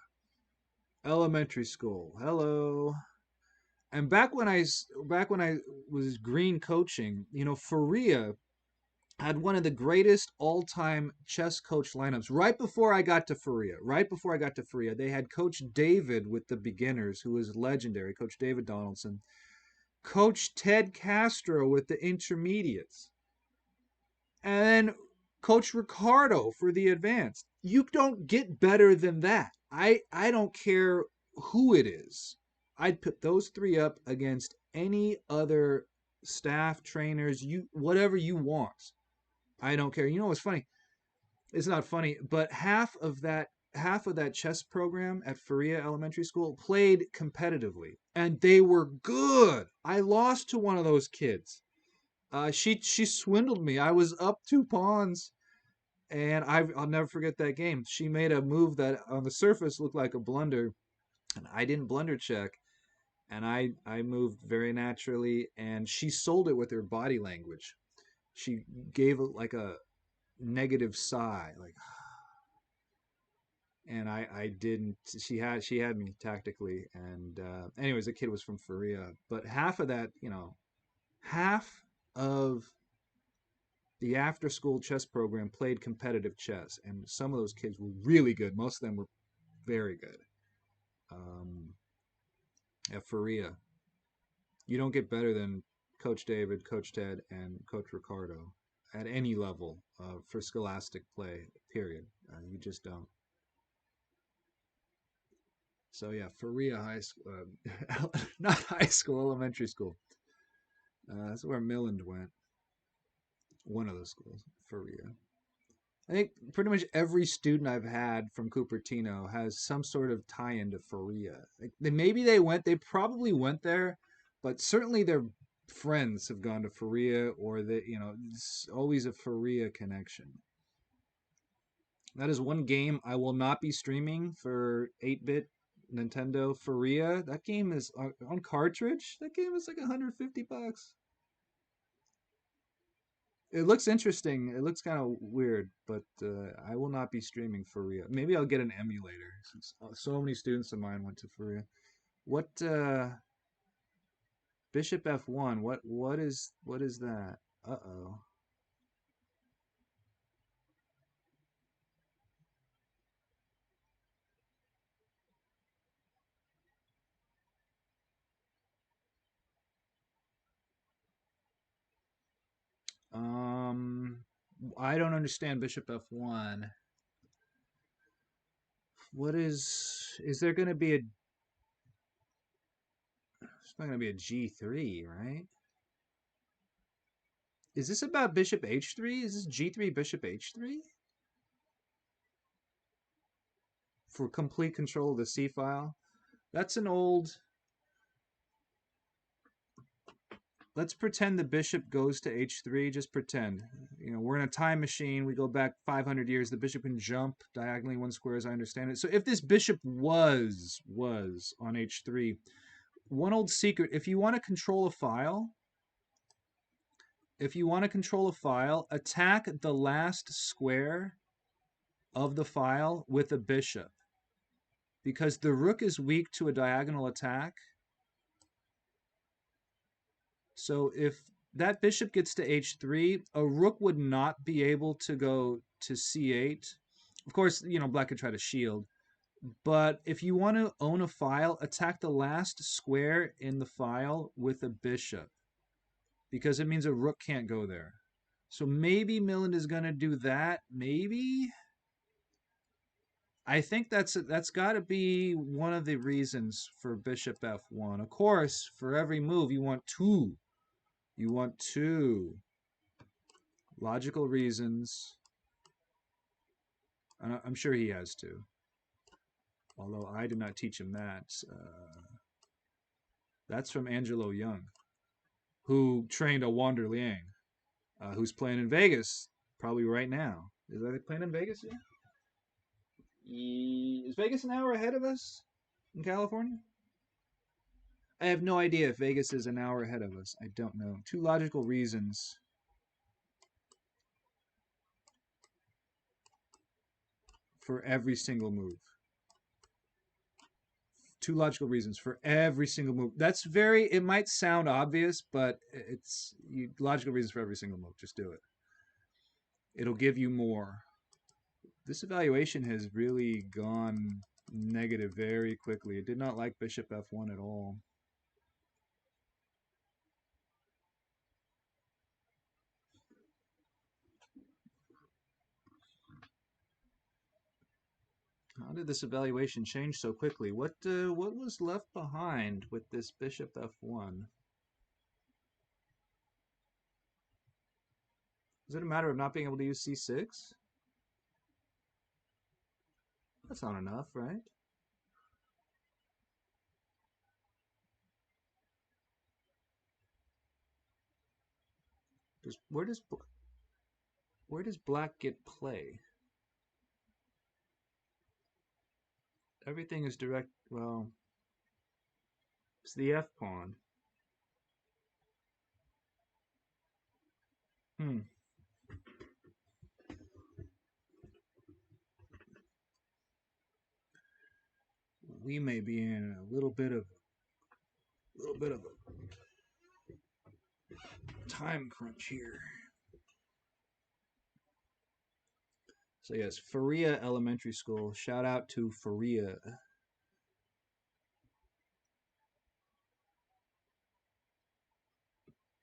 Elementary School. Hello. And back when I was green coaching, you know, Faria had one of the greatest all-time chess coach lineups. Right before I got to Faria, they had Coach David with the beginners, who was legendary, Coach David Donaldson. Coach Ted Castro with the intermediates. And then Coach Ricardo for the advanced. You don't get better than that. I don't care who it is. I'd put those 3 up against any other staff, trainers, whatever you want. I don't care. You know what's funny? It's not funny, but half of that chess program at Faria Elementary School played competitively, and they were good. I lost to one of those kids. She swindled me. I was up 2 pawns, and I'll never forget that game. She made a move that on the surface looked like a blunder, and I didn't blunder check, and I moved very naturally, and she sold it with her body language. She gave like a negative sigh, like, and I didn't. She had me tactically, and anyways, the kid was from Faria, but half of that, you know, half of the after school chess program played competitive chess, and some of those kids were really good. Most of them were very good. At Faria, you don't get better than Coach David, Coach Ted, and Coach Ricardo at any level for scholastic play, period. You just don't. So yeah, Faria High School, not high school, elementary school. That's where Milind went. One of those schools, Faria. I think pretty much every student I've had from Cupertino has some sort of tie-in to Faria. Like, maybe they probably went there, but certainly their friends have gone to Faria, or you know, it's always a Faria connection. That is one game I will not be streaming for 8-bit Nintendo. Faria. That game is on cartridge. That game is like $150. It looks interesting. It looks kind of weird, but I will not be streaming Faria. Maybe I'll get an emulator, since so many students of mine went to Faria. What Bishop F1? What is that? Uh-oh. I don't understand bishop f1. What is there going to be a... It's not going to be a g3, right? Is this about bishop h3? Is this g3 bishop h3? For complete control of the c file? That's an old... Let's pretend the bishop goes to h3. Just pretend. You know, we're in a time machine. We go back 500 years. The bishop can jump diagonally 1 square, as I understand it. So if this bishop was on h3, one old secret, if you want to control a file, attack the last square of the file with a bishop. Because the rook is weak to a diagonal attack. So if that bishop gets to h3, a rook would not be able to go to c8. Of course, you know, black could try to shield. But if you want to own a file, attack the last square in the file with a bishop. Because it means a rook can't go there. So maybe Milind is going to do that. Maybe? I think that's got to be one of the reasons for bishop f1. Of course, for every move, you want two. You want two logical reasons. I'm sure he has two. Although I did not teach him that. That's from Angelo Young, who trained a Wander Liang, who's playing in Vegas probably right now. Is that playing in Vegas yet? Is Vegas an hour ahead of us in California? I have no idea if Vegas is an hour ahead of us. I don't know. Two logical reasons for every single move. Two logical reasons for every single move. That's very, it might sound obvious, but it's logical reasons for every single move. Just do it. It'll give you more. This evaluation has really gone negative very quickly. It did not like bishop f1 at all. How did this evaluation change so quickly? What was left behind with this bishop f1? Is it a matter of not being able to use c6? That's not enough, right? Where does black get play? Everything is direct. Well, it's the f pawn. We may be in a little bit of a time crunch here. So yes, Faria Elementary School. Shout out to Faria.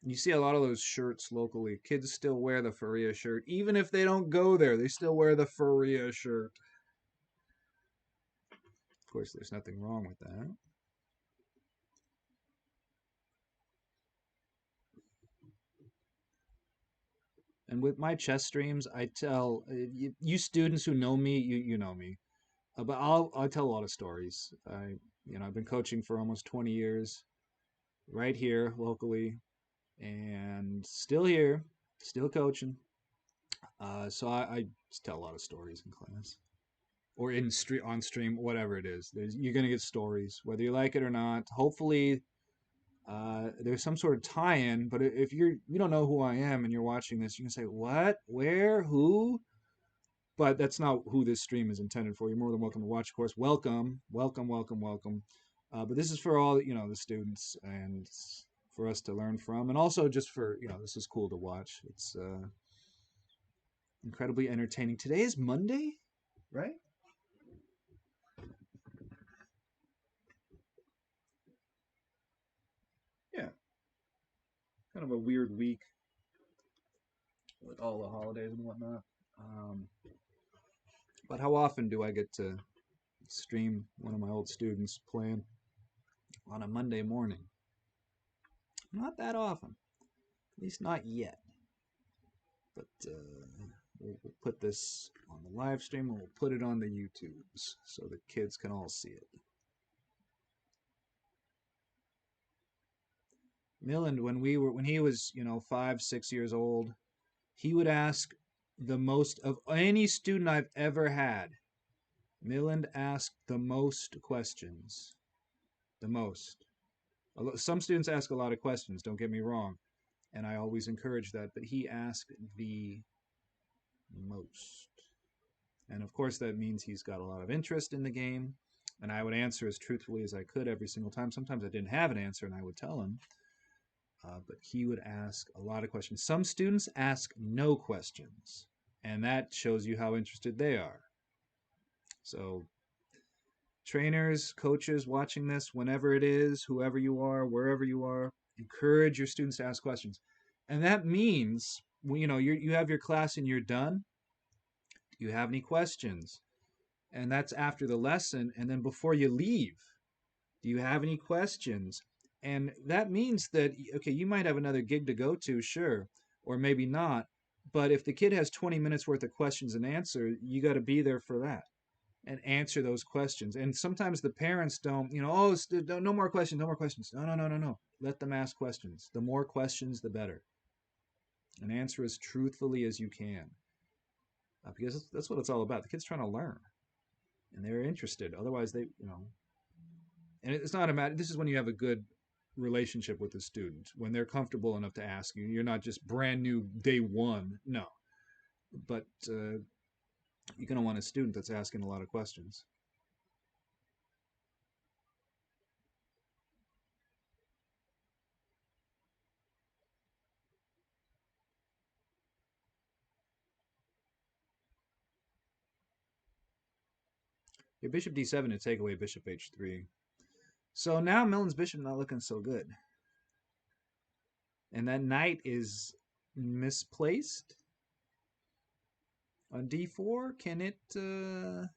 You see a lot of those shirts locally. Kids still wear the Faria shirt. Even if they don't go there, they still wear the Faria shirt. Of course, there's nothing wrong with that. And with my chess streams, I tell you students who know me, you know me. But I tell a lot of stories. I've been coaching for almost 20 years, right here locally, and still here, still coaching. So I just tell a lot of stories in class, or on stream, whatever it is. You're gonna get stories, whether you like it or not. Hopefully, there's some sort of tie-in. But if you don't know who I am and you're watching this, you can say, "What? Where? Who?" But that's not who this stream is intended for. You're more than welcome to watch, of course. Welcome, welcome, welcome, welcome. But this is for all the students and for us to learn from, and also just for this is cool to watch. It's incredibly entertaining. Today is Monday, right? Yeah, kind of a weird week. with all the holidays and whatnot. But how often do I get to stream one of my old students playing on a Monday morning? Not that often, at least not yet. But we'll put this on the live stream and we'll put it on the YouTubes so the kids can all see it. Milind, when he was 5, 6 years old, he would ask the most of any student I've ever had. Milind asked the most questions, the most. Some students ask a lot of questions, don't get me wrong, and I always encourage that, but he asked the most. And of course that means he's got a lot of interest in the game, and I would answer as truthfully as I could every single time. Sometimes I didn't have an answer and I would tell him, but he would ask a lot of questions. Some students ask no questions, and that shows you how interested they are. So trainers, coaches watching this, whenever it is, whoever you are, wherever you are, encourage your students to ask questions. And that means, you have your class and you're done. Do you have any questions? And that's after the lesson. And then before you leave, do you have any questions? And that means that, okay, you might have another gig to go to, sure, or maybe not. But if the kid has 20 minutes worth of questions and answer, you got to be there for that and answer those questions. And sometimes the parents don't, no more questions, no more questions. No. Let them ask questions. The more questions, the better. And answer as truthfully as you can. Because that's what it's all about. The kid's trying to learn. And they're interested. Otherwise, and it's not a matter, this is when you have a good relationship with the student, when they're comfortable enough to ask you. You're not just brand new day one. No. But you're going to want a student that's asking a lot of questions. Your bishop d7 to take away bishop h3. So now Milind's bishop not looking so good. And that knight is misplaced on d4. Can it... would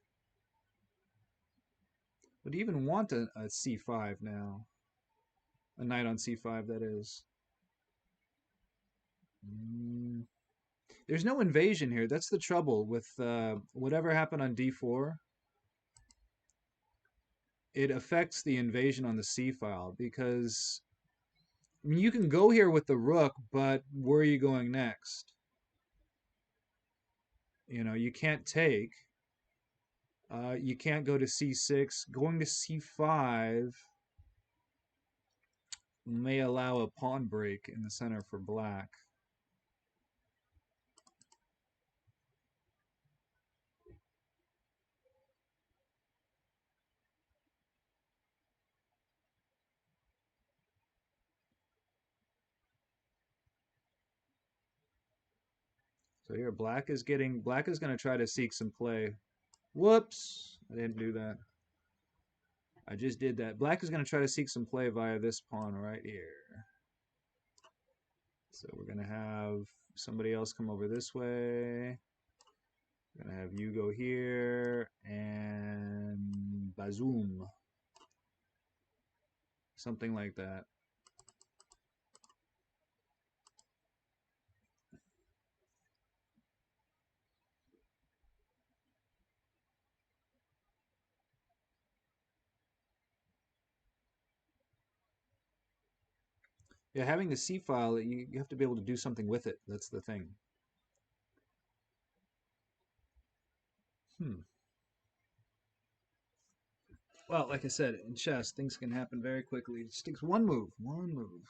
you even want a c5 now? A knight on c5, that is. There's no invasion here. That's the trouble with whatever happened on d4. It affects the invasion on the c file because you can go here with the rook, but where are you going next? You can't take. You can't go to c6. Going to c5 may allow a pawn break in the center for black. So here black is going to try to seek some play. Whoops, I didn't do that. I just did that. Black is going to try to seek some play via this pawn right here. So we're going to have somebody else come over this way. We're going to have you go here and bazoom. Something like that. Yeah, having the C file, you have to be able to do something with it. That's the thing. Well, like I said, in chess, things can happen very quickly. It just takes one move. One move.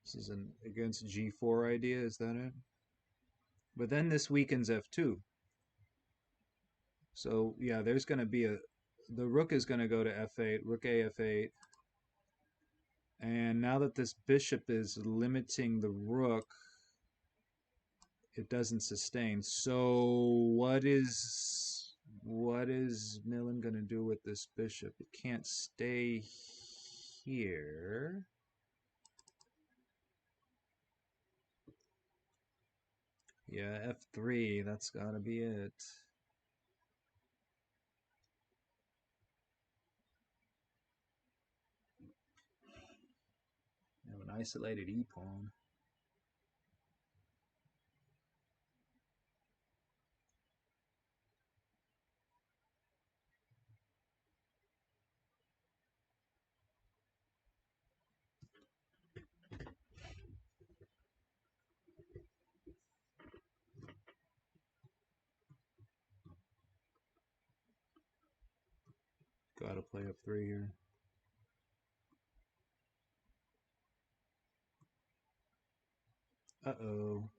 This is an against G4 idea, is that it? But then this weakens F2. So yeah, there's going to be the rook is going to go to F8, rook A F8. And now that this bishop is limiting the rook, it doesn't sustain. So what is Milind going to do with this bishop? It can't stay here. Yeah, F3, that's got to be it. I have an isolated e-pawn. Gotta play F3 here. Uh-oh.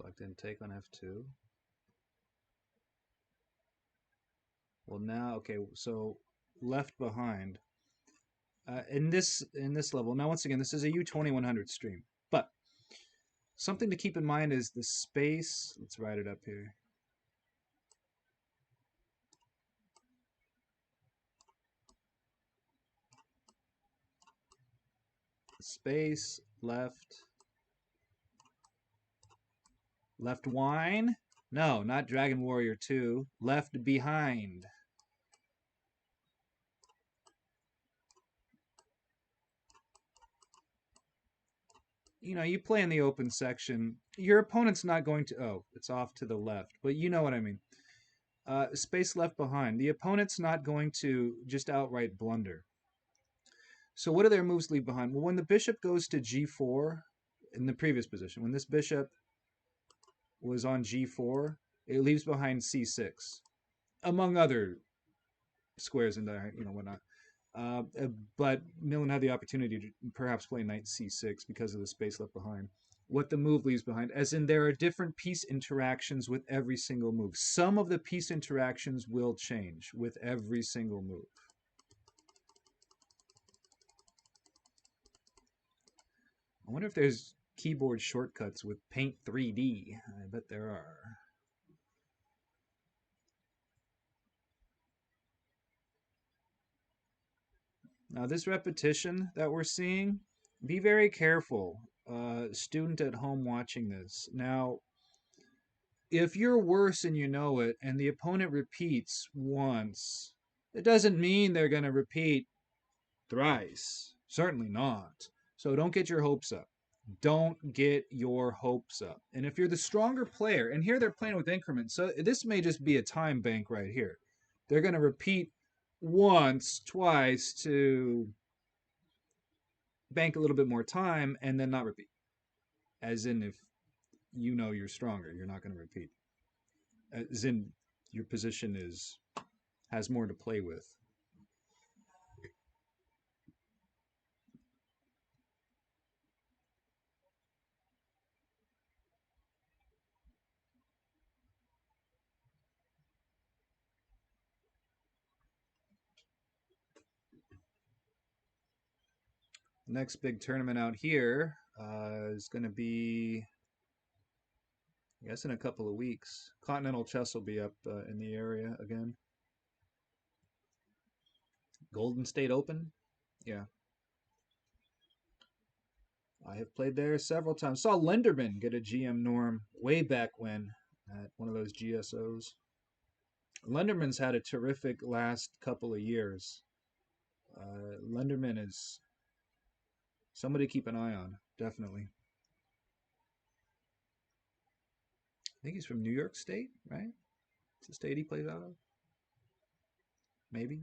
Black didn't take on F2. Well now, okay, so left behind. In this level, now once again, this is a U2100 stream, but something to keep in mind is the space. Let's write it up here. Space left wine. No, not Dragon Warrior 2. Left behind. You know, you play in the open section. Your opponent's not going to... Oh, it's off to the left. But you know what I mean. Space left behind. The opponent's not going to just outright blunder. So what do their moves leave behind? Well, when the bishop goes to G4, in the previous position, when this bishop was on G4, it leaves behind C6, among other squares and whatnot. But Milind had the opportunity to perhaps play knight C6 because of the space left behind. What the move leaves behind, as in there are different piece interactions with every single move. Some of the piece interactions will change with every single move. I wonder if there's keyboard shortcuts with Paint 3D. I bet there are. Now this repetition that we're seeing, be very careful, student at home watching this. Now, if you're worse and you know it, and the opponent repeats once, it doesn't mean they're going to repeat thrice. Certainly not. So don't get your hopes up. Don't get your hopes up. And if you're the stronger player, and here they're playing with increments, so this may just be a time bank right here. They're going to repeat once, twice to bank a little bit more time and then not repeat. As in, if you know you're stronger, you're not going to repeat. As in, your position has more to play with. Next big tournament out here is going to be, I guess, in a couple of weeks. Continental Chess will be up in the area again. Golden State Open? Yeah. I have played there several times. Saw Linderman get a GM norm way back when at one of those GSOs. Linderman's had a terrific last couple of years. Linderman is somebody to keep an eye on, definitely. I think he's from New York State, right? It's the state he plays out of. Maybe.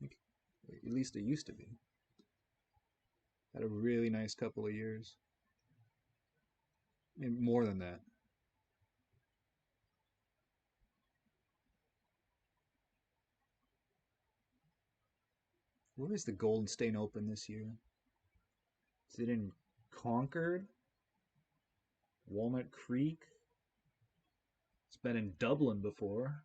At least it used to be. Had a really nice couple of years. Maybe more than that. Where is the Golden State Open this year? Is it in Concord? Walnut Creek? It's been in Dublin before.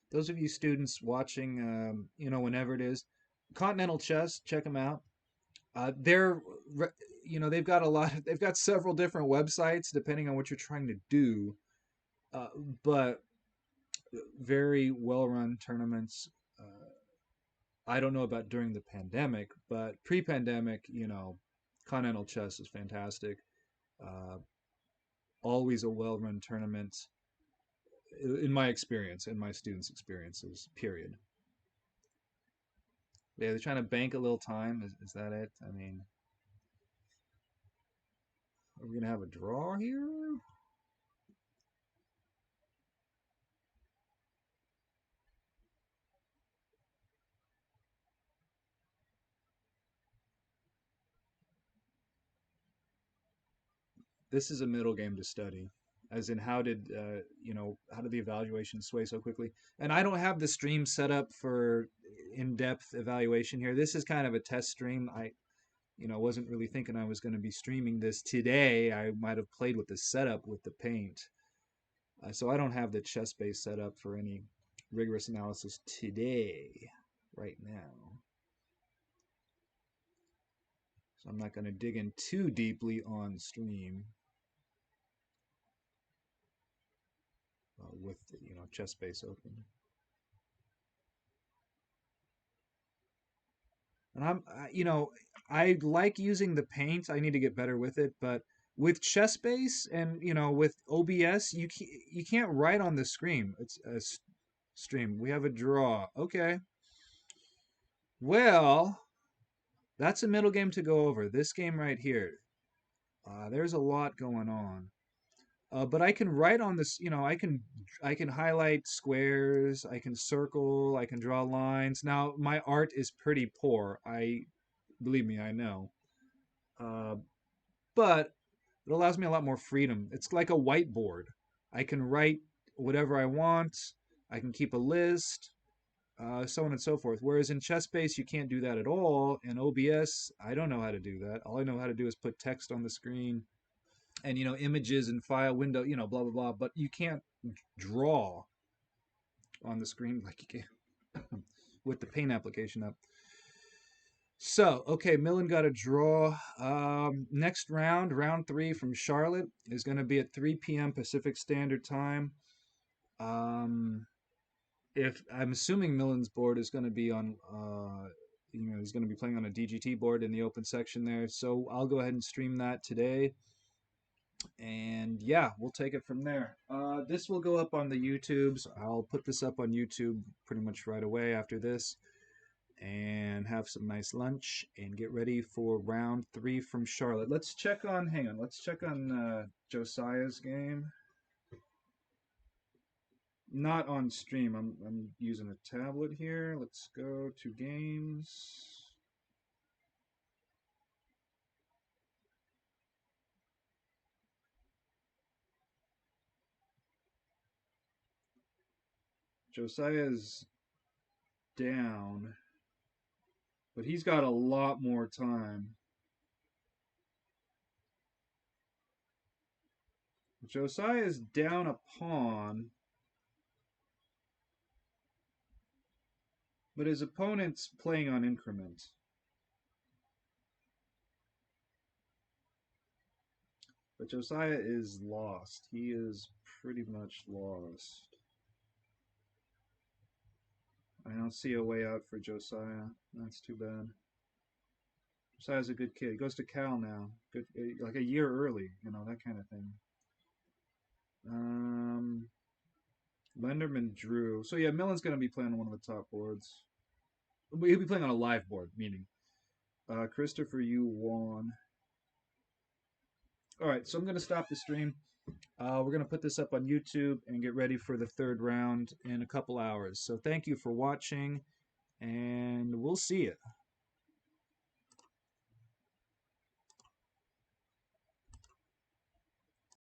Those of you students watching, whenever it is, Continental Chess, check them out. They're, they've got they've got several different websites depending on what you're trying to do, but very well-run tournaments. I don't know about during the pandemic, but pre-pandemic, Continental Chess is fantastic. Uh, Always a well-run tournament, in my experience, in my students' experiences. Period. Yeah, they're trying to bank a little time. Is that it? I mean, are we gonna have a draw here? This is a middle game to study, as in how did how did the evaluation sway so quickly? And I don't have the stream set up for in-depth evaluation here. This is kind of a test stream. I wasn't really thinking I was going to be streaming this today. I might have played with the setup with the paint, so I don't have the chess base set up for any rigorous analysis today, right now. So I'm not going to dig in too deeply on stream. With chess base open, and I like using the paint. I need to get better with it, but with chess base and with OBS, you can't write on the screen. It's a stream. We have a draw. Okay, well, that's a middle game to go over. This game right here. There's a lot going on. But I can write on this, I can highlight squares, I can circle, I can draw lines. Now my art is pretty poor. Believe me, I know. Uh, but it allows me a lot more freedom. It's like a whiteboard. I can write whatever I want. I can keep a list, so on and so forth. Whereas in ChessBase, you can't do that at all. In OBS, I don't know how to do that. All I know how to do is put text on the screen and images and file window, blah blah blah, but you can't draw on the screen like you can with the paint application up. So okay, Milind got a draw. Next round 3 from Charlotte, is going to be at 3 p.m. Pacific Standard Time. If I'm assuming Milind's board is going to be on he's going to be playing on a DGT board in the open section there, so I'll go ahead and stream that today. And yeah, we'll take it from there. This will go up on the YouTubes. I'll put this up on YouTube pretty much right away after this, and have some nice lunch and get ready for round 3 from Charlotte. Let's check on, hang on, let's check on Josiah's game. Not on stream. I'm using a tablet here. Let's go to games. Josiah's down, but he's got a lot more time. Josiah's down a pawn. But his opponent's playing on increment. But Josiah is lost. He is pretty much lost. I don't see a way out for Josiah. That's too bad. Josiah's a good kid. He goes to Cal now. Good, like a year early, you know, that kind of thing. Lenderman drew. So yeah, Millen's going to be playing on one of the top boards. He'll be playing on a live board, meaning. Christopher, you won. All right, so I'm going to stop the stream. We're going to put this up on YouTube and get ready for the third round in a couple hours. So thank you for watching, and we'll see you.